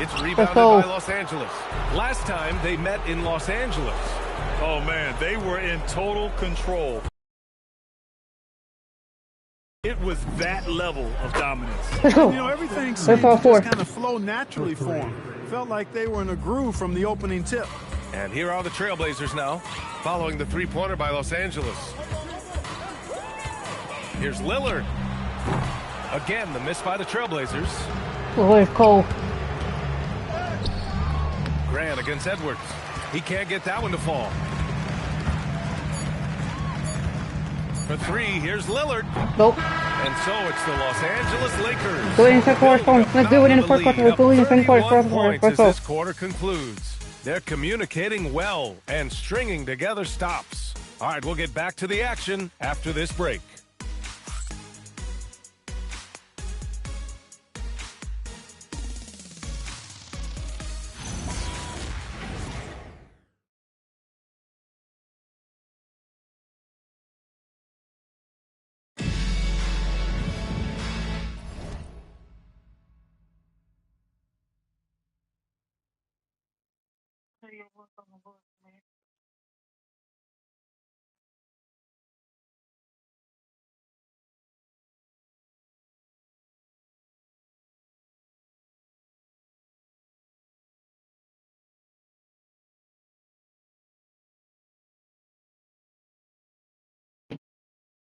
It's rebounded by Los Angeles. Last time they met in Los Angeles. Oh, man, they were in total control. It was that level of dominance. You know, everything seemed to just kind of flow naturally for them. Felt like they were in a groove from the opening tip. And here are the Trailblazers now, following the three-pointer by Los Angeles. Here's Lillard. Again, the miss by the Trailblazers. Oh, it's cold. Grant against Edwards. He can't get that one to fall. For 3, here's Lillard. Nope. And so it's the Los Angeles Lakers. Do it in the second quarter. Let's do it in the first quarter. Let's do it in the second quarter. As this quarter concludes. They're communicating well and stringing together stops. All right, we'll get back to the action after this break.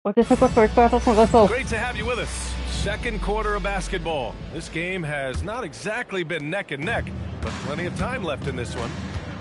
Great to have you with us. Second quarter of basketball. This game has not exactly been neck and neck, but plenty of time left in this one.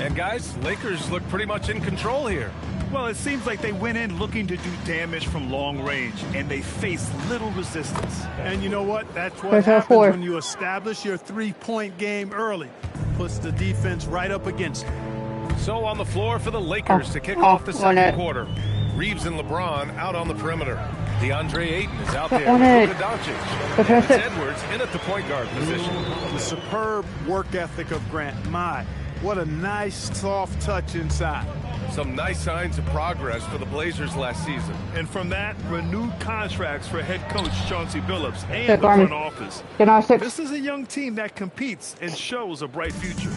And guys, Lakers look pretty much in control here. Well, it seems like they went in looking to do damage from long range, and they faced little resistance. And you know what? That's what happens when you establish your three-point game early. Puts the defense right up against it. So on the floor for the Lakers to kick off the second quarter. Reeves and LeBron out on the perimeter. DeAndre Ayton is out there with Luka Doncic. And it's Edwards in at the point guard position. The superb work ethic of Grant. What a nice, soft touch inside. Some nice signs of progress for the Blazers last season. And from that, renewed contracts for head coach Chauncey Billups and the front office. This is a young team that competes and shows a bright future.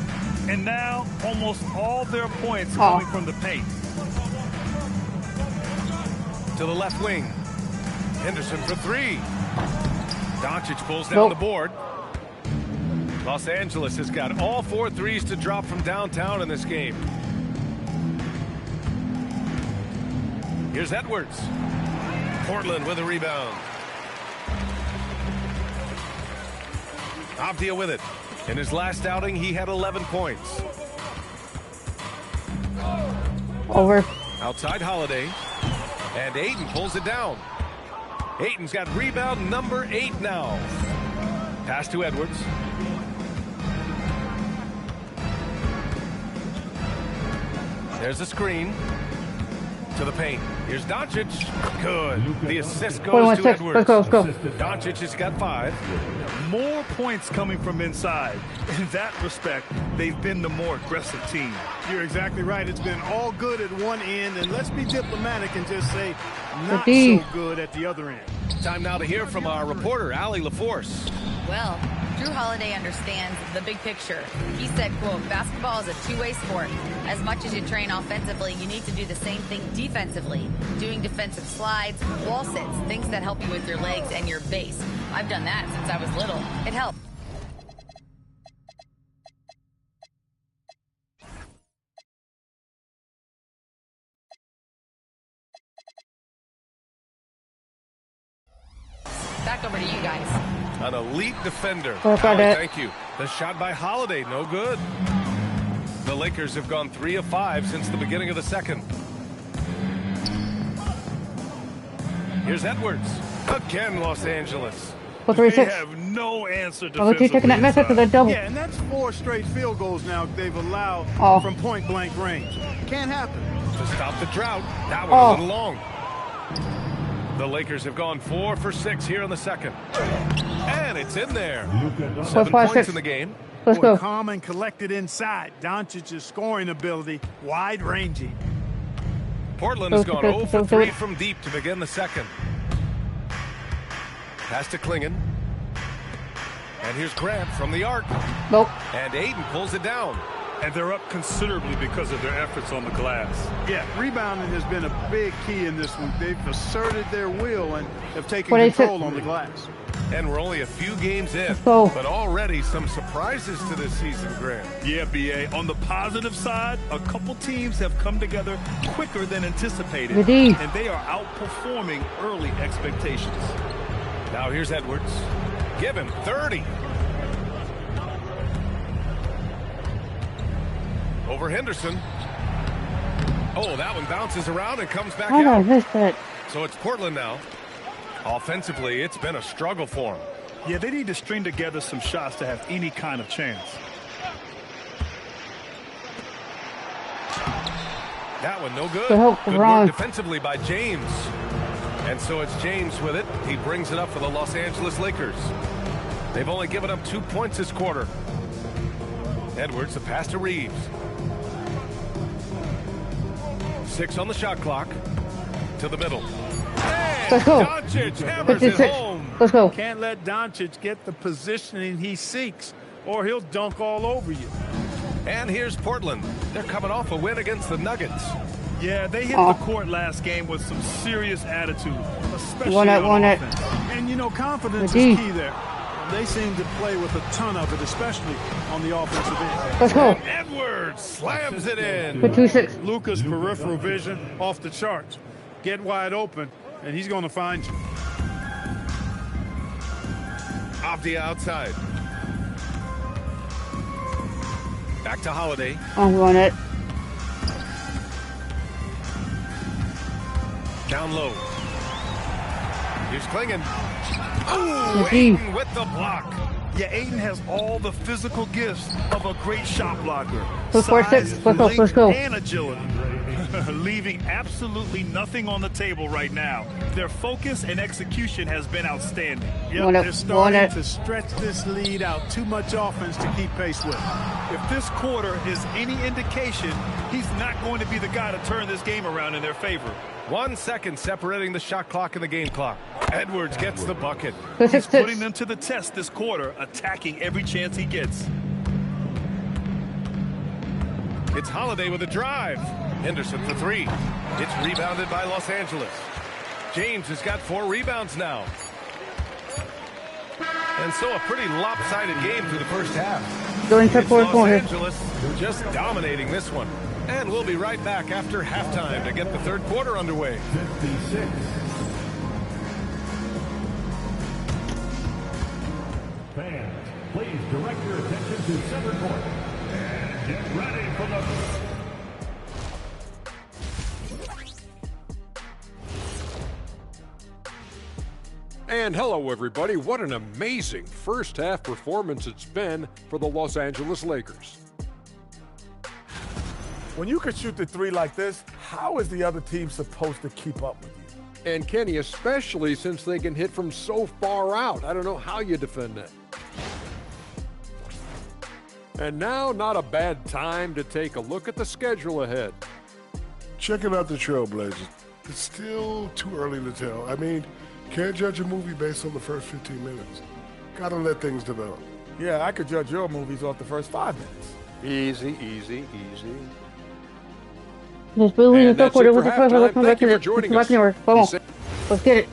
And now, almost all their points coming from the paint. To the left wing. Henderson for 3. Doncic pulls down the board. Los Angeles has got all 4 threes to drop from downtown in this game. Here's Edwards. Portland with a rebound. Avdia with it. In his last outing, he had 11 points. Over. Outside Holiday. And Ayton pulls it down. Ayton's got rebound number 8 now. Pass to Edwards. There's a screen. To the paint. Here's Doncic. Good. The assist goes to Edwards. Let's go. Doncic has got 5. More points coming from inside. In that respect, they've been the more aggressive team. You're exactly right. It's been all good at one end, and let's be diplomatic and just say not so good at the other end. Time now to hear from our reporter, Allie LaForce. Well, Drew Holiday understands the big picture. He said, quote, basketball is a two-way sport. As much as you train offensively, you need to do the same thing defensively. Doing defensive slides, wall sits, things that help you with your legs and your base. I've done that since I was little. It helps. Back over to you guys. An elite defender. Thank you. The shot by Holiday, no good. The Lakers have gone 3 of 5 since the beginning of the second. Here's Edwards. Again, Los Angeles. They have no answer defensively. Taking that method to the double. Yeah, and that's 4 straight field goals now they've allowed from point-blank range. Can't happen. To stop the drought. That one a little long. The Lakers have gone 4 for 6 here in the second. And it's in there. 7 points in the game. Let's go. Calm and collected inside. Doncic's scoring ability, wide-ranging. Portland has gone 0 for 3 from deep to begin the second. Pass to Klingon. And here's Grant from the arc. Nope. And Aiden pulls it down. And they're up considerably because of their efforts on the glass. Yeah, rebounding has been a big key in this one. They've asserted their will and have taken control on the glass. And we're only a few games in, but already some surprises to this season, Grant. Yeah, B.A. On the positive side, a couple teams have come together quicker than anticipated, and they are outperforming early expectations. Now here's Edwards. Give him 30. Over Henderson. Oh, that one bounces around and comes back out. I missed it. So it's Portland now. Offensively, it's been a struggle for them. Yeah, they need to string together some shots to have any kind of chance. That one no good. Good work defensively by James. And so it's James with it. He brings it up for the Los Angeles Lakers. They've only given up 2 points this quarter. Edwards, the pass to Reeves. 6 on the shot clock. To the middle. Let's go. Doncic hammers it home. Let's go. Can't let Doncic get the positioning he seeks, or he'll dunk all over you. And here's Portland. They're coming off a win against the Nuggets. Yeah, they hit the court last game with some serious attitude, especially on offense. And, you know, confidence is key there. They seem to play with a ton of it, especially on the offensive end. Let's go. And Edwards slams it in. 2-6. Luka's peripheral vision off the charts. Get wide open, and he's going to find you. Off the outside. Back to Holiday. I'm on it. Down low. Here's Klingon. Oh, Aiden with the block. Yeah, Aiden has all the physical gifts of a great shot blocker. Size, let's go. And agility. Leaving absolutely nothing on the table right now. Their focus and execution has been outstanding. Yep, they're starting to stretch this lead out. Too much offense to keep pace with. If this quarter is any indication, he's not going to be the guy to turn this game around in their favor. 1 second separating the shot clock and the game clock. Edwards gets the bucket. He's putting them to the test this quarter, attacking every chance he gets. It's Holiday with a drive. Henderson for 3. It's rebounded by Los Angeles. James has got 4 rebounds now. And so a pretty lopsided game through the first half. Going to Los Angeles just dominating this one. And we'll be right back after halftime to get the third quarter underway. 56. Fans, please direct your attention to center court. And get ready for the... And hello, everybody. What an amazing first half performance it's been for the Los Angeles Lakers. When you can shoot the three like this, how is the other team supposed to keep up with you? And Kenny, especially since they can hit from so far out. I don't know how you defend that. And now, not a bad time to take a look at the schedule ahead. Checking out the Trailblazers. It's still too early to tell. I mean, can't judge a movie based on the first 15 minutes. Gotta let things develop. Yeah, I could judge your movies off the first 5 minutes. Easy, easy, easy. Just believe And that's it for halftime. Thank you for joining us. Vamos. Let's get it.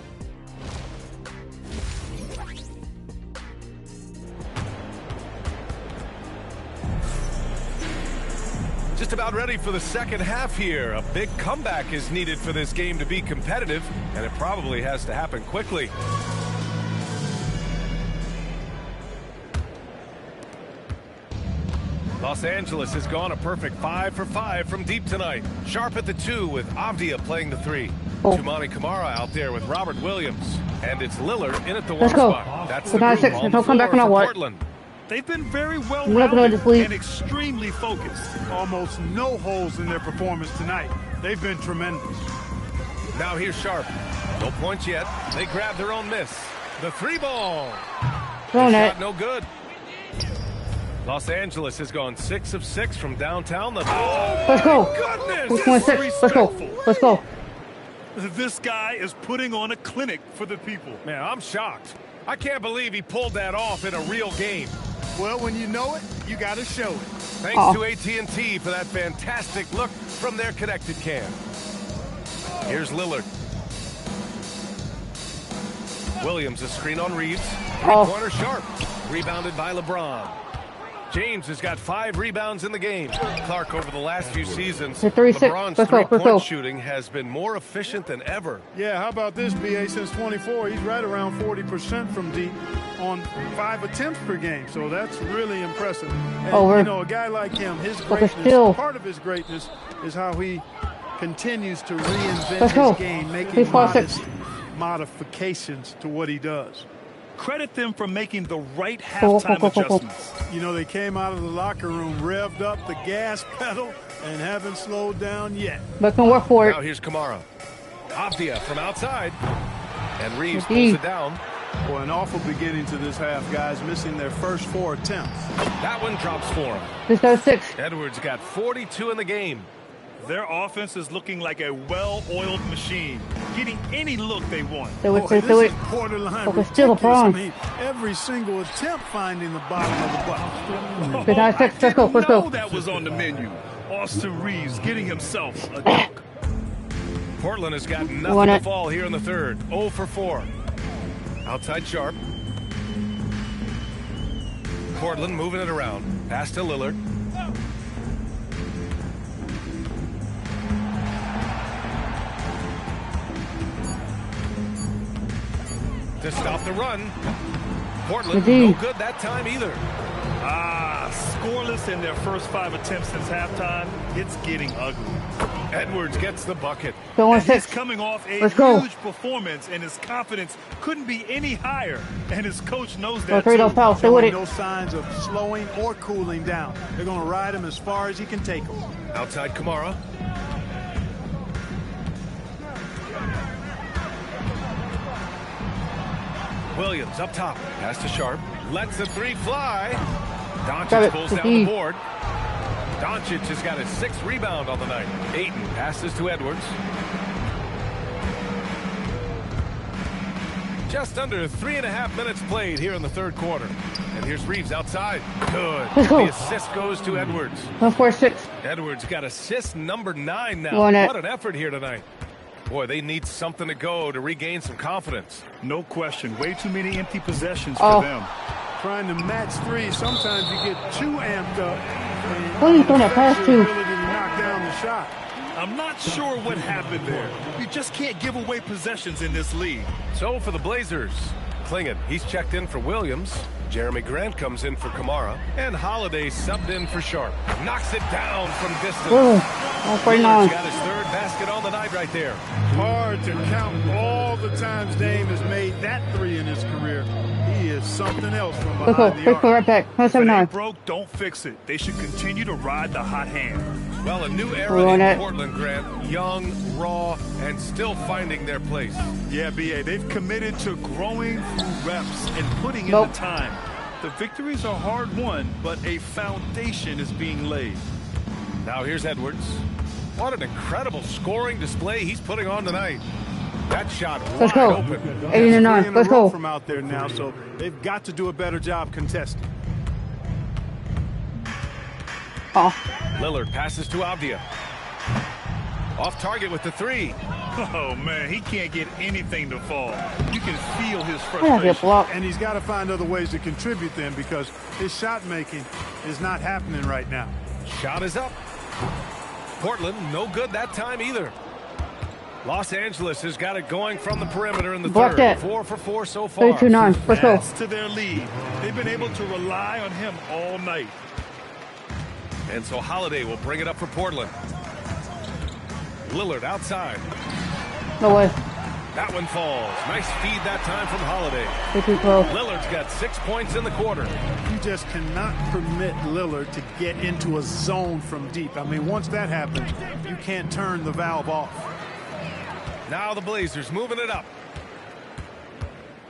Just about ready for the second half here. A big comeback is needed for this game to be competitive, and it probably has to happen quickly. Los Angeles has gone a perfect 5 for 5 from deep tonight. Sharp at the 2 with Avdia playing the 3. Tumani Kamara out there with Robert Williams. And it's Lillard in at the 1 spot. That's the group on the floor for Portland. They've been very well-rounded and extremely focused. Almost no holes in their performance tonight. They've been tremendous. Now here's Sharp. No points yet. They grab their own miss. The 3-ball. Shot no good. Los Angeles has gone 6 of 6 from downtown. Let's go. Goodness. 6. Let's go. Let's go. This guy is putting on a clinic for the people. Man, I'm shocked. I can't believe he pulled that off in a real game. Well, when you know it, you got to show it. Thanks to AT&T for that fantastic look from their connected cam. Here's Lillard. Williams, a screen on Reeves. Three-pointer Sharp. Rebounded by LeBron. James has got 5 rebounds in the game. Clark, over the last few seasons, LeBron's three-point shooting has been more efficient than ever. Yeah, how about this, BA? Since 24, he's right around 40% from deep on 5 attempts per game. So that's really impressive. And, you know, a guy like him, his greatness, part of his greatness is how he continues to reinvent his game, making modest modifications to what he does. Credit them for making the right halftime adjustments. You know, they came out of the locker room, revved up the gas pedal, and haven't slowed down yet. But can work for it. Now here's Kamara. Avdia from outside. And Reeves pulls it down. Boy, an awful beginning to this half, guys, missing their first 4 attempts. That one drops for him. This goes 6. Edwards got 42 in the game. Their offense is looking like a well-oiled machine, getting any look they want. This is borderline still LeBron. I mean, every single attempt finding the bottom of the bucket. Let's go. Let's go. That was on the menu. Austin Reeves getting himself a dunk. Portland has got nothing to fall here in the third. 0 for 4. Outside Sharp. Portland moving it around. Pass to Lillard. To stop the run. Portland, no good that time either. Scoreless in their first 5 attempts since halftime. It's getting ugly. Edwards gets the bucket. He's coming off a huge performance, and his confidence couldn't be any higher. And his coach knows that too. Showing no signs of slowing or cooling down. They're going to ride him as far as he can take him. Outside Kamara. Williams up top. Pass to Sharp. Lets the 3 fly. Doncic pulls down the board. Doncic has got his 6th rebound on the night. Ayton passes to Edwards. Just under 3.5 minutes played here in the third quarter. And here's Reeves outside. Good. The assist goes to Edwards. 1-4-6. Edwards got assist number 9 now. What an effort here tonight. Boy, they need something to go to regain some confidence. No question. Way too many empty possessions for them. Trying to match 3, sometimes you get too amped up. What are you going to pass to? Knock down the shot. I'm not sure what happened there. You just can't give away possessions in this league. So for the Blazers, Klingon, he's checked in for Williams. Jeremy Grant comes in for Kamara, and Holiday subbed in for Sharp. Knocks it down from distance. Lillard's got his third basket on the night right there. Hard to count all the times Dame has made that three in his career. He is something else from behind the arc. Right back. If it ain't broke, don't fix it. They should continue to ride the hot hand. Well, a new era in Portland, Grant. Young, raw, and still finding their place. Yeah, B.A., they've committed to growing through reps and putting in the time. The victories are hard won, but a foundation is being laid. Now here's Edwards. What an incredible scoring display he's putting on tonight. That shot wide open. 8 and 9. Let's go. From out there now, so they've got to do a better job contesting. Lillard passes to Avdia. Off target with the three. Oh, man, he can't get anything to fall. You can feel his frustration. And he's got to find other ways to contribute then because his shot making is not happening right now. Shot is up. Portland, no good that time either. Los Angeles has got it going from the perimeter in the third. 4 for 4 so far. 8-9. Let's go. Adds to their lead. They've been able to rely on him all night. And so Holiday will bring it up for Portland. Lillard outside. No way. That one falls. Nice feed that time from Holiday. Lillard's got 6 points in the quarter. You just cannot permit Lillard to get into a zone from deep. I mean, once that happens, you can't turn the valve off. Now the Blazers moving it up.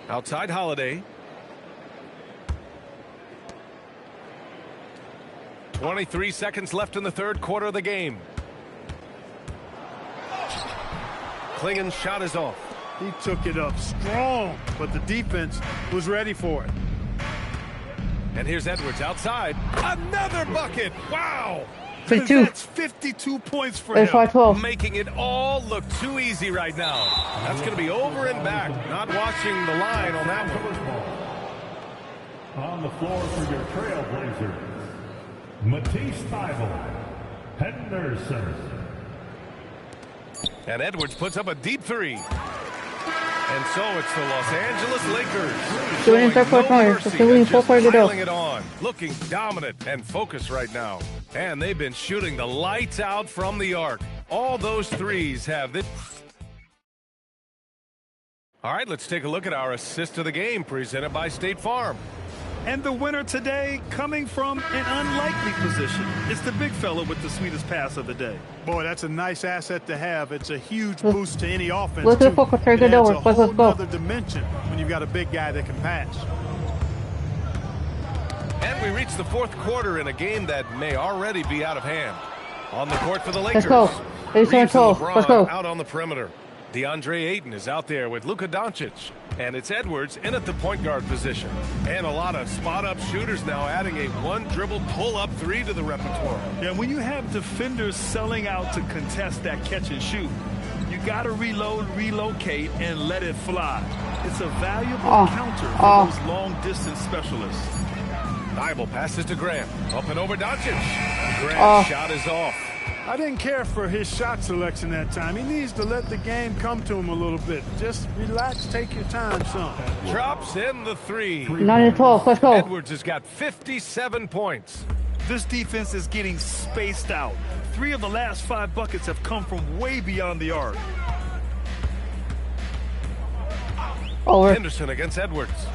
Outside Holiday. 23 seconds left in the third quarter of the game. Klingen's shot is off. He took it up strong, but the defense was ready for it. And here's Edwards outside. Another bucket. Wow. 52. That's 52 points for him. Making it all look too easy right now. That's going to be over and back. Not watching the line on that one. On the floor for your Trailblazers, Matisse Thybulle, Henderson. And Edwards puts up a deep three. And so it's the Los Angeles Lakers. Doing Piling it on. Looking dominant and focused right now. And they've been shooting the lights out from the arc. All those threes have this. All right, let's take a look at our assist of the game presented by State Farm. And the winner today coming from an unlikely position. It's the big fella with the sweetest pass of the day. Boy, that's a nice asset to have. It's a huge boost to any offense. Let's It go. adds a whole other dimension when you've got a big guy that can pass. And we reach the fourth quarter in a game that may already be out of hand. On the court for the Lakers. Let's go. Reeves and LeBron Let's go. Out on the perimeter. DeAndre Ayton is out there with Luka Doncic. And it's Edwards in at the point guard position. And a lot of spot-up shooters now adding a one-dribble pull-up three to the repertoire. Yeah, when you have defenders selling out to contest that catch and shoot, you got to reload, relocate, and let it fly. It's a valuable counter for those long-distance specialists. Thybulle passes to Grant. Up and over Doncic. Grant's shot is off. I didn't care for his shot selection that time. He needs to let the game come to him a little bit. Just relax, take your time, son. Drops in the three. 9-12. Let's go. Edwards has got 57 points. This defense is getting spaced out. 3 of the last 5 buckets have come from way beyond the arc. Henderson against Edwards.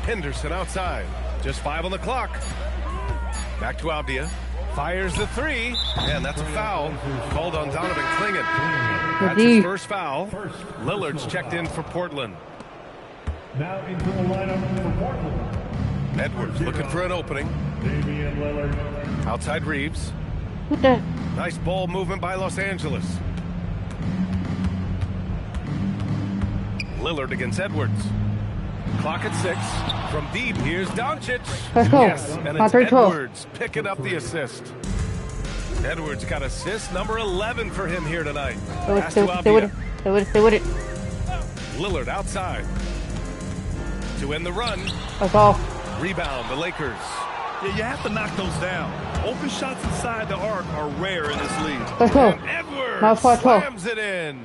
Henderson outside. Just 5 on the clock. Back to Avdia. Fires the three. And that's a foul. Called on Donovan Klingen. That's his first foul. Lillard's checked in for Portland. Now into the lineup for Portland. Edwards looking for an opening. Damian Lillard. Outside Reeves. Nice ball movement by Los Angeles. Lillard against Edwards. Clock at 6. From deep, here's Doncic. Let's go. Yes, and it's Edwards picking up the assist. Edwards got assist number 11 for him here tonight. Stay with it. Lillard outside. To end the run. Let's go. Rebound, the Lakers. Yeah, you have to knock those down. Open shots inside the arc are rare in this league. Let's go. And Edwards slams it in.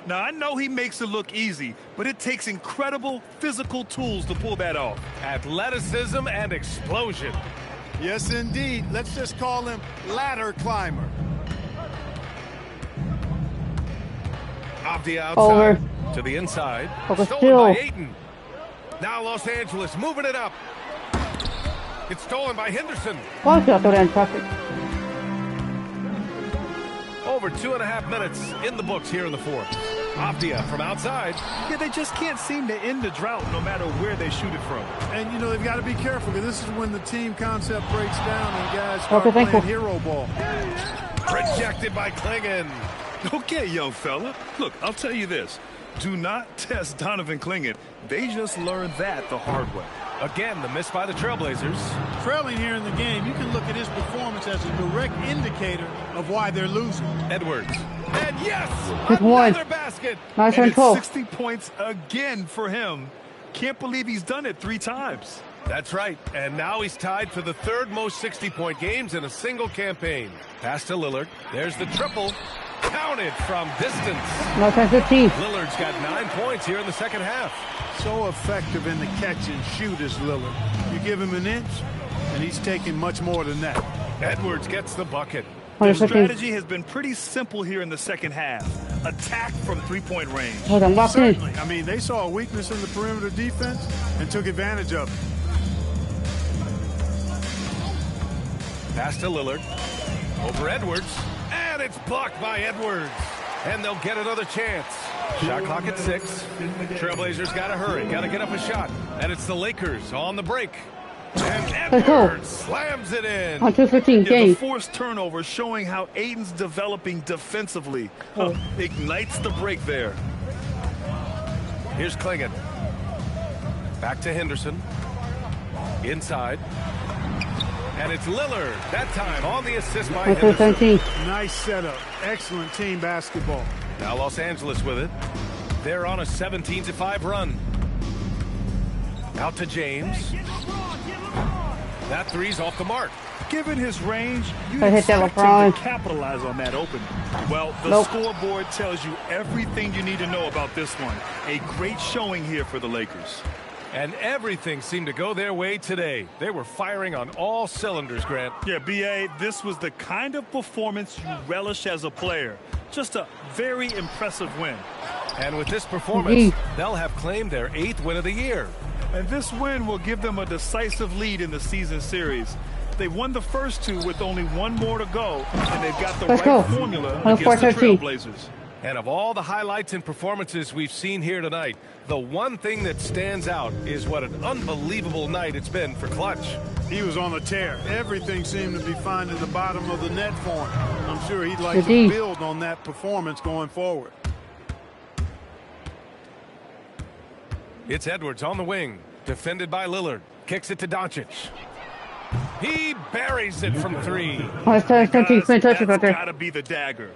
Now, I know he makes it look easy, but it takes incredible physical tools to pull that off. Athleticism and explosion. Yes, indeed. Let's just call him ladder climber. Off the outside to the inside. Stolen by Ayton. Now Los Angeles moving it up. It's stolen by Henderson. Over 2.5 minutes in the books here in the fourth. Avdia from outside. Yeah, they just can't seem to end the drought no matter where they shoot it from. And, you know, they've got to be careful because this is when the team concept breaks down and guys start playing hero ball. Rejected by Clingan. Okay, young fella. Look, I'll tell you this. Do not test Donovan Clingan. They just learned that the hard way. Again, the miss by the Trailblazers. Trailing here in the game, you can look at his performance as a direct indicator of why they're losing. Edwards. And yes, another basket. Nice and and cool. 60 points again for him. Can't believe he's done it 3 times. That's right. And now he's tied for the 3rd most 60-point games in a single campaign. Pass to Lillard. There's the triple. Counted from distance. Nice and 15. Lillard's got 9 points here in the second half. So effective in the catch and shoot is Lillard. You give him an inch, and he's taking much more than that. Edwards gets the bucket. Their strategy has been pretty simple here in the second half. Attack from three-point range. Certainly. I mean, they saw a weakness in the perimeter defense and took advantage of it. Pass to Lillard. Over Edwards. And it's blocked by Edwards. And they'll get another chance. Shot clock at 6. Trailblazers got to hurry. Got to get up a shot. And it's the Lakers on the break. And Edwards slams it in. On 2:15 game. The forced turnover showing how Ayton's developing defensively. Ignites the break there. Here's Clingan. Back to Henderson. Inside. And it's Lillard. That time on the assist by Henderson. Nice setup. Excellent team basketball. Now Los Angeles with it. They're on a 17-5 run. Out to James. That three's off the mark. Given his range, you expect him to capitalize on that opening. Well, the scoreboard tells you everything you need to know about this one. A great showing here for the Lakers. And everything seemed to go their way today. They were firing on all cylinders, Grant. Yeah, B.A., this was the kind of performance you relish as a player. Just a very impressive win. And with this performance, they'll have claimed their 8th win of the year. And this win will give them a decisive lead in the season series. They won the first 2 with only 1 more to go, and they've got the right formula against the Trailblazers. And of all the highlights and performances we've seen here tonight, the one thing that stands out is what an unbelievable night it's been for Clutch. He was on a tear. Everything seemed to be finding the bottom of the net for him. I'm sure he'd like to build on that performance going forward. It's Edwards on the wing, defended by Lillard. Kicks it to Doncic. He buries it from 3. That's got to be the dagger.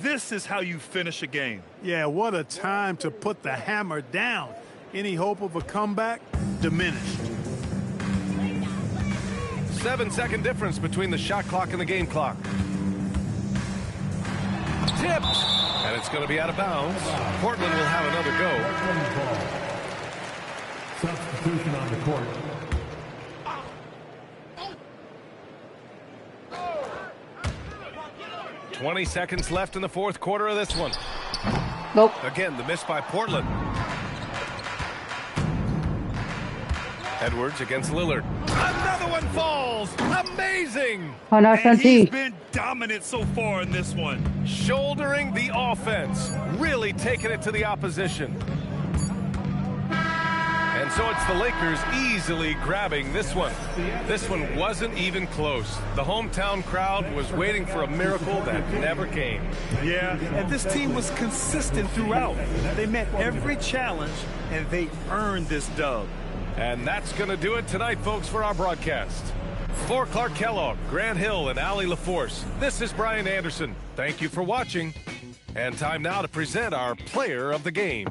This is how you finish a game. Yeah, what a time to put the hammer down. Any hope of a comeback? Diminished. 7-second difference between the shot clock and the game clock. Tipped. And it's going to be out of bounds. Portland will have another go. Substitution on the court. $20 seconds left in the fourth quarter of this one. Nope. Again, the miss by Portland. Edwards against Lillard. Another one falls. Amazing. And he's been dominant so far in this one. Shouldering the offense. Really taking it to the opposition. And so it's the Lakers easily grabbing this one. This one wasn't even close. The hometown crowd was waiting for a miracle that never came. Yeah, and this team was consistent throughout. They met every challenge, and they earned this dub. And that's going to do it tonight, folks, for our broadcast. For Clark Kellogg, Grant Hill, and Allie LaForce, this is Brian Anderson. Thank you for watching. And time now to present our player of the game.